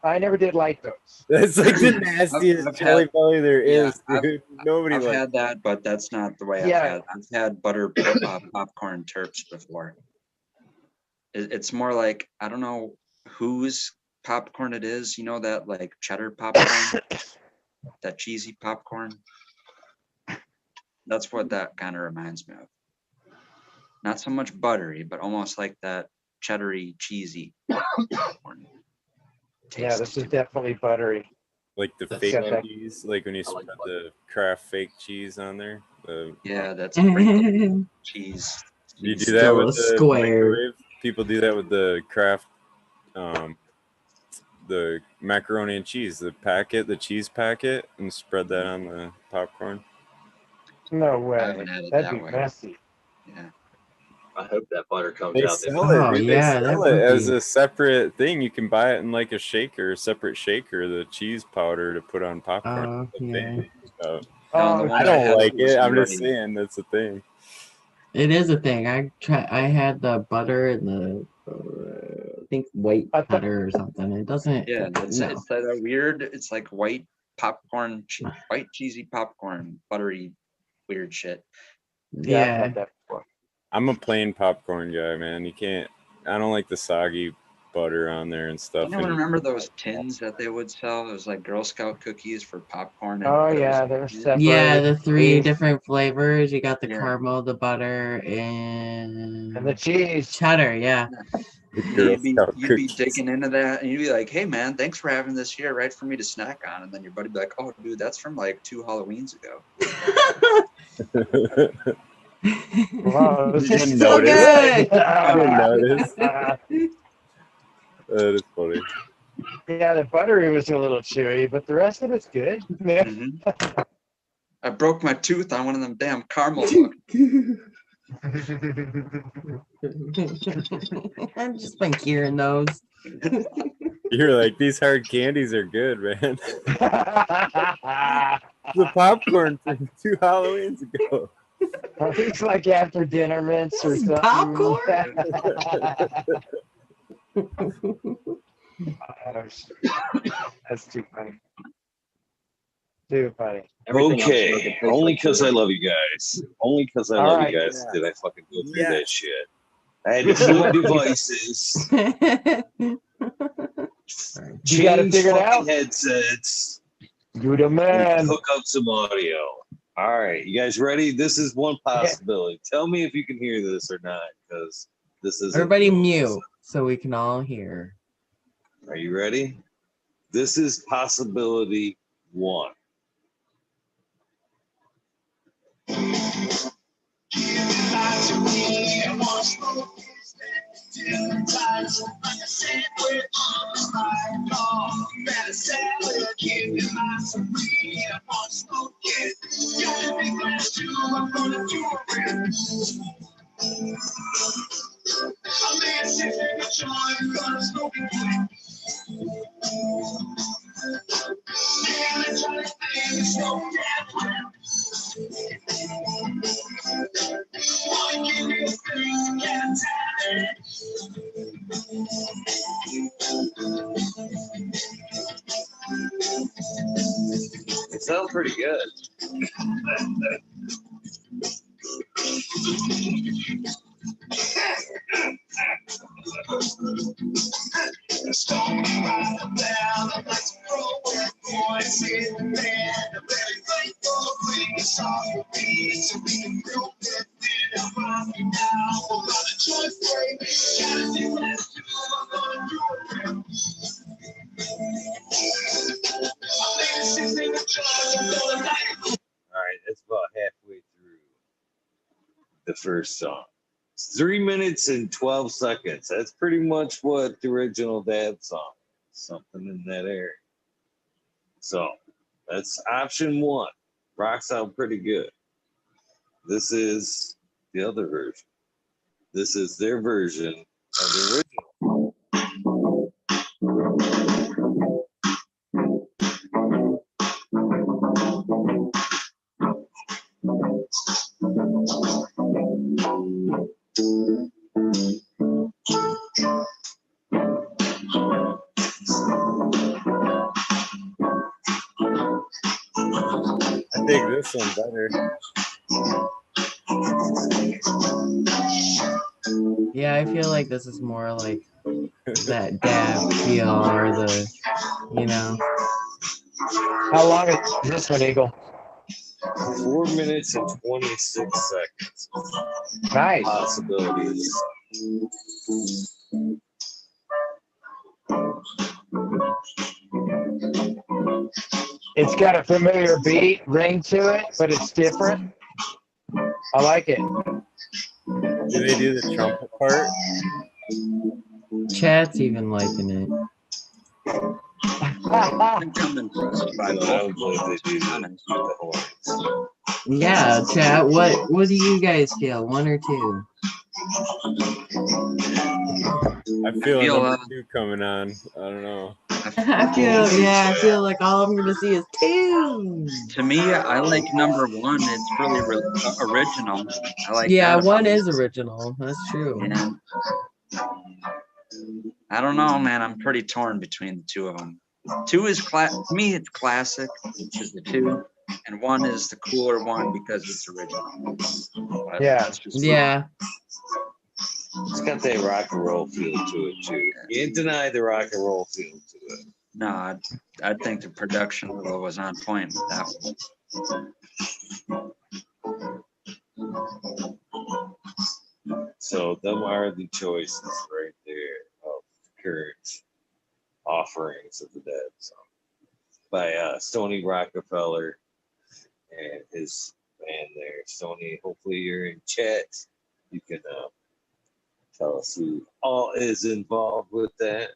I never did like those. That's like the nastiest Jelly Belly there is, dude. Nobody I've likes had that, but that's not the way I've had butter popcorn terps before. It's more like, I don't know whose popcorn it is. You know, that like cheddar popcorn, that cheesy popcorn. That's what that kind of reminds me of. Not so much buttery, but almost like that cheddary, cheesy popcorn. Yeah, this is definitely buttery. Like the fake cheese, like when you spread the Kraft fake cheese on there. Yeah, that's a cheese. You do that with the microwave? People do that with the Kraft, the macaroni and cheese, the cheese packet, and spread that on the popcorn. No way. I haven't had it That'd that be way. messy. Yeah. I hope that butter comes They out. sell it. They sell it as a separate thing. You can buy it in like a shaker, a separate shaker, the cheese powder to put on popcorn. yeah. I don't like it. I'm just saying that's a thing. It is a thing. I had the butter and the I think white butter or something. It doesn't. Yeah, it's like a weird. It's like white popcorn, white cheesy popcorn, buttery, weird shit. Yeah, I've had that before. I'm a plain popcorn guy, man. You can't. I don't like the soggy butter on there and stuff. You remember those tins that they would sell? It was like Girl Scout cookies for popcorn. Oh yeah, they're separate. Yeah, the 3 different flavors. You got the caramel, the butter, and the cheese. Cheddar. Yeah. You'd be digging into that, and you'd be like, "Hey man, thanks for having this here, right, for me to snack on." And then your buddy would be like, "Oh dude, that's from like 2 Halloweens ago." Wow, you didn't so notice. good. I didn't notice. That is funny. Yeah, the buttery was a little chewy, but the rest of it's good. I broke my tooth on one of them damn caramel. I've just been hearing those. You're like, these hard candies are good, man. The popcorn from 2 Halloweens ago. It's like after dinner mints or something. Popcorn? That's too funny. Too funny. Okay, only because I love you guys. Only because I love you guys did I fucking go through that shit. I had to do my devices. You gotta figure it out. Headsets. You the man. Hook up some audio. All right, you guys ready? This is one possibility. Tell me if you can hear this or not, because this is everybody mute so we can all hear. Are you ready? This is possibility 1. It sounds pretty good. All right, that's about halfway through the first song. It's 3 minutes and 12 seconds. That's pretty much what the original Dad song is. Something in that area. So that's option one. Rocks out pretty good. This is the other version. This is their version of the original. I dig this one better. Yeah, I feel like this is more like that dab feel or the, you know. How long is this one, Eagle? 4 minutes and 26 seconds. Nice. Possibilities. It's got a familiar beat ring to it, but it's different. I like it. Do they do the trumpet part? Chat's even liking it. I think I'm impressed by both. Yeah, chat. What do you guys feel? 1 or 2? I feel number 2 coming on. I don't know. I feel like all I'm gonna see is 2. To me, I like number 1. It's really original. I like. Yeah, that 1 is original. That's true. And I don't know, man. I'm pretty torn between the two of them. 2 is to me, it's classic, which is the 2, and 1 is the cooler one because it's original. But yeah. Yeah. It's got that rock and roll feel to it too. You can't deny the rock and roll feel to it. No, I think the production level was on point with that one. So them are the choices right there of current offerings of the Dead song by Stoney Rockefeller and his band there. Stoney, hopefully you're in chat. You can tell us who all is involved with that.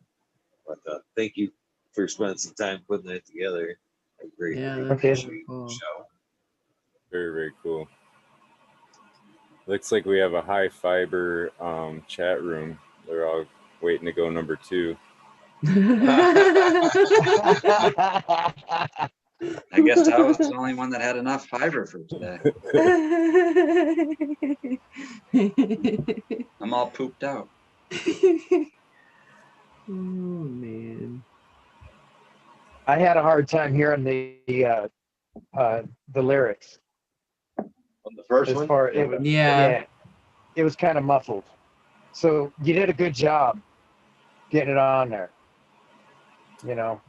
But thank you for spending some time putting that together. I greatly appreciate the show. Very, very cool. Looks like we have a high fiber chat room. They're all waiting to go number 2. I guess I was the only one that had enough fiber for today. I'm all pooped out. Oh man. I had a hard time hearing the lyrics. On the first one? Yeah. It was kind of muffled. So you did a good job getting it on there. You know.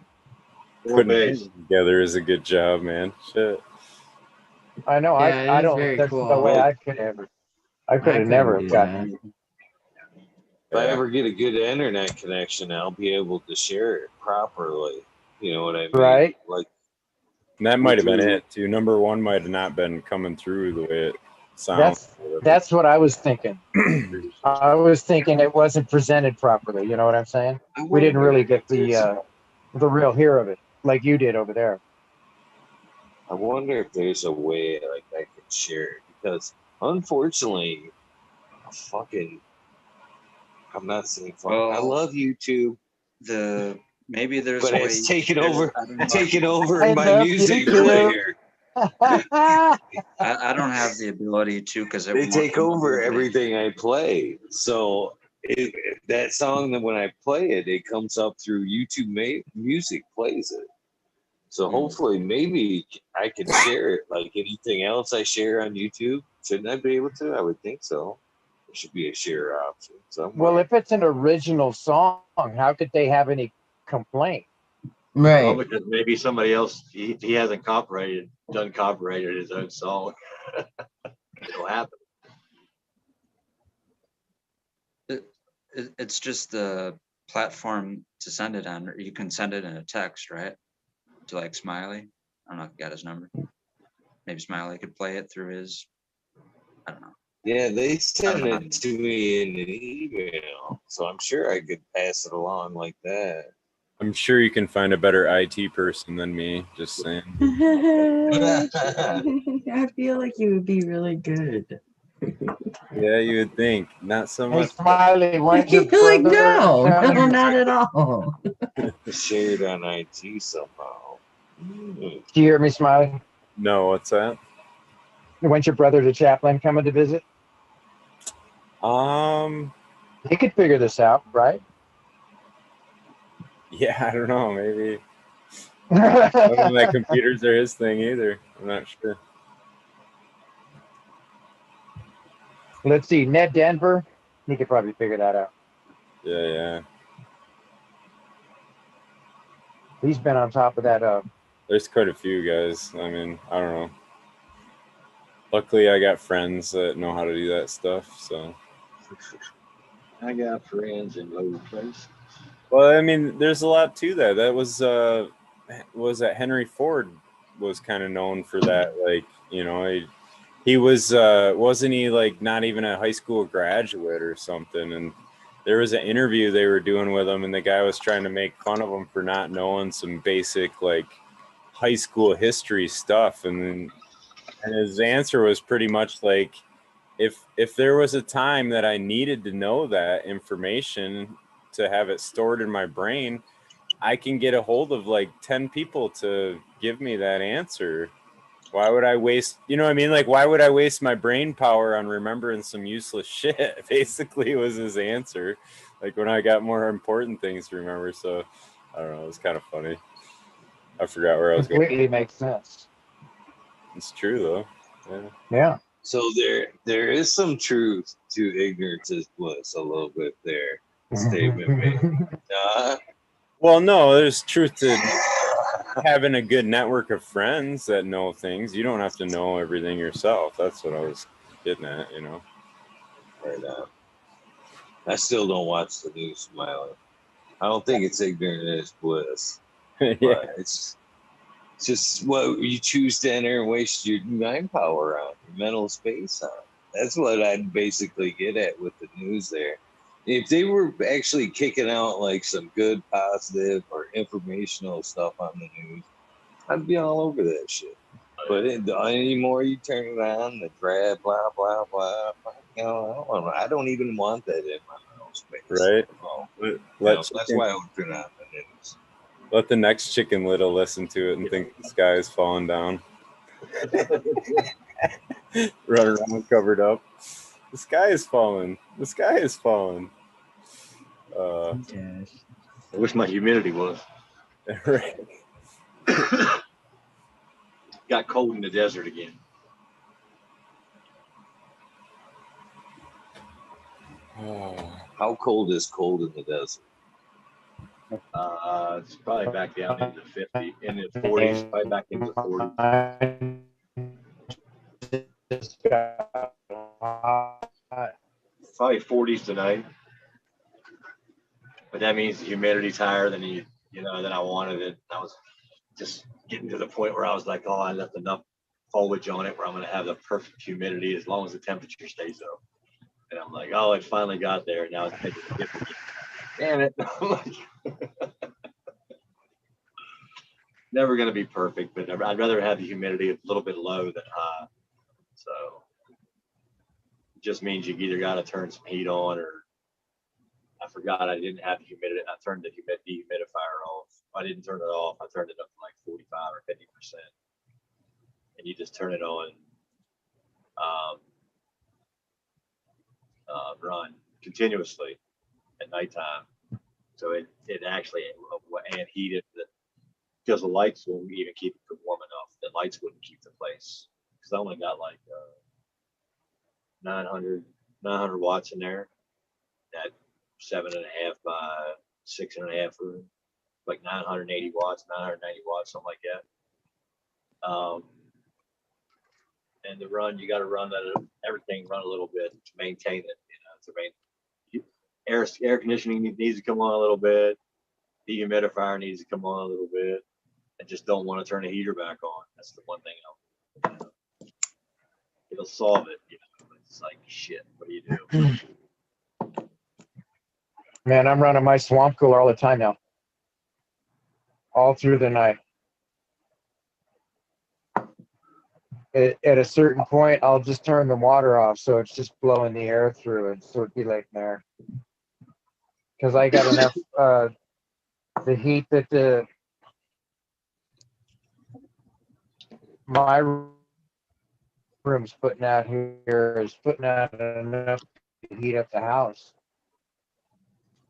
Putting it together is a good job, man. Shit. I know. Yeah, I don't. There's cool. no way I could have never gotten. If I ever get a good internet connection, I'll be able to share it properly. You know what I mean? Right. Like that might have been it too. Number 1 might have not been coming through the way it sounds. That's what I was thinking. I was thinking it wasn't presented properly. You know what I'm saying? We didn't really get the real hear of it like you did over there. I wonder if there's a way like I could share it because unfortunately, I'm not saying well, I love YouTube. Maybe there's but a way it's taken over my music player. I don't have the ability to because they take over everything I play. So that song that when I play it, it comes up through YouTube Music plays it. So hopefully, maybe I can share it like anything else I share on YouTube. Shouldn't I be able to? I would think so. There should be a share option somewhere. Well, if it's an original song, how could they have any complaint? Right. Well, because maybe somebody else he hasn't copyrighted his own song. It'll happen. It's just the platform to send it on. You can send it in a text, right? To like Smiley. I don't know if you got his number. Maybe Smiley could play it through his. I don't know. Yeah, they sent it to me in an email, so I'm sure I could pass it along like that. I'm sure you can find a better IT person than me. Just saying. I feel like you would be really good. Yeah, you would think. Not so Hey, much. Smiley, when's your Like, brother no, coming? not at all. Shared on IT somehow. Do you hear me, Smiley? No, what's that? When's your brother, the chaplain, coming to visit? Yeah, He could figure this out, right? I don't know. Maybe. I don't know that computers are his thing either. I'm not sure. Let's see, Ned Denver. He could probably figure that out. Yeah. He's been on top of that. There's quite a few guys. I mean, I don't know. Luckily, I got friends that know how to do that stuff. So. I got friends in low places. Well, I mean, there's a lot to that. That was that Henry Ford was kind of known for that. Like, you know, he was wasn't he like not even a high school graduate or something? And there was an interview they were doing with him, and the guy was trying to make fun of him for not knowing some basic like high school history stuff. And his answer was pretty much like, if there was a time that I needed to know that information to have it stored in my brain, I can get a hold of like 10 people to give me that answer. Why would I waste, you know what I mean? Like, why would I waste my brain power on remembering some useless shit? Basically was his answer. Like when I got more important things to remember. So I don't know. It was kind of funny. I forgot where I was going. Completely makes sense. It's true though. Yeah. So there is some truth to ignorance is bliss a little bit there. Statement made. Well, no, there's truth to having a good network of friends that know things. You don't have to know everything yourself. That's what I was getting at, you know. Right on. I still don't watch the news, Smiley. I don't think it's ignorant is bliss. Yeah. But it's just what you choose to enter and waste your mind power on, your mental space on. That's what I'd basically get at with the news there. If they were actually kicking out like some good, positive, or informational stuff on the news, I'd be all over that shit. But anymore, you turn it on, the drab, blah, blah, blah. You know, I don't even want that in my mental space. Right. That's why I would turn on the news. Let the next chicken little listen to it and think the sky is falling down. Run around covered up. The sky is falling. The sky is falling. I wish my humidity was. Right. Got cold in the desert again. How cold is cold in the desert? It's probably back down into the 50s, in the 40s, probably back into the 40s. Probably 40s tonight. But that means the humidity's higher than than I wanted it. I was just getting to the point where I was like, oh, I left enough foliage on it where I'm going to have the perfect humidity as long as the temperature stays up. And I'm like, oh, it finally got there. Now it's taking a dip again. Damn it. Never going to be perfect, but I'd rather have the humidity a little bit low than high. So it just means you either got to turn some heat on, or I forgot I didn't have the humidity. I turned the dehumidifier off. I didn't turn it off. I turned it up to like 45 or 50%. And you just turn it on, run continuously. at nighttime. So it actually and heated because the lights won't even keep it warm enough. The lights wouldn't keep the place because I only got like 900 watts in there. That 7.5 by 6.5 room, like 980 watts, 990 watts, something like that. And the run, you got to run that everything run a little bit to maintain it. Air conditioning needs to come on a little bit. The humidifier needs to come on a little bit. I just don't want to turn the heater back on. That's the one thing it'll solve it. It's like shit. What do you do? Man, I'm running my swamp cooler all the time now. All through the night. At a certain point, I'll just turn the water off so it's just blowing the air through and circulating there. Because I got enough, the heat that my room's putting out here is putting out enough to heat up the house.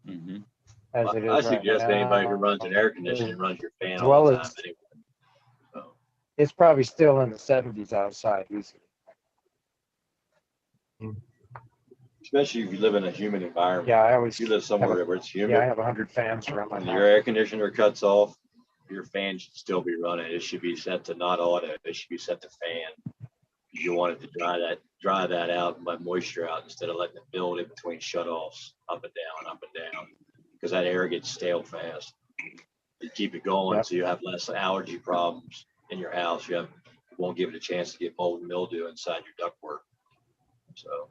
Mm-hmm. As it is I suggest right anybody now, who runs an air conditioner runs your fan as all well the time as anyway. So. It's probably still in the 70s outside. Especially if you live in a humid environment. Yeah, I always. You live somewhere where it's humid. Yeah, I have 100 fans around my When house. your air conditioner cuts off, your fan should still be running. It should be set to not auto. It should be set to fan. You want it to dry that out and let moisture out instead of letting it build in between shutoffs, up and down, because that air gets stale fast. You keep it going so you have less allergy problems in your house. You won't give it a chance to get mold and mildew inside your ductwork. So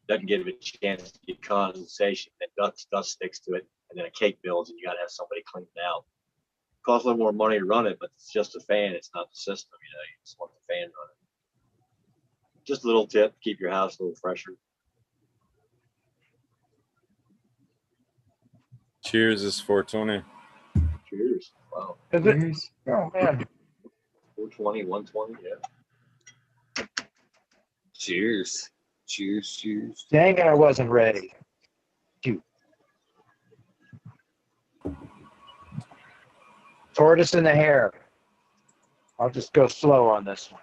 doesn't give it a chance to get condensation. Then dust sticks to it, and then a cake builds, and you got to have somebody clean it out. It costs a little more money to run it, but it's just a fan. It's not the system. You just want the fan running. Just a little tip: keep your house a little fresher. Cheers, is 420. Cheers. Wow. Cheers. Oh man. 420, 120, yeah. Cheers. Cheers. Dang it, I wasn't ready. Shoot. Tortoise in the hare. I'll just go slow on this one.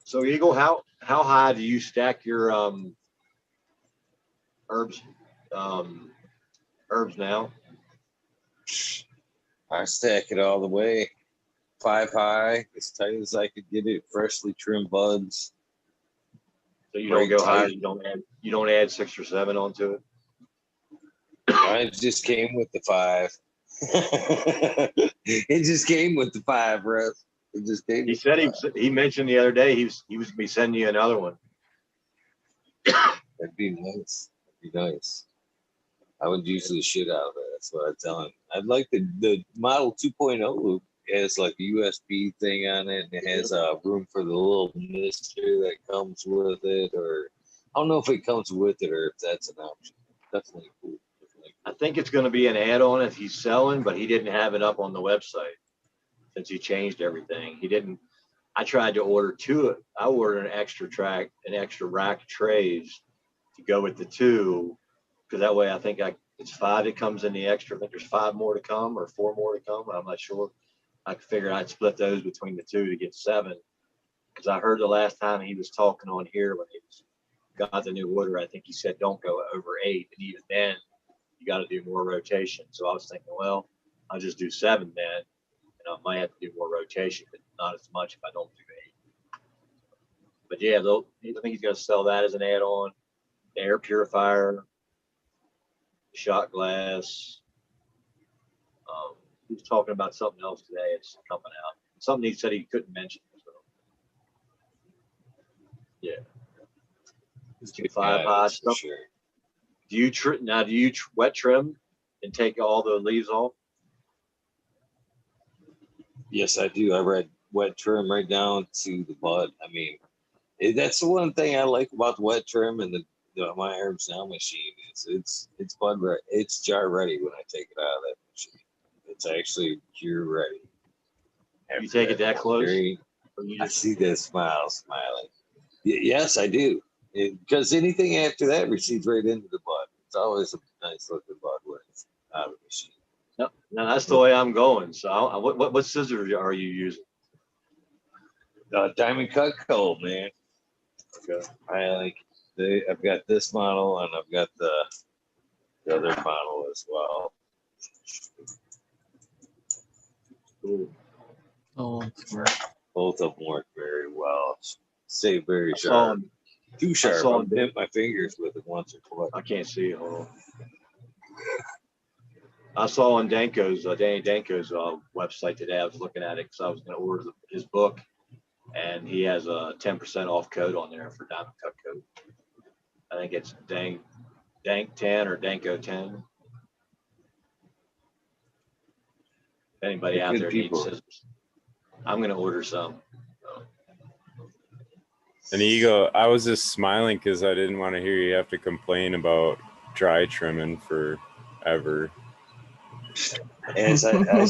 So Eagle, how high do you stack your herbs now? I stack it all the way, 5 high, as tight as I could get it, freshly trimmed buds. So you don't go higher. You don't add 6 or 7 onto it. I just came with the 5. It just came with the 5, Russ. It just came. He said he mentioned the other day he was going to be sending you another one. That'd be nice. That'd be nice. I would use the shit out of it. That's what I tell him. I'd like the model 2.0 has like a USB thing on it, and it has room for the little mister that comes with it, or I don't know if it comes with it or if that's an option. Definitely cool. I think it's going to be an add-on if he's selling, but he didn't have it up on the website since he changed everything. He didn't. I tried to order 2. I ordered an extra rack of trays to go with the 2, because that way I think it's 5 that comes in the extra. I think there's 5 more to come or 4 more to come. I'm not sure. I figured I'd split those between the 2 to get 7, because I heard the last time he was talking on here when he got the new order, I think he said don't go over 8, and even then you got to do more rotation. So I was thinking, well, I'll just do 7 then, and I might have to do more rotation, but not as much if I don't do 8. But yeah, I think he's going to sell that as an add-on. The air purifier, shot glass. He was talking about something else today. It's coming out. Something he said he couldn't mention. So. Yeah. It's 5 high stuff. Sure. Do you wet trim and take all the leaves off? Yes, I do. I wet trim right down to the bud. I mean, that's the one thing I like about the wet trim, and my herbs now machine it's bud ready. It's jar ready when I take it out of that machine. It's actually cure ready. You take it that close? I see that smile smiling. Yes, I do. Because anything after that recedes right into the bud. It's always a nice looking bud when it's out of the machine. No, that's the way I'm going. So what scissors are you using? Diamond Cutco, man. Okay. I've got this model and I've got the other model as well. Ooh. Oh, Both of them work very well. Stay very sharp. Too sharp. I've bent my fingers with it once or twice. I can't see it. Hold on. I saw on Danko's, Danny Danko's website today. I was looking at it because I was going to order his book, and he has a 10% off code on there for Diamond Cutco. I think it's Dank 10 or Danko 10. If anybody out there needs scissors, I'm going to order some. And Ego, I was just smiling because I didn't want to hear you have to complain about dry trimming forever. As I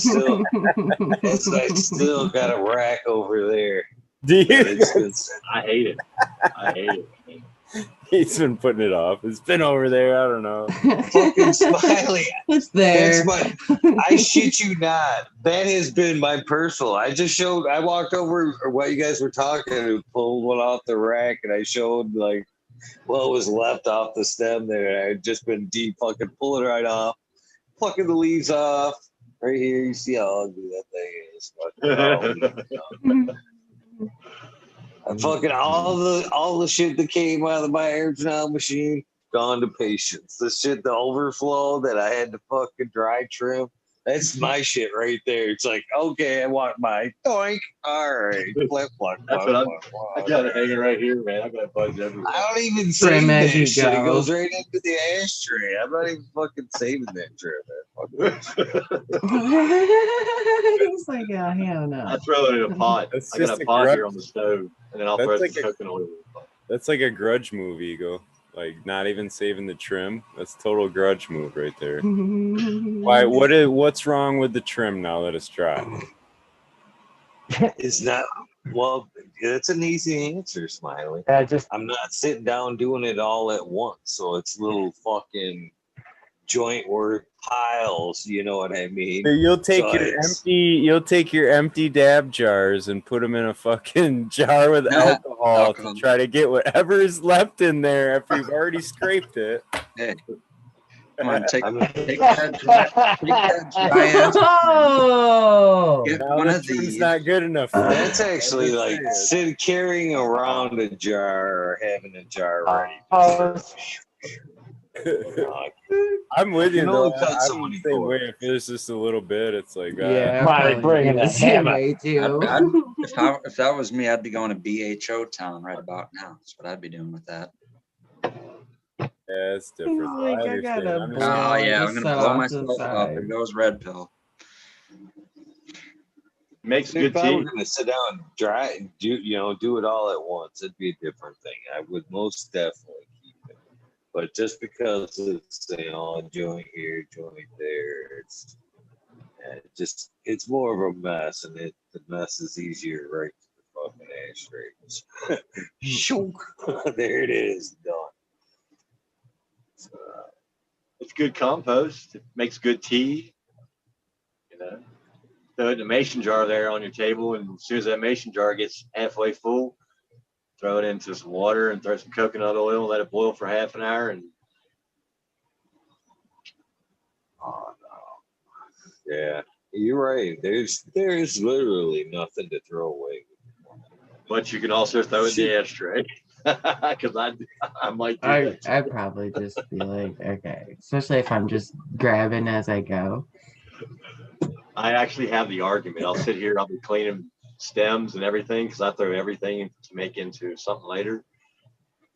still got a rack over there. Do you? I hate it. I hate it. He's been putting it off. It's been over there. I don't know. Fucking Smiley. It's there. I shit you not. That has been my personal. I walked over while you guys were talking and pulled one off the rack and I showed like what was left off the stem there. I had just been deep fucking pulling right off, plucking the leaves off. Right here, you see how ugly that thing is. Fucking all the shit that came out of my herbs now machine gone to patience. The shit, the overflow that I had to fucking dry trim. That's my shit right there. It's like, okay, I want my doink. All right, flip, flop. That's what I got it hanging right here, man. I got buds everywhere. I don't even save that shit. It goes right into the ashtray. I'm not even fucking saving that trim. He's like, oh, hell no. I throw it in a pot. I got a pot here on the stove, and then I'll throw some coconut oil in the pot. That's like a grudge move, Ego. Like not even saving the trim. That's total grudge move right there. Why? What's wrong with the trim now that it's dry? It's not. Well, it's an easy answer, Smiley. I'm not sitting down doing it all at once, so it's little fucking joint work piles. You know what I mean? You'll take your empty dab jars and put them in a fucking jar with alcohol to try to get whatever is left in there after you've already scraped it. Hey, come on, take that dry. Oh, get one of these. Not good enough. That's actually like carrying around a jar or having a jar ready. I'm with you. Though. I'm the same way. If there's just a little bit, it's like bringing the hammer. If that was me, I'd be going to BHO town right about now. That's what I'd be doing with that. Yeah, it's different. Like, I gotta I'm gonna blow myself up. There goes red pill. Makes good tea. If I were gonna sit down and dry and do it all at once, it'd be a different thing. I would most definitely keep it. But just because it's a joint here, joint there, it's more of a mess, and the mess is easier right to the fucking ashtray. Shook. There it is, done. It's good compost. It makes good tea. Throw it in a mason jar there on your table, and as soon as that mason jar gets halfway full, throw it into some water and throw some coconut oil, let it boil for half an hour, and yeah, you're right. There's literally nothing to throw away. But you can also throw it in the ashtray. Because I might do that. I'd probably just be like, okay, especially if I'm just grabbing as I go. I actually have the argument. I'll sit here, I'll be cleaning stems and everything because I throw everything to make into something later.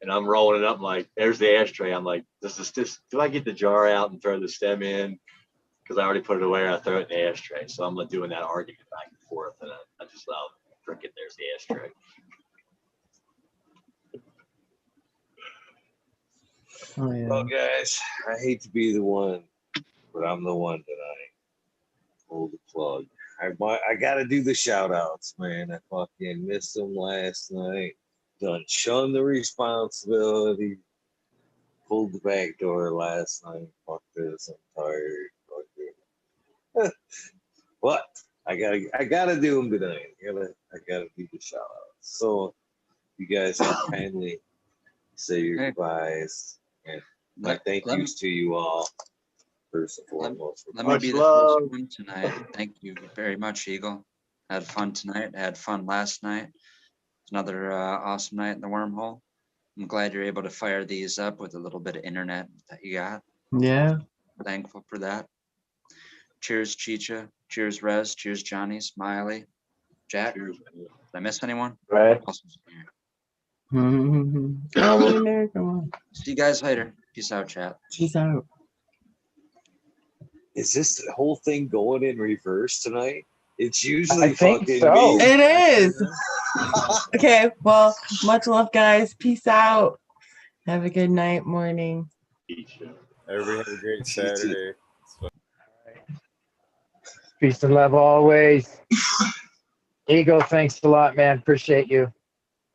And I'm rolling it up like, there's the ashtray. I'm like, do I get the jar out and throw the stem in? Because I already put it away, I throw it in the ashtray. So I'm doing that argument back and forth, and I just love drinking. There's the ashtray. Oh yeah. Well, guys, I hate to be the one, but I'm the one tonight. Pull the plug. I got to do the shout outs, man. I fucking missed them last night. Done shunned the responsibility. Pulled the back door last night. Fuck this. I'm tired. Fuck it. But I gotta do them tonight. I gotta do the shout outs. So you guys have kindly say your goodbyes and my thank yous to you all. First and foremost. Let me be the first one tonight. Thank you very much, Eagle. I had fun tonight. I had fun last night. It's another awesome night in the wormhole. I'm glad you're able to fire these up with a little bit of internet that you got. Yeah. Thankful for that. Cheers, Chicha. Cheers, Rez. Cheers, Johnny. Smiley. Jack. Cheers. Did I miss anyone? Right. Come on, there. Come on. See you guys later. Peace out, chat. Peace out. Is this whole thing going in reverse tonight? It's usually I think fucking so. me. It is. Okay. Well, much love, guys. Peace out. Have a good night, morning. Everybody have a great Saturday. Peace and love always. Eagle, thanks a lot, man. Appreciate you.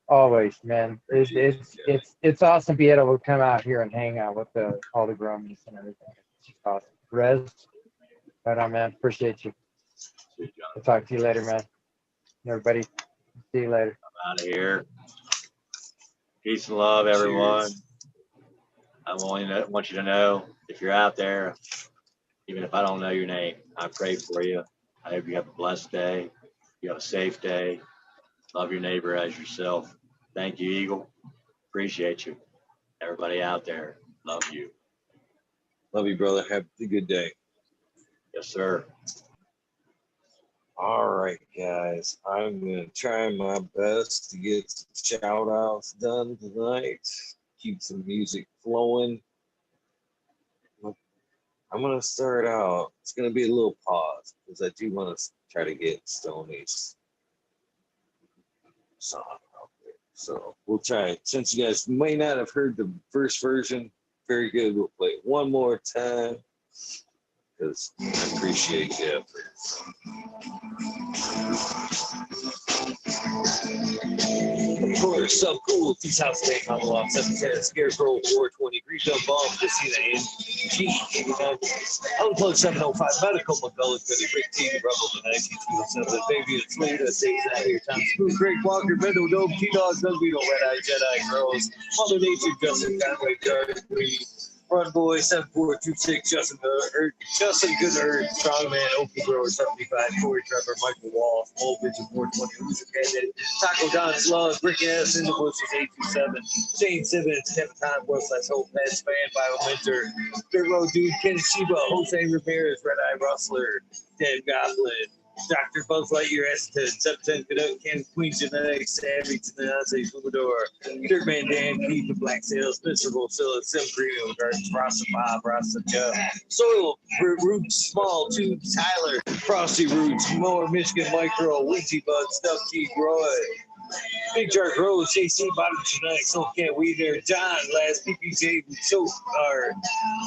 Always, man. It's awesome to be able to come out here and hang out with all the groomies and everything. It's just awesome. Rez, right on, man. Appreciate you. I'll talk to you later, man. Everybody, see you later. I'm out of here. Peace and love, everyone. I want you to know, if you're out there, even if I don't know your name, I pray for you. I hope you have a blessed day. You have a safe day. Love your neighbor as yourself. Thank you, Eagle. Appreciate you. Everybody out there, love you. Love you, brother. Have a good day. Yes, sir. All right, guys. I'm going to try my best to get some shout outs done tonight. Keep some music flowing. I'm going to start out. It's going to be a little pause because I do want to try to get Stoney's song out there. So we'll try it. Since you guys may not have heard the first version, very good. We'll play it one more time because I appreciate the effort. Of course, so cool. Peace House Day, Commonwealth, 710, Scarecrow, 420, Green Dumb Bomb, Christina, and G89, Unplugged 705, Medical, McCullough, Billy, Rick T, the Rebel, the 19207, Baby, it's Lita, Saves Out Here, Tom Spoon, Greg Walker, Mendo Dome, T-Dogs, Doug Beetle, Red Eye, Jedi, Girls, Mother Nature, Justin Conway, Garden Green, Run Boy 7426, Justin Goodard, Strongman, Okie Grower 75, Corey Trevor, Michael Wall, Full Vision 420, Loser Candidate, Taco Don Slug, Rick S. in the Bushes 827, Shane Simmons, Kevin Time, Westside Hope, Pet Span, Biomentor, Big Road Dude, Ken Shiba, Jose Ramirez, Red Eye Rustler, Dead Goblin, Dr. Buzz Lightyear, Eston, 710 Cadet, Ken Queen Genetics, Savvy, Tenazzi, Fumador, Dirtman Dan, Keith, the Black Sales, Miserable, Silla, Sim Green, Gardens, Rasa Bob, Rasa Jeff, Soil, Roots, Small, Tube, Tyler, Frosty Roots, Mower, Michigan Micro, Winty Bud, Stuff Key, Roy, Big Jar Rose, JC, Bottom Tonight, So Can't We There, John, Last PPJ, So,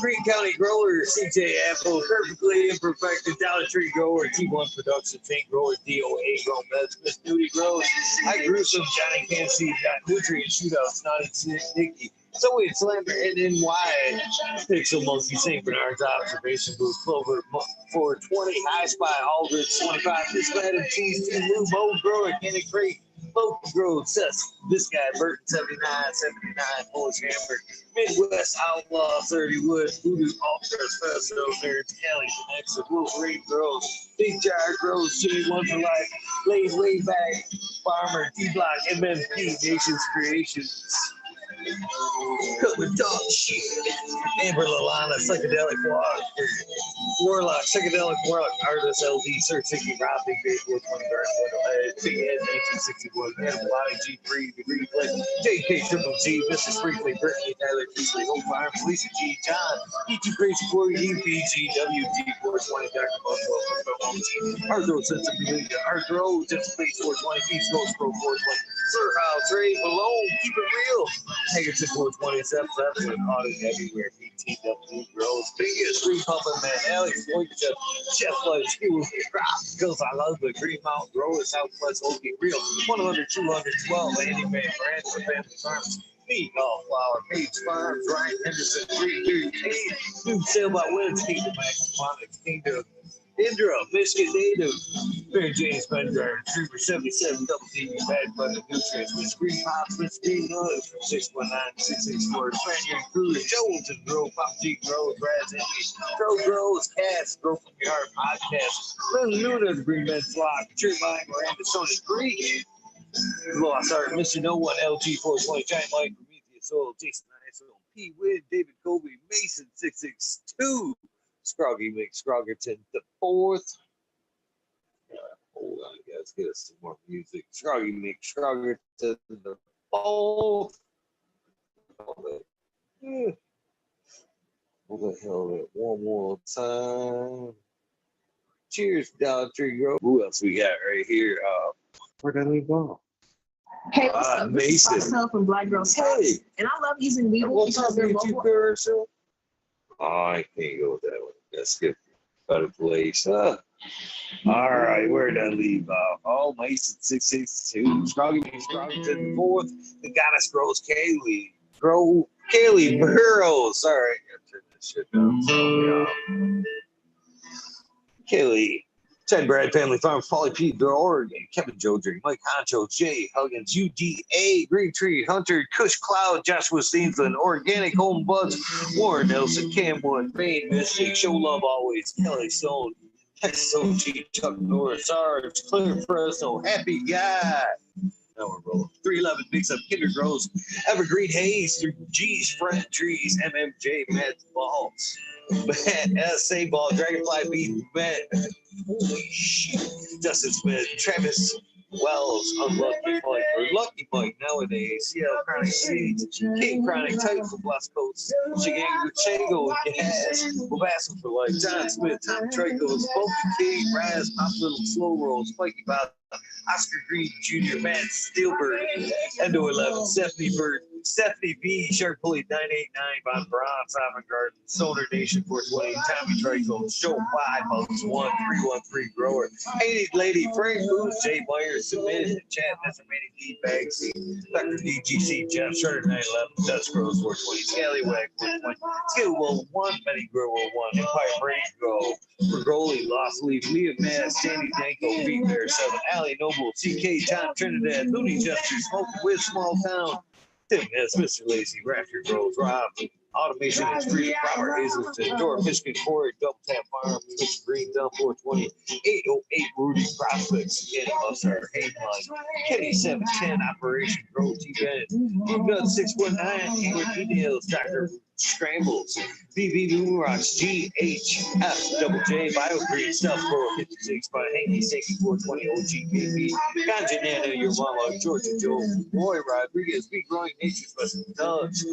Green County Grower, CJ Apple, Perfectly Imperfected, Dollar Tree Grower, T1 Production, Tank Grower, DOA Grow, Meds, Miss Nudie Grows, I Gruesome, Johnny Can't See, Nutrient Shootout, Snotty Nicky, So it's Lambert, and NY, Pixel Monkey, St. Bernard's Observation Booth, Clover 420, High Spy, Aldrich 25, This Madam Cheese, Blue Bow Grower, Candy Creek, Local Grove, Sess, this guy, Burton 79, Polish Hamburg, Midwest Outlaw 30 Wood, Voodoo Ultras, Fest, Nerds, Kelly, Connects, Wolverine Grows, Big Jar Grows, Jimmy One for Life, Laid Way Back, Farmer, D-Block, MMP, Nations Creations. Cut with dog shit. Amber Lalana, Psychedelic Warlock, Psychedelic Warlock, Artist LD, Search 60, Rob, Big Big, 420 Guard, Big Ed, 1961, Lottie G, Free, Replay, JK, Triple G, Mrs. Freakley, Brittany, Tyler, Beasley, Hope Farm, Lisa G, John, E2 Crazy 40, EPG, WG, 420, Dr. Buffalo, Arthro, Sense of Community, Arthro, Just Space 420, Feast Ghost Pro 420. Sir House, Ray Malone, keep it real. Hankerton 427, with audit everywhere. BTW Grows, biggest free pumping man, Alex Floyd, Chef Life School, because I love the Green Mountain Growers, Southwest Okie Real, 100, 212, Andy Man, Brand for Family Farms. Meat, all flour, Page Farms, Ryan Henderson, 338, new sale by Wednesday, the Mac Kingdom. Indra, Michigan native, Mary Jane's Bender, Trooper 77, double D, bad butter nutrients, with green pops, with green nuts, 619-664, Spaniard Cruise, Jones and Grow, Pop G Grow, Brad's Envy, Grows, Cats, Grow from Your Heart Podcast, Lynn Luna, the Green Men Flock, Tree Mine, Miranda, Sony Creek, Lost Art, Mr. No One, LG 420, Giant Mike, Prometheus Soul, Jason Iso, P. Win, David Kobe, Mason 662. Scroggy McScroggerton the fourth. Hold on, guys, get us some more music. Scroggy McScroggerton the fourth. Yeah. What the hell? One more time. Cheers, Dollar Tree Grove. Who else we got right here? Where did we go? Hey, what's up? This is myself from Black Girl Scouts, Hey. and I love using Weevil because they're local. Oh, I can't go with that one. That's good. Out of place. All right, where did I leave off? Oh, Mason 662. Scroggy to the fourth. The Goddess Grows Kaylee Burrows. Sorry, I gotta turn this shit down. Kaylee. Ted Brad Family Farms, Polly P. Oregon, Kevin Joe Drink, Mike Honcho, Jay Huggins, UDA, Green Tree, Hunter, Kush Cloud, Joshua Steensland, Organic Home Buds, Warren Nelson, Cam Wood, Bane Mystic, Show Love Always, Kelly Stone, Texas OG, Chuck Norris, Sarge, Claire Fresno, Happy Guy. Now we're rolling. 311 Mix Up, Kinder Grows, Evergreen Hayes, 3G's, Fred Trees, MMJ, Matt Balls. Matt SA Ball, Dragonfly Beat, Matt. Holy shit. Justin Smith, Travis Wells, Unlucky Mike, or Lucky Mike nowadays. CL Chronic Seeds, King Chronic Type from West Coast, Chigango Chango, Gas, Babasco for Life, John Smith, Tom Tricos, Bumpy King, Raz, Pop Little Slow Rolls, Spiky Bob, Oscar Green Jr., Matt Steelberg, Endo 11, Stephanie B, Shark Pulley 989, Von Braun, Simon Garden, Solar Nation 420, Tommy Trico, Show 5, Bugs 1, 313 Grower, Hated Lady, Frank Booth, Jay Myers, Submitted in the chat, Mr. Manny D, Bagsy, Dr. DGC, Jeff Shutter 911, Dust Grows 420, Scallywag 420, Skill Will 1, Betty Grow 1, Empire Brain Grow, Bergoli, Lost Leaf, Leah Mass, Sandy Danko, Beat Bear 7, Allie Noble, CK, Tom Trinidad, Looney Jester, Smoke with Small Town, Tim S, Mr. Lazy, Raptor Grows, Rob, Automation and Street, Robert Hazelton, Dora Michigan Quarry, Double Tap Farms, Mr. Green, Dump 420, 808 Rudy Prospects, Kenny Mustard, Haveline, Kenny 710, Operation Grow, T-Ben, Blue Nut 619, Hammer Details, Dr. Scrambles, BB Moonrocks, GHF, Double J, Biogreen, Stuff 456, by Hanky, Safety 420, OGKB, Ganja Nana, Your Mama, Georgia Joe, Roy Rodriguez, Big Growing Nature Special Dogs,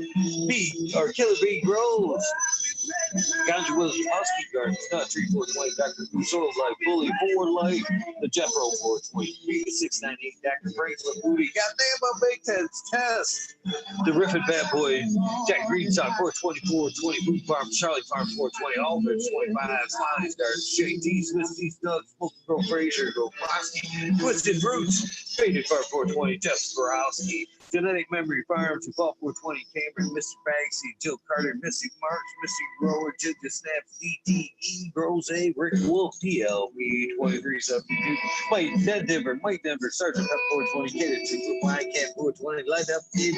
B, or Killer B Grows, Ganja Williams, Husky Gardens, Nut Tree 420, Dr. Blue Soul Life, Bully 4 Life, the Jeffro 420, 698, Dr. Franklin Booty, Goddamn, my Big Test, the Riffin' Bad Boy, Jack Greenstock 424, 20, Boot Farm, Charlie Farm 420, Aldridge 25, Smiley's Gardens, JT, Swiss T Studs, Smoke Girl Frazier, Go Frosty, Twisted Roots, Faded Farm 420, Jeff Skorowski, Genetic Memory Farms, Ball 420, Cameron, Mr. Bagsy, Jill Carter, Missy Marks, Missy Grower, Ginger Snaps, DTE, Rose, Rick Wolf, TLB, 2372, Mike Denver, Sergeant Pep 420, Kid, Mike Cat 420, Light Up, Tim,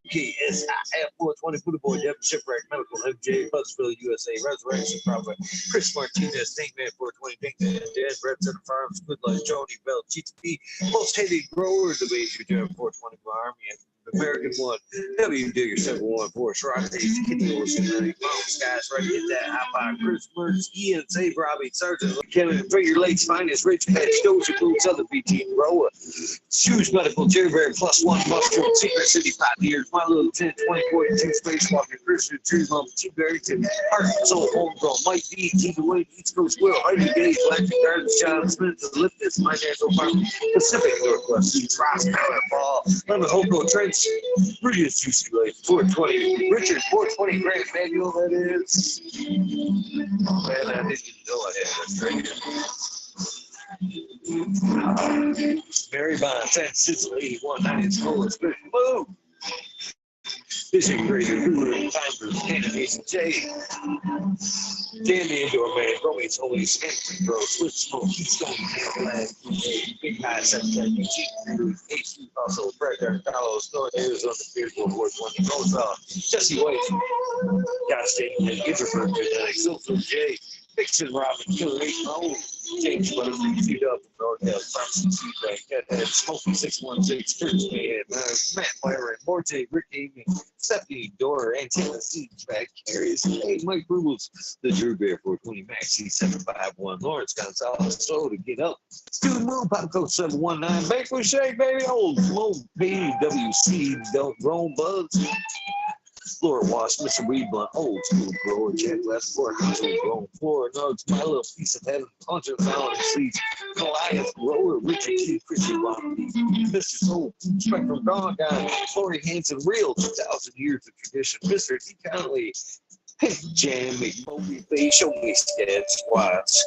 UKSIF 420, Buddha Boy, Devin Shipwreck, Medical, MJ, Buzzville, USA, Resurrection Prophet, Chris Martinez, Stinkman 420, Pinkman, Dead, Red Center Farms, Good Life, Joni Bell, Cheech P, Most Hated Grower, the Major Joe 420, Army, and American one, W Digger 714, Shrottes, Kitty Ocean, Mountain Skies, ready to get that high five, Chris Mertz, Ian, Save Robbie, Sergeant, Kevin, Figure Lakes, Finest, Rich Patch, Doja Boots, other BT, Roa, Shoes Medical, Jerry Bear, +1, Mushroom, Secret City, 5 years, My Little 10, 2042, Spacewalker, Christian, Tree Lump, T. Barrington, Heart and Soul, Homegrown, Mike D, T. Wayne, East Coast Will, Heidi Gage, Electric Gardens, John Smith, The Lipness, My Natural Farm, Pacific Northwest, Seeds, Ross, Power, Ball, Lemon, Hoko, Trench, Brilliant, Juicy Life, 420, Richard, 420, Grant Manual, that is. Oh, man, I didn't even know I had this right here. Mary Bond, San Francisco, 81, 90, School, Special Move. Fishing Grader, Hulu, Timers, Canna, Mason J. Dan the Indoor Man, Rome's Holy Symphony, Bro, Switch Smoke, Keystone, Flag, Big High, 710, Eugene, HC, also, Fred, Carlos, North Arizona, Beard, World War I, Goes off, Jesse White, Gosh, David, Introvert, Silver J. Fiction, Robin, Killer, H. Mahone, James Butterfield, Feed Up, Northdale, Thompson, Seabank, Cathead, Smoky 616, Church Man, Matt Byron, Morte, Rick Amy, Stephanie, Dora, Antenna, Seedback, Carries, hey, Mike Rubles, the Drew Bear 420, Maxi 751, Lawrence Gonzalez, Slow to Get Up, Student Moon, Pop Coach 719, Banquet Shake, baby, old Mo BWC, Don't Roam Bugs. Floor Wash, Mr. Weed Blunt, Old School Grower, Jack Last Floor, Country Grown Floor, Nugs, My Little Piece of Heaven, Puncher, Fallon, Seeds, Goliath, Grower, Richard Key, Christian Bobby, Mr. Soul, Spectrum, Dawn Guy, Lori Hanson, Real, 2,000 years of tradition, Mr. D. Conley, Pink Jam, McMoby, Bay, Show Me Scat Squats.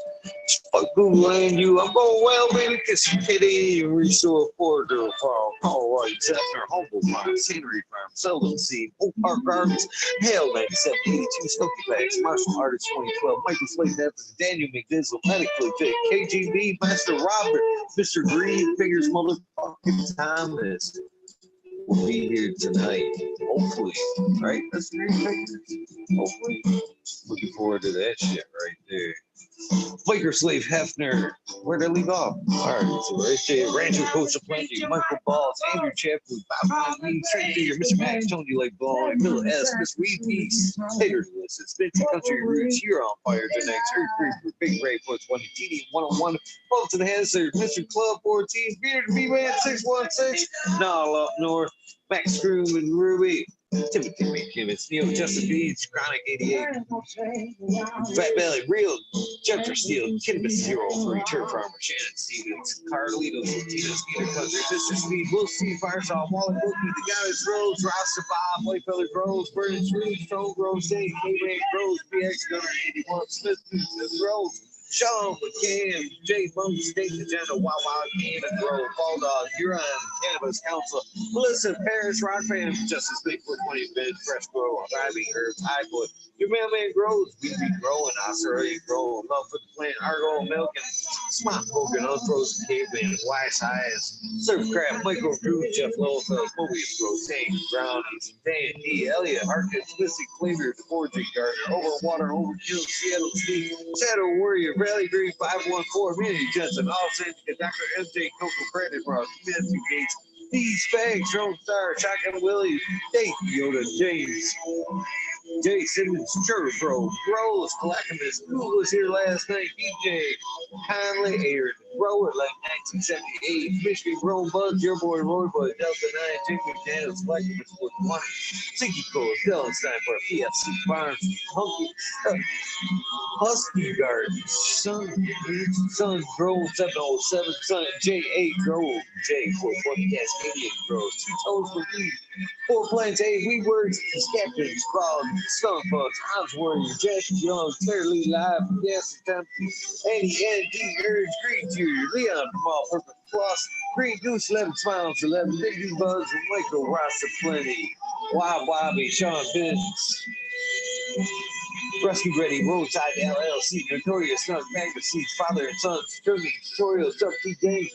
Google and you, I'm going well, baby, kiss some kitty, restore Porter Farm, Paul White, Zephyr, Humble Farm, Scenery Farm, Seldom Seed, Oak Park Gardens, Hale 9782, Smoky Bags, Martial Artist 2012, Michael Slade Evans, Daniel McDizzle, Medically Fit, KGB, Master Robert, Mr. Green, Fingers, Motherfucking Thomas. Will be here tonight, hopefully, right? That's Green Fingers, hopefully. Looking forward to that shit right there. Biker Slave Hefner, where'd I leave off? All right, so right there. Rancho Coach of Plenty, Michael Balls, Andrew Chaplin, Bob Lee, Trent Digger, Mr. Max, Tony Lake Ball, Miller S, Miss Weed Peace, Tater List, Spencer Country Roots, you're on fire tonight. Earth Creeper, Big Ray, 420, TD 101, Bolton Hanser, Mr. Club 14, Beard B-Man 616, Nall up north, Max Groom and Ruby. Timothy McKimmons, Neil Justin Beach, Chronic 88, Fat Belly, Real, Judger Steel, Kimbus 03, Turf Farmer, Shannon Stevens, Carlitos, Latinos, Peter Country, Mr. Speed, Will Steve, Firesaw, Wallet Bookie, The Goddess Rose, Rasta Bob, White Feather Groves, Burning Trees, Stone Grove State, K-Man Groves, BX Gunner 81, Smith, Rose. Sean McCann, Jay Monk, State Agenda, Wow Wow, Cannon Grove, Bulldog, Huron, Cannabis Council, Melissa Paris, Rock Band, Justice Bigfoot, 20 Bid, Fresh Grow, Thriving Herbs, Highwood, Your Mailman Grows, we be growing, Australia growing, Love for the Plant, Argo, Milk, and Smart Broken, Unfrozen Caveman, Wise Eyes, Surf Craft, Michael Drew, Jeff Lowell, Mobius Grows, Tank, Brownies, Dan D, Elliott, Harkins, Mystic Flavor, The Forging Garden, Overwater, Overkill, Seattle Steve, Shadow Warrior, Rally Green 514, Manny Jensen, All Saints, Dr. MJ, Coco, Brandon Ross, Matthew Gates, These Fags, Drone Star, Shotgun Willie, Dave Yoda, James, Jay Simmons, Sure Bro, Rose, Clackamas, who was here last night, DJ, Conley, Aaron, Rower, like 1978, Michigan, Rome Bugs, your boy Roy Boy, Delta 9, Jake McDaniels, Clackamas, 420, Sinky Cole, Dylan Steinberg, PFC Farms, Husky Garden, Sun Grove 707, Sun J8 Grove, J420 Cascadian Grove, Two Toes for Weed, Four Plants, 8 Weed Words, Skeptics, Frog, Skunk Bugs, Oz Warrior, Jack Jones, Fairly Live, Yes, Andy N.D. Urge, Green Junior, Leon from All Purpose Plus, Green Goose, 11 Smiles, 11 Biggie Bugs, and Michael Rasta Plenty, Wild Bobby, Sean Vince. Rescue Ready, Roadside LLC, Notorious Snug Magnet Seeds, Father and Son, Sterling, Tutorials, Chucky Games,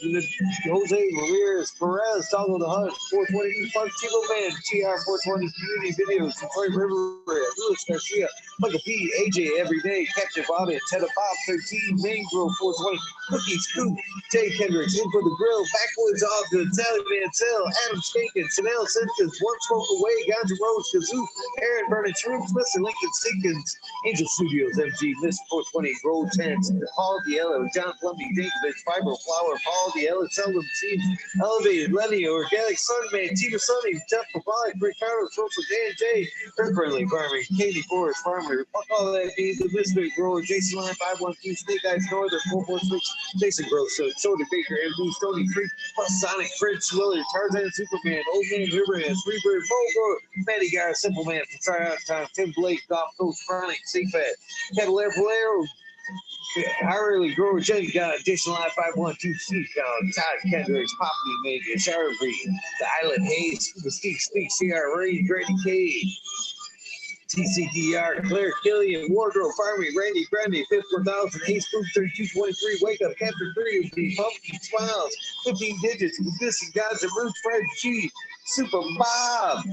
Jose Ramirez, Perez, Doggo the Hunt, 420, Park Chico Man, TR 420 Community Videos, Detroit River, Louis Garcia, Michael P, AJ Everyday, Captain Bobby, Ted Bob 13, Main Grill 420, Cookie Scoop, Jay Kendricks, In for the Grill, Backwoods Off, the Italian Mansell, Adam Spankin, Chanel Simpkins, One Smoke Away, Ganja Rose, Kazoo, Aaron Vernon, Shrooms, Mr. Lincoln Sinkins, Angel Studios, MG, Miss 420, Roll 10, Paul Diello, John Fleming, David, Fiber Flower, Paul Diello, Seldom Team, Elevated, Lenny, Organic Sunman, Tina Sunny, Jeff Pavai, Ricardo, Social Dan J, Kirk Friendly Farming, Katie Forest Farmer, fuck all that be the Mystery Grower, Jason Line 512, Snake Eyes Northern 446, Jason Gross, Soda Baker, MD, Stony Creek, Plus Sonic, Fritz, Willard, Tarzan, Superman, Old Man, Riverhead, Freebird, Fulgor, Matty Gar, Simple Man, from Tryout Time, Tim Blake, Golf Coach, Chronic, Seafat, Cavalier Valero, Harley Grower, Jenny God, Jason Live 512, Steve God, Todd Kendricks, Poppy Major, Sarah Green, The Island Hayes, The Steve Speak, CRA, Grady K, TCDR, Claire Killian, Wardrobe, Farming, Randy Grundy, 51,000, Ace Food 3223, Wake Up, Captain 3, the Pumpkin Smiles, 15 Digits, Missing Gods and Roots, Fred G, Super Bob,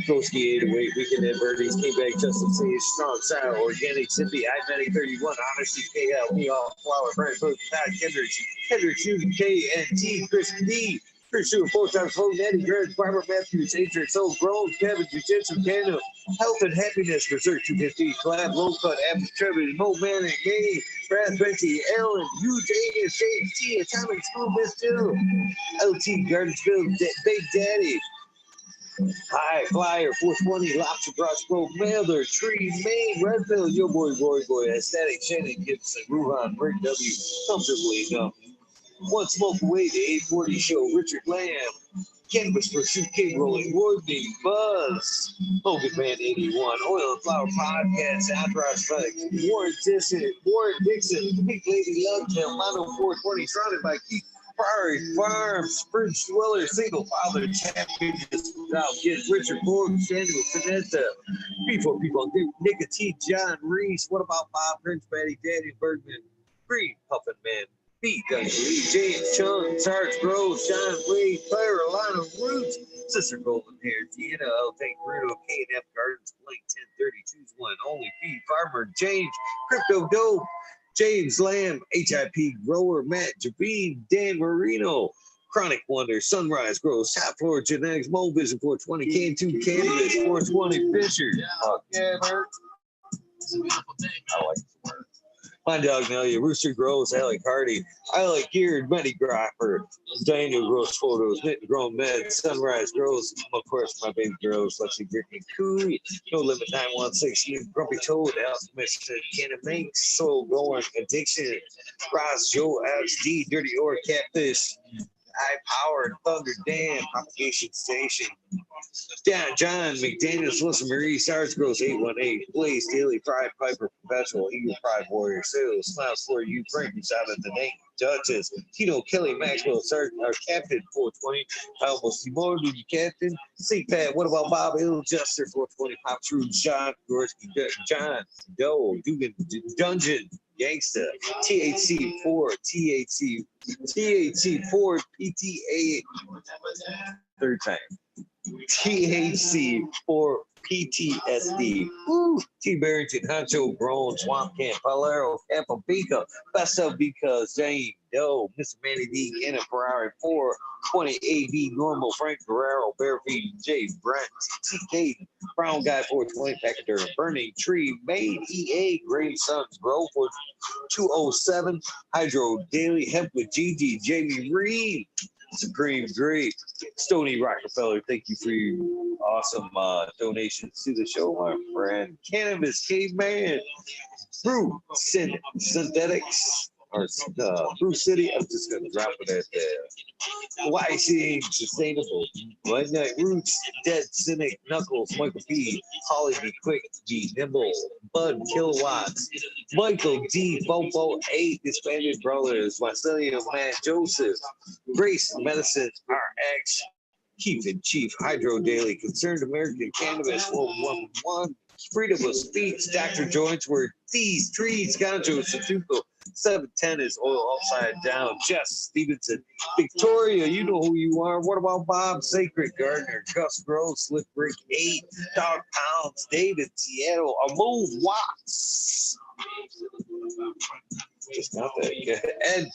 Broski 808, Weekend at Birdies, K-Bag, Justin C, Strong Style, Organic Sippy, I-Medic 31, Honesty, KL, Me All, Flower, Brand, Todd Kendricks, UKNT, Chris D, Chris Stewart, 4 times 4, Natty Greg, Barbara Matthews, Adrian So, Grown, Kevin, Jiu-Jitsu, Canada, Health and Happiness, Research 250, Collab, Low Cut, Apple Trevor, Mo Manning, May, Brad Betty, Ellen, Huge A.S. James T, Atomic School, Miss Jill, LT, Gardensville, Big Daddy, High Flyer, 420, Lobster Brush, Grove, Mailer, Tree, Maine, Redfield, Yo Boy, Roy Boy, Aesthetic, Shannon Gibson, Ruhan, Rick W, Comfortably Enough, One Smoke Away, the 840 Show, Richard Lamb, Canvas Pursuit, King Rolling, Rodney, Buzz, Hogan Man 81, Oil and Flower Podcast, Outright Flex, Warren Dixon, Pink Lady Lovetail, Mono 420, surrounded by Keith Prairie Farm, Spruce Dweller, Single Father, Champions Without Get, Richard Borg, Samuel Finetta, Before People, Nicotine, John Reese, What About Bob, Prince Patty, Danny Bergman, Green Puffin Man, B. W. James Chung, Sarge Rose, John Wade, Carolina Roots, Sister Golden Hair, Deanna, L. Tank, Bruno, K&F Gardens, Blake 1030, choose one, Only P. Farmer, James, Crypto Dope, James Lamb, HIP Grower, Matt Javine, Dan Marino, Chronic Wonder, Sunrise Grows, Top Floor Genetics, Mo Vision 420, Can2 Cannabis, 420 Fisher. Yeah, Mark. It's a beautiful thing. I like the word. My dog Nelia, Rooster Grows, Alec Hardy, I Like Geared, Betty Gropper, Daniel Grows Photos, Knit Grown Med, Sunrise Grows, of course, my baby girls, Lexi Brittany Coo, No Limit 916, Grumpy Toad, Alchemist, Canna Minx, Soul Going, Addiction, Ross, Joe, XD, Dirty Or Catfish, High Powered, Thunder Dam, Propagation Station, John McDaniels, Listen Marie, Sarge Grows 818, Blaze Daily, Pride Piper, Perpetual, Eagle Pride Warrior, Sales, Smiles for You, Frankie's out of the name, Judges, Tito, Kelly, Maxwell, Sarge, our Captain 420, I almost demoted you, Captain, C-Pat, What About Bob, Ill Juster 420, Pop True, John Gorski, John, Doe, Dugan, Dungeon, Gangsta, THC4, THC4, PTA, third time. THC4 PTSD. Woo. T. Barrington, Honcho, Grown, Swamp Camp, Palero, Capapica, Best of Because, Jane Doe, Mr. Manny D, Anna Ferrari, 420 AB, Normal, Frank Guerrero, Bearfeed, J. Brent, TK, Brown Guy, 420, Packadur, Burning Tree, Maine, EA, Grave Sons, Grow for 207, Hydro Daily, Hemp with GG, Jamie Reed, Supreme Great, Stony Rockefeller, thank you for your awesome donations to the show, my friend. Cannabis Caveman, Brew Synthetics, or Brew City. I'm just going to drop it at YC Sustainable, One Night Roots, Dead Cynic, Knuckles, Michael P, Holly Be Quick, Be Nimble, Bud Kilowatts, Michael D, Bobo 8, Disbanded Brothers, Marcelio, Matt Joseph, Grace Medicine RX, Keith and Chief, Hydro Daily, Concerned American Cannabis 411, Freedom of speech, Dr. Joints, where these trees, Ganjo Satuko, 710 is oil upside down. Jess Stevenson, Victoria, you know who you are. What about Bob Sacred Gardner, Gus Gross, Slick Brick 8, Dog Pounds, David Seattle, Amon Watts. Just not that good.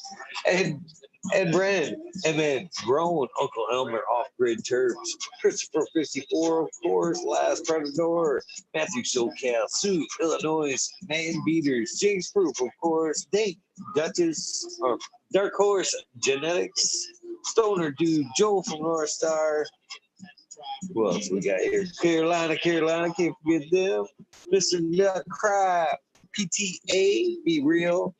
And Brand, Emmett, Grown, Uncle Elmer, Off-Grid Terps, Christopher 54, of course, Last Predator, Matthew SoCal, Sue, Illinois, Man Beaters, James Proof, of course, Dink, Duchess, or Dark Horse Genetics, Stoner Dude, Joe from North Star. Who else we got here? Carolina, can't forget them. Mr. Nut Cry, PTA, Be Real,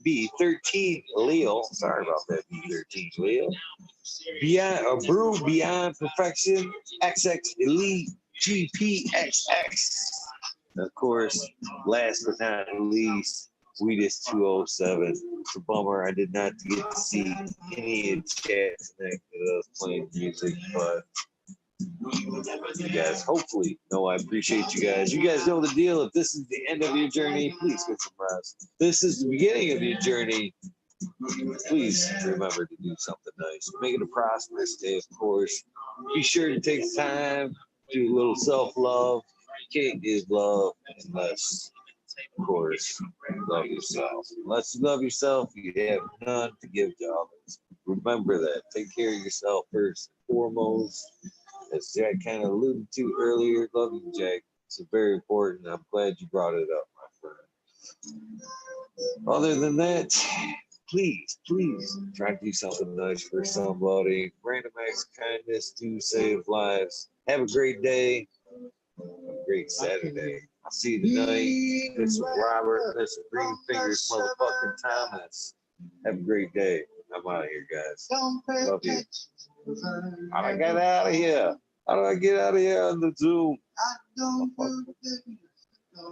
B13 Leo. Sorry about that, B13 Leo. Beyond Brew Beyond Perfection, XX Elite, GPXX. Of course, last but not least, Sweetest 207. It's a bummer I did not get to see any in chat tonight with us playing music, but you guys hopefully know I appreciate you guys. You guys know the deal. If this is the end of your journey, please get some rest. This is the beginning of your journey. Please remember to do something nice. Make it a prosperous day, of course. Be sure to take time, do a little self-love. You can't give love unless, of course, you love yourself. Unless you love yourself, you have none to give to others. Remember that. Take care of yourself first and foremost. As Jack kind of alluded to earlier, love you, Jack. It's very important. I'm glad you brought it up, my friend. Other than that, please try to do something nice for somebody. Random acts of kindness do save lives. Have a great day. Have a great Saturday. I'll see you tonight. Mr. Robert, Mr. Green Fingers, motherfucking Thomas. Have a great day. I'm out of here, guys. Love you. How do I get out of here? How do I get out of here on the Zoom?